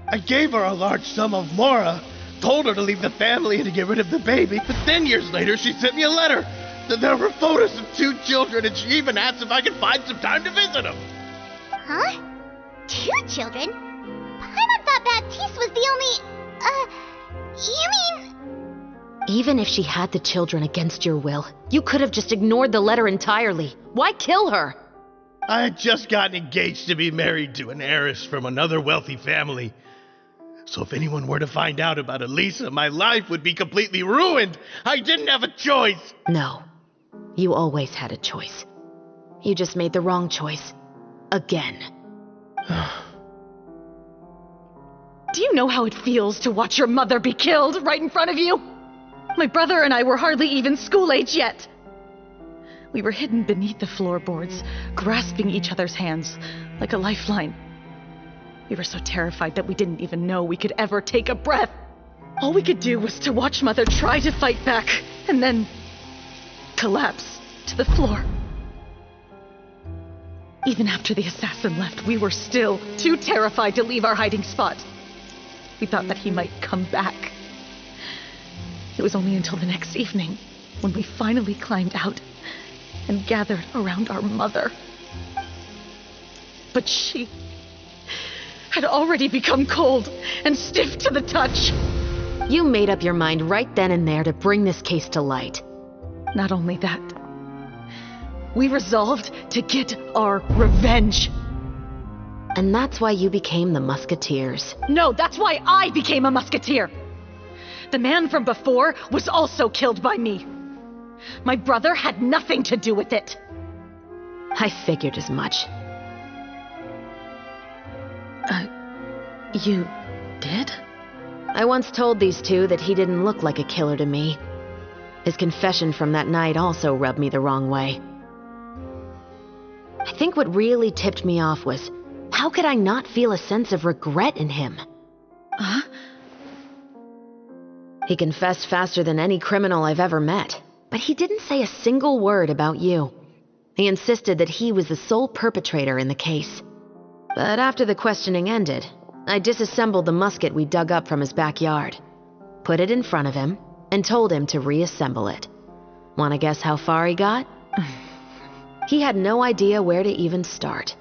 I gave her a large sum of Mora, told her to leave the family and to get rid of the baby, but then years later she sent me a letter. There were photos of 2 children, and she even asked if I could find some time to visit them. Huh? 2 children? Paimon thought Baptiste was the only... you mean... Even if she had the children against your will, you could have just ignored the letter entirely. Why kill her? I had just gotten engaged to be married to an heiress from another wealthy family. So if anyone were to find out about Eliza, my life would be completely ruined. I didn't have a choice. No. You always had a choice. You just made the wrong choice. Again. Do you know how it feels to watch your mother be killed right in front of you? My brother and I were hardly even school age yet. We were hidden beneath the floorboards, grasping each other's hands like a lifeline. We were so terrified that we didn't even know we could ever take a breath. All we could do was to watch Mother try to fight back, and then collapse. to the floor. Even after the assassin left, we were still too terrified to leave our hiding spot. We thought that he might come back. It was only until the next evening when we finally climbed out and gathered around our mother. But she had already become cold and stiff to the touch. You made up your mind right then and there to bring this case to light. Not only that, we resolved to get our revenge. And that's why you became the Musketeers. No, that's why I became a Musketeer. The man from before was also killed by me. My brother had nothing to do with it. I figured as much. You did? I once told these two that he didn't look like a killer to me. His confession from that night also rubbed me the wrong way. I think what really tipped me off was, how could I not feel a sense of regret in him? Huh? He confessed faster than any criminal I've ever met, but he didn't say a single word about you. He insisted that he was the sole perpetrator in the case. But after the questioning ended, I disassembled the musket we dug up from his backyard, put it in front of him, and told him to reassemble it. Want to guess how far he got? He had no idea where to even start.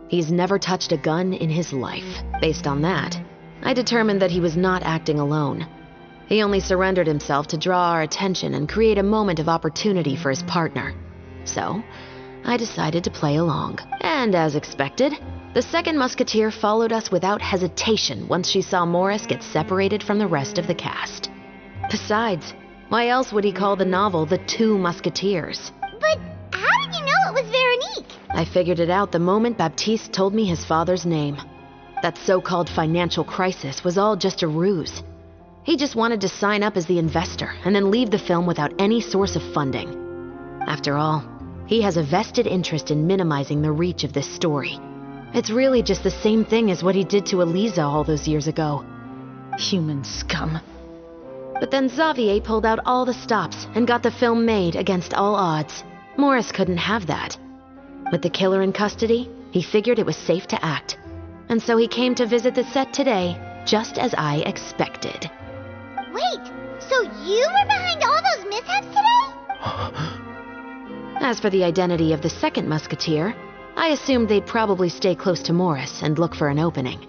He's never touched a gun in his life. Based on that, I determined that he was not acting alone. He only surrendered himself to draw our attention and create a moment of opportunity for his partner. So, I decided to play along. And as expected, the second musketeer followed us without hesitation once she saw Morris get separated from the rest of the cast. Besides, why else would he call the novel The Two Musketeers? But how did you know it was Veronique? I figured it out the moment Baptiste told me his father's name. That so-called financial crisis was all just a ruse. He just wanted to sign up as the investor and then leave the film without any source of funding. After all, he has a vested interest in minimizing the reach of this story. It's really just the same thing as what he did to Eliza all those years ago. Human scum. But then Xavier pulled out all the stops and got the film made against all odds. Morris couldn't have that. With the killer in custody, he figured it was safe to act. And so he came to visit the set today, just as I expected. Wait, so you were behind all those mishaps today? As for the identity of the second musketeer, I assumed they'd probably stay close to Morris and look for an opening.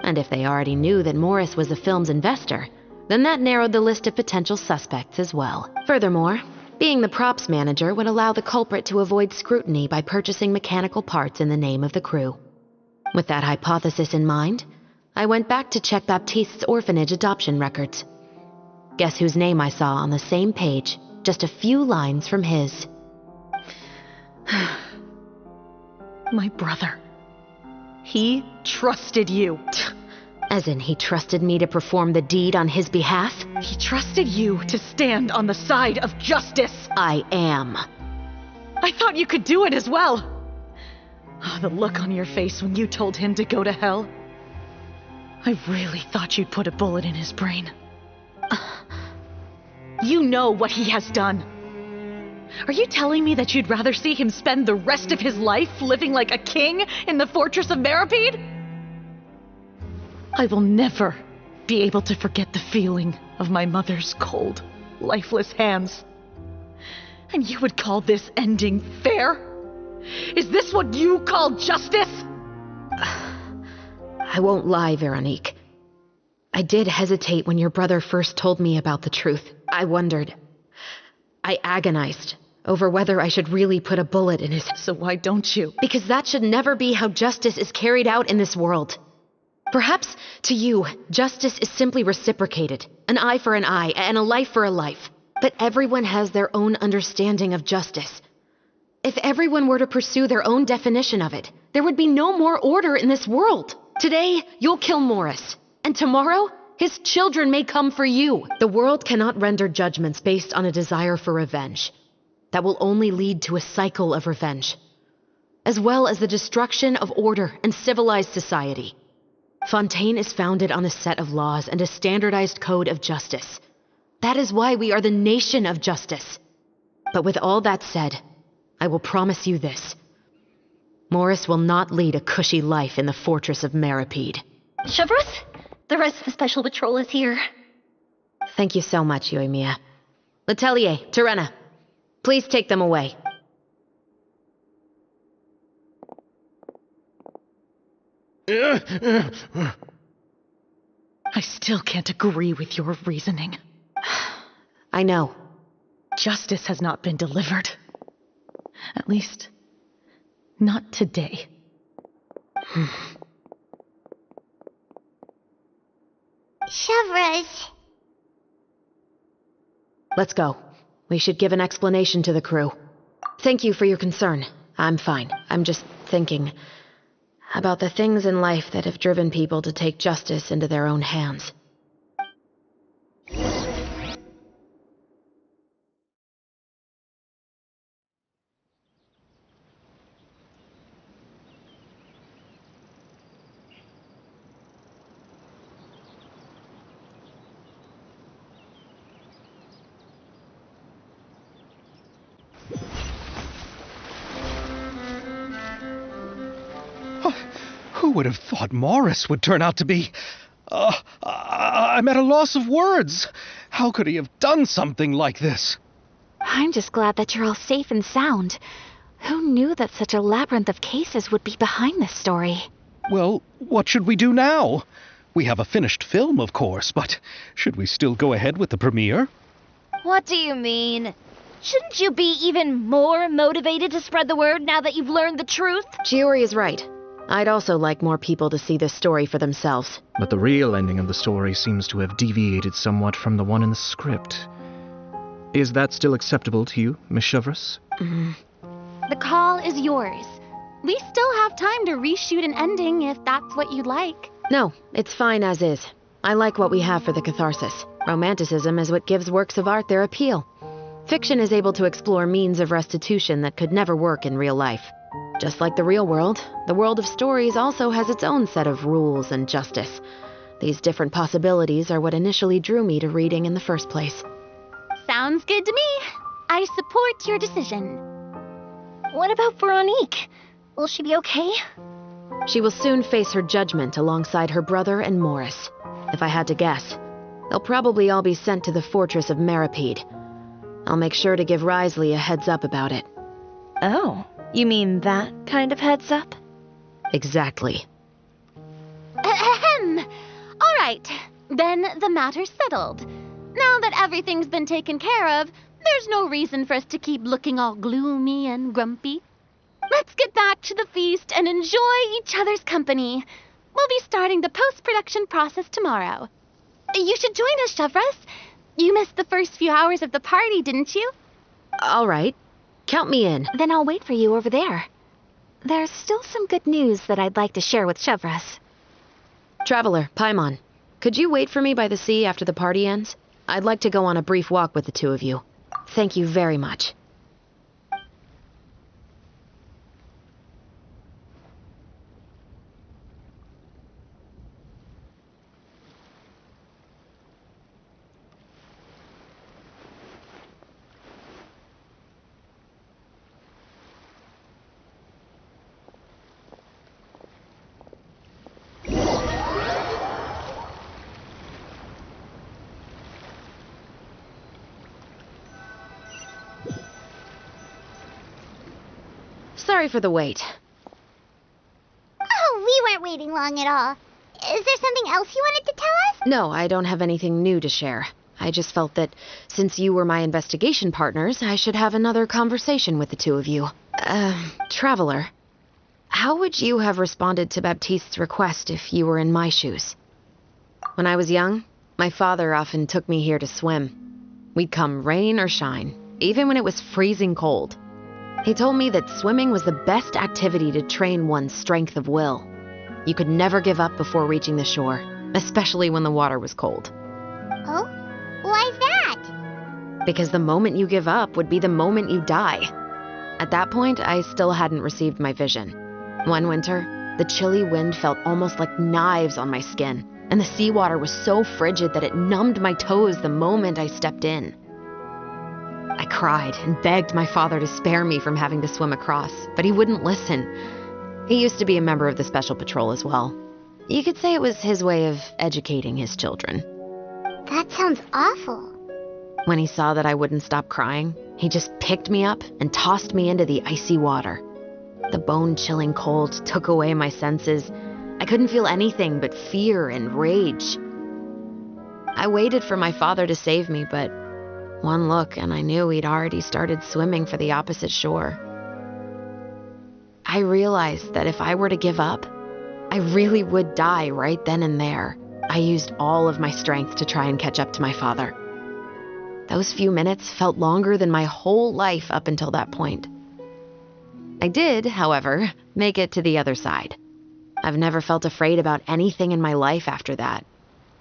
And if they already knew that Morris was the film's investor, then that narrowed the list of potential suspects as well. Furthermore, being the props manager would allow the culprit to avoid scrutiny by purchasing mechanical parts in the name of the crew. With that hypothesis in mind, I went back to check Baptiste's orphanage adoption records. Guess whose name I saw on the same page, just a few lines from his. My brother. He trusted you. As in, he trusted me to perform the deed on his behalf? He trusted you to stand on the side of justice. I am. I thought you could do it as well. Oh, the look on your face when you told him to go to hell. I really thought you'd put a bullet in his brain. You know what he has done. Are you telling me that you'd rather see him spend the rest of his life living like a king in the fortress of Meripede? I will never be able to forget the feeling of my mother's cold, lifeless hands. And you would call this ending fair? Is this what you call justice? I won't lie, Veronique. I did hesitate when your brother first told me about the truth. I wondered. I agonized over whether I should really put a bullet in his... So why don't you? Because that should never be how justice is carried out in this world. Perhaps, to you, justice is simply reciprocated. An eye for an eye, and a life for a life. But everyone has their own understanding of justice. If everyone were to pursue their own definition of it, there would be no more order in this world. Today, you'll kill Morris. And tomorrow, his children may come for you. The world cannot render judgments based on a desire for revenge. That will only lead to a cycle of revenge, as well as the destruction of order and civilized society. Fontaine is founded on a set of laws and a standardized code of justice. That is why we are the nation of justice. But with all that said, I will promise you this. Morris will not lead a cushy life in the fortress of Maripede. Chevros, the rest of the special patrol is here. Thank you so much, Yoimiya. Letelier, Terena, please take them away. I still can't agree with your reasoning. I know. Justice has not been delivered. At least, not today. Chevros. Let's go. We should give an explanation to the crew. Thank you for your concern. I'm fine. I'm just thinking about the things in life that have driven people to take justice into their own hands. Who would have thought Morris would turn out to be... I'm at a loss of words. How could he have done something like this? I'm just glad that you're all safe and sound. Who knew that such a labyrinth of cases would be behind this story? Well, what should we do now? We have a finished film, of course, but should we still go ahead with the premiere? What do you mean? Shouldn't you be even more motivated to spread the word now that you've learned the truth? Chiori is right. I'd also like more people to see this story for themselves. But the real ending of the story seems to have deviated somewhat from the one in the script. Is that still acceptable to you, Miss Chevros? The call is yours. We still have time to reshoot an ending if that's what you'd like. No, it's fine as is. I like what we have for the catharsis. Romanticism is what gives works of art their appeal. Fiction is able to explore means of restitution that could never work in real life. Just like the real world, the world of stories also has its own set of rules and justice. These different possibilities are what initially drew me to reading in the first place. Sounds good to me. I support your decision. What about Veronique? Will she be okay? She will soon face her judgment alongside her brother and Morris. If I had to guess, they'll probably all be sent to the fortress of Maripede. I'll make sure to give Risley a heads up about it. Oh, you mean that kind of heads up? Exactly. Ahem. All right, then the matter's settled. Now that everything's been taken care of, there's no reason for us to keep looking all gloomy and grumpy. Let's get back to the feast and enjoy each other's company. We'll be starting the post-production process tomorrow. You should join us, Chevros. You missed the first few hours of the party, didn't you? All right. Count me in. Then I'll wait for you over there. There's still some good news that I'd like to share with Chevros. Traveler, Paimon, could you wait for me by the sea after the party ends? I'd like to go on a brief walk with the two of you. Thank you very much. Sorry for the wait. Oh, we weren't waiting long at all. Is there something else you wanted to tell us? No, I don't have anything new to share. I just felt that since you were my investigation partners, I should have another conversation with the two of you. Traveler, how would you have responded to Baptiste's request if you were in my shoes? When I was young, my father often took me here to swim. We'd come rain or shine, even when it was freezing cold. He told me that swimming was the best activity to train one's strength of will. You could never give up before reaching the shore, especially when the water was cold. Oh? Why's that? Because the moment you give up would be the moment you die. At that point, I still hadn't received my vision. One winter, the chilly wind felt almost like knives on my skin, and the seawater was so frigid that it numbed my toes the moment I stepped in. I cried and begged my father to spare me from having to swim across, but he wouldn't listen. He used to be a member of the Special Patrol as well. You could say it was his way of educating his children. That sounds awful. When he saw that I wouldn't stop crying, he just picked me up and tossed me into the icy water. The bone-chilling cold took away my senses. I couldn't feel anything but fear and rage. I waited for my father to save me, but one look and I knew he'd already started swimming for the opposite shore. I realized that if I were to give up, I really would die right then and there. I used all of my strength to try and catch up to my father. Those few minutes felt longer than my whole life up until that point. I did, however, make it to the other side. I've never felt afraid about anything in my life after that,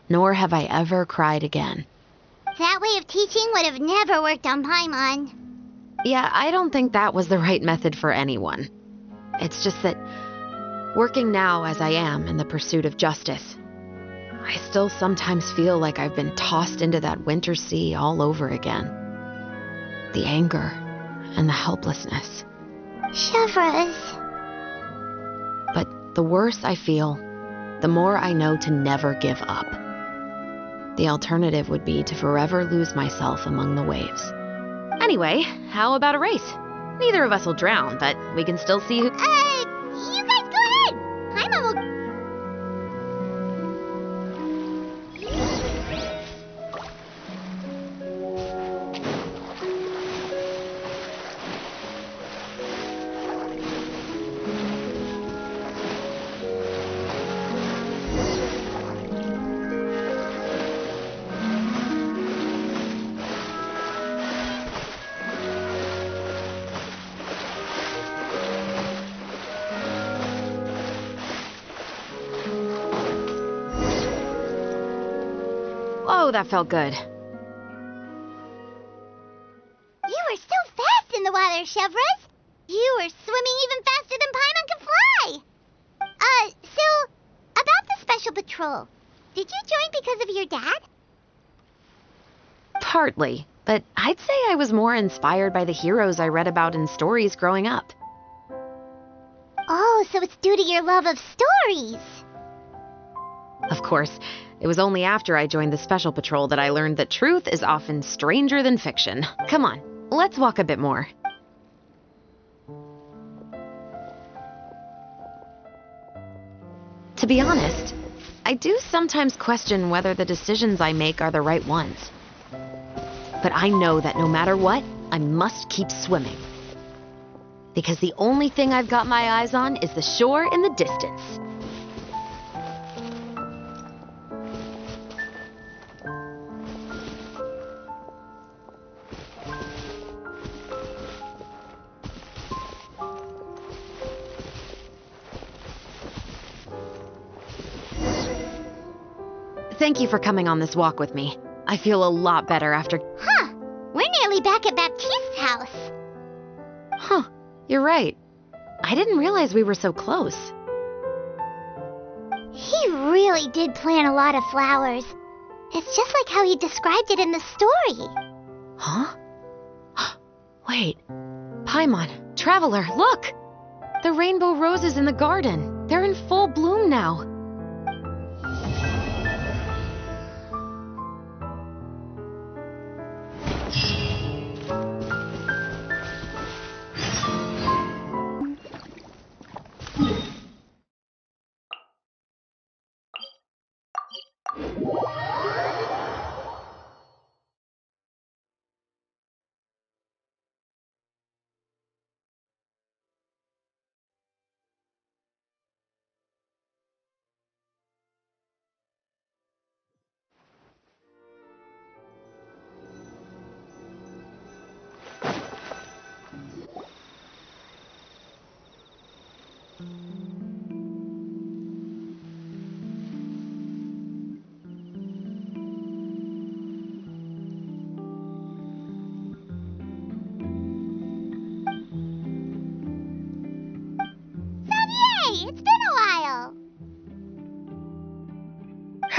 nor have I ever cried again. That way of teaching would have never worked on Paimon. Yeah, I don't think that was the right method for anyone. It's just that, working now as I am in the pursuit of justice, I still sometimes feel like I've been tossed into that winter sea all over again. The anger and the helplessness. Chevreuse. But the worse I feel, the more I know to never give up. The alternative would be to forever lose myself among the waves. Anyway, how about a race? Neither of us will drown, but we can still see who... You guys go ahead! Paimon will... Oh, that felt good. You were so fast in the water, Chevreuse! You were swimming even faster than Paimon can fly! So, about the Special Patrol, did you join because of your dad? Partly, but I'd say I was more inspired by the heroes I read about in stories growing up. Oh, so it's due to your love of stories! Of course, it was only after I joined the Special Patrol that I learned that truth is often stranger than fiction. Come on, let's walk a bit more. To be honest, I do sometimes question whether the decisions I make are the right ones. But I know that no matter what, I must keep swimming. Because the only thing I've got my eyes on is the shore in the distance. Thank you for coming on this walk with me. I feel a lot better after... Huh. We're nearly back at Baptiste's house. Huh. You're right. I didn't realize we were so close. He really did plant a lot of flowers. It's just like how he described it in the story. Huh? Wait. Paimon, Traveler, look! The rainbow roses in the garden. They're in full bloom now.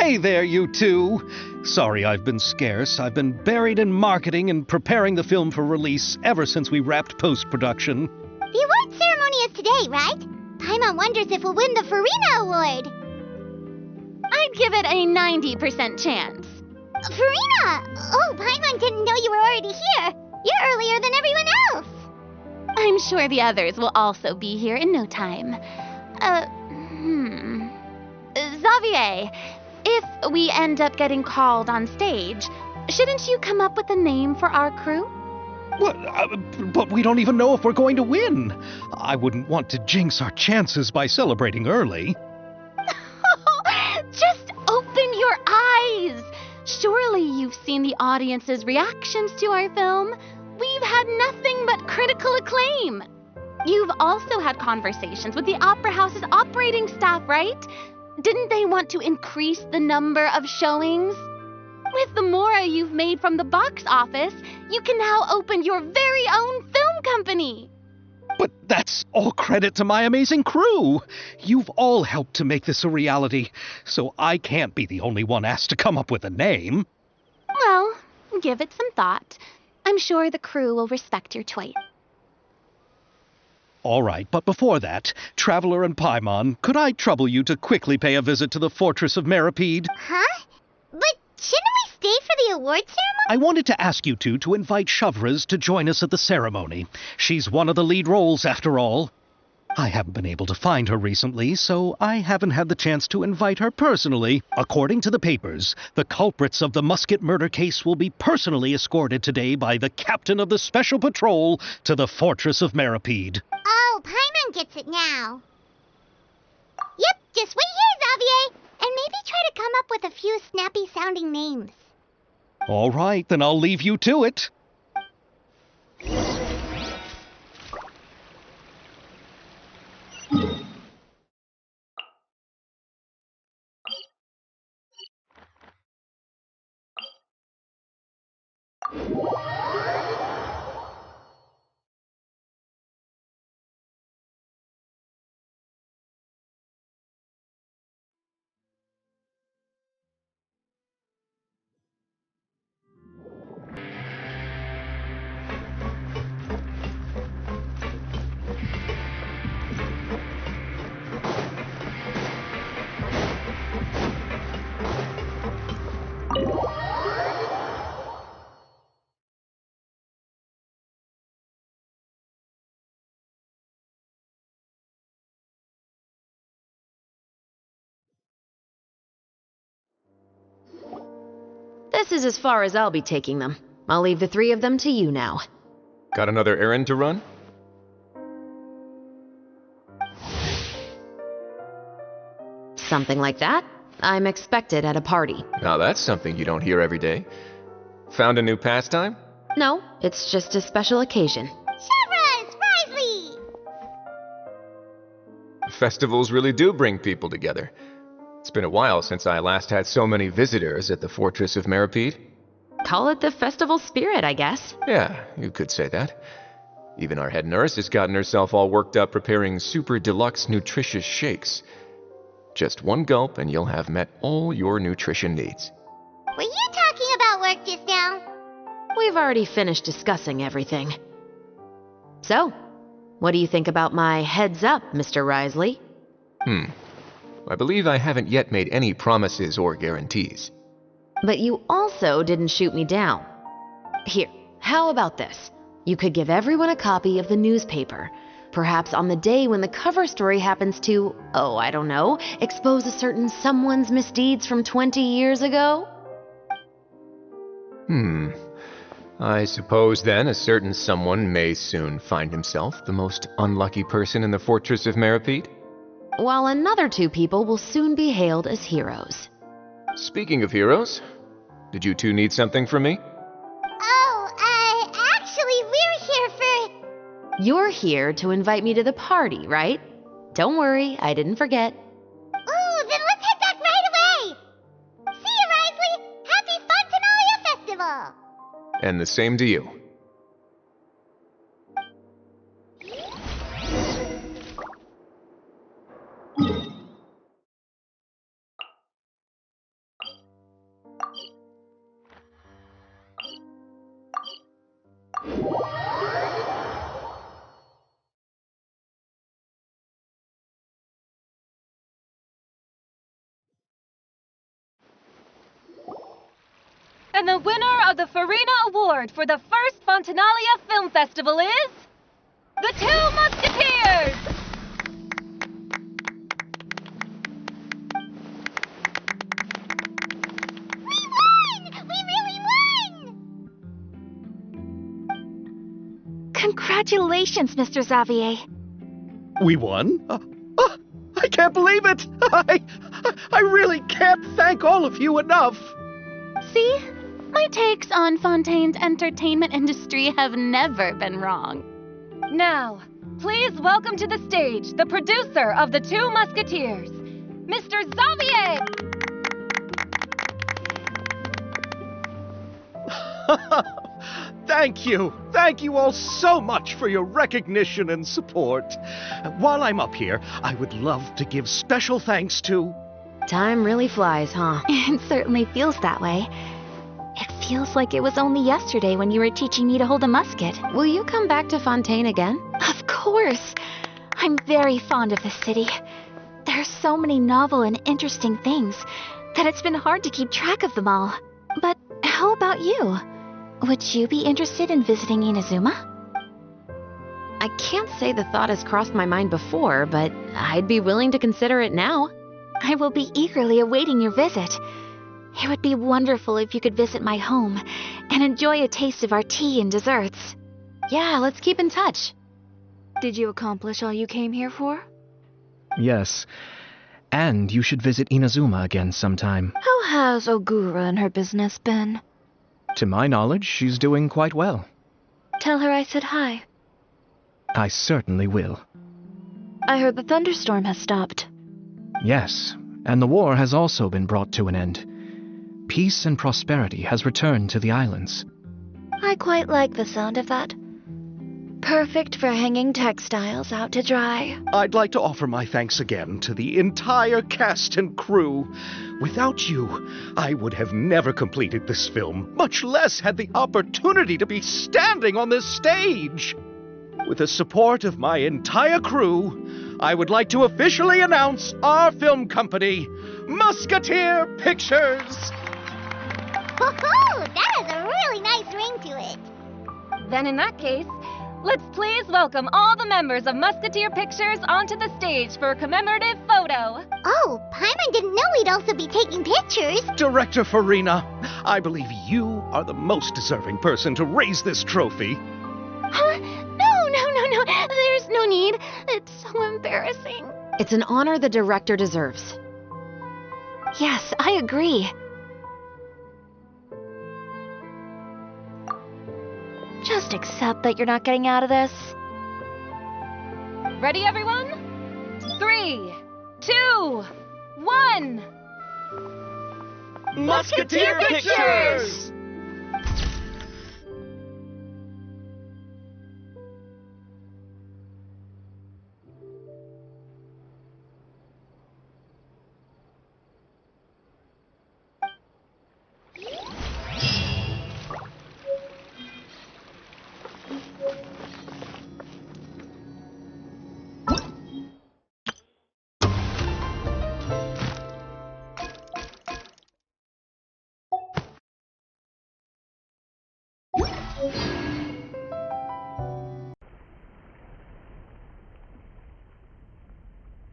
Hey there, you two! Sorry I've been scarce. I've been buried in marketing and preparing the film for release ever since we wrapped post-production. The award ceremony is today, right? Paimon wonders if we'll win the Farina Award. I'd give it a 90% chance. Farina! Oh, Paimon didn't know you were already here. You're earlier than everyone else. I'm sure the others will also be here in no time. Xavier, if we end up getting called on stage, shouldn't you come up with a name for our crew? What? But we don't even know if we're going to win. I wouldn't want to jinx our chances by celebrating early. Just open your eyes! Surely you've seen the audience's reactions to our film. We've had nothing but critical acclaim. You've also had conversations with the Opera House's operating staff, right? Didn't they want to increase the number of showings? With the mora you've made from the box office, you can now open your very own film company. But that's all credit to my amazing crew. You've all helped to make this a reality, so I can't be the only one asked to come up with a name. Well, give it some thought. I'm sure the crew will respect your choice. All right, but before that, Traveler and Paimon, could I trouble you to quickly pay a visit to the Fortress of Meripede? Huh? But shouldn't we stay for the award ceremony? I wanted to ask you two to invite Shovraz to join us at the ceremony. She's one of the lead roles, after all. I haven't been able to find her recently, so I haven't had the chance to invite her personally. According to the papers, the culprits of the Musket murder case will be personally escorted today by the captain of the Special Patrol to the Fortress of Meripede. Oh, Paimon gets it now. Yep, just wait here, Xavier, and maybe try to come up with a few snappy-sounding names. All right, then I'll leave you to it. This is as far as I'll be taking them. I'll leave the three of them to you now. Got another errand to run? Something like that. I'm expected at a party. Now that's something you don't hear every day. Found a new pastime? No, it's just a special occasion. Shovraz! Risley! Festivals really do bring people together. It's been a while since I last had so many visitors at the Fortress of Meripede. Call it the festival spirit, I guess. Yeah, you could say that. Even our head nurse has gotten herself all worked up preparing super deluxe nutritious shakes. Just one gulp and you'll have met all your nutrition needs. Were you talking about work just now? We've already finished discussing everything. So, what do you think about my heads up, Mr. Risley? I believe I haven't yet made any promises or guarantees. But you also didn't shoot me down. Here, how about this? You could give everyone a copy of the newspaper. Perhaps on the day when the cover story happens to, oh, I don't know, expose a certain someone's misdeeds from 20 years ago? I suppose then a certain someone may soon find himself the most unlucky person in the Fortress of Meripede? While another two people will soon be hailed as heroes. Speaking of heroes, did you two need something from me? Actually, we're here for... You're here to invite me to the party, right? Don't worry, I didn't forget. Ooh, then let's head back right away! See you, Risley! Happy Fontanalia Festival! And the same to you. And the winner of the Farina Award for the first Fontanalia Film Festival is... The Two Musketeers! We really won! Congratulations, Mr. Xavier. We won? I can't believe it! I really can't thank all of you enough! See? My takes on Fontaine's entertainment industry have never been wrong. Now, please welcome to the stage the producer of The Two Musketeers, Mr. Xavier! Thank you. Thank you all so much for your recognition and support. While I'm up here, I would love to give special thanks to... Time really flies, huh? It certainly feels that way. It feels like it was only yesterday when you were teaching me to hold a musket. Will you come back to Fontaine again? Of course. I'm very fond of this city. There are so many novel and interesting things that it's been hard to keep track of them all. But how about you? Would you be interested in visiting Inazuma? I can't say the thought has crossed my mind before, but I'd be willing to consider it now. I will be eagerly awaiting your visit. It would be wonderful if you could visit my home and enjoy a taste of our tea and desserts. Yeah, let's keep in touch. Did you accomplish all you came here for? Yes. And you should visit Inazuma again sometime. How has Ogura and her business been? To my knowledge, she's doing quite well. Tell her I said hi. I certainly will. I heard the thunderstorm has stopped. Yes, and the war has also been brought to an end. Peace and prosperity has returned to the islands. I quite like the sound of that. Perfect for hanging textiles out to dry. I'd like to offer my thanks again to the entire cast and crew. Without you, I would have never completed this film, much less had the opportunity to be standing on this stage. With the support of my entire crew, I would like to officially announce our film company, Musketeer Pictures. Woohoo! That has a really nice ring to it. Then in that case, let's please welcome all the members of Musketeer Pictures onto the stage for a commemorative photo. Oh, Paimon didn't know we'd also be taking pictures. Director Farina, I believe you are the most deserving person to raise this trophy. Huh? No. There's no need. It's so embarrassing. It's an honor the director deserves. Yes, I agree. Just accept that you're not getting out of this. Ready, everyone? 3, 2, 1. Musketeer Pictures!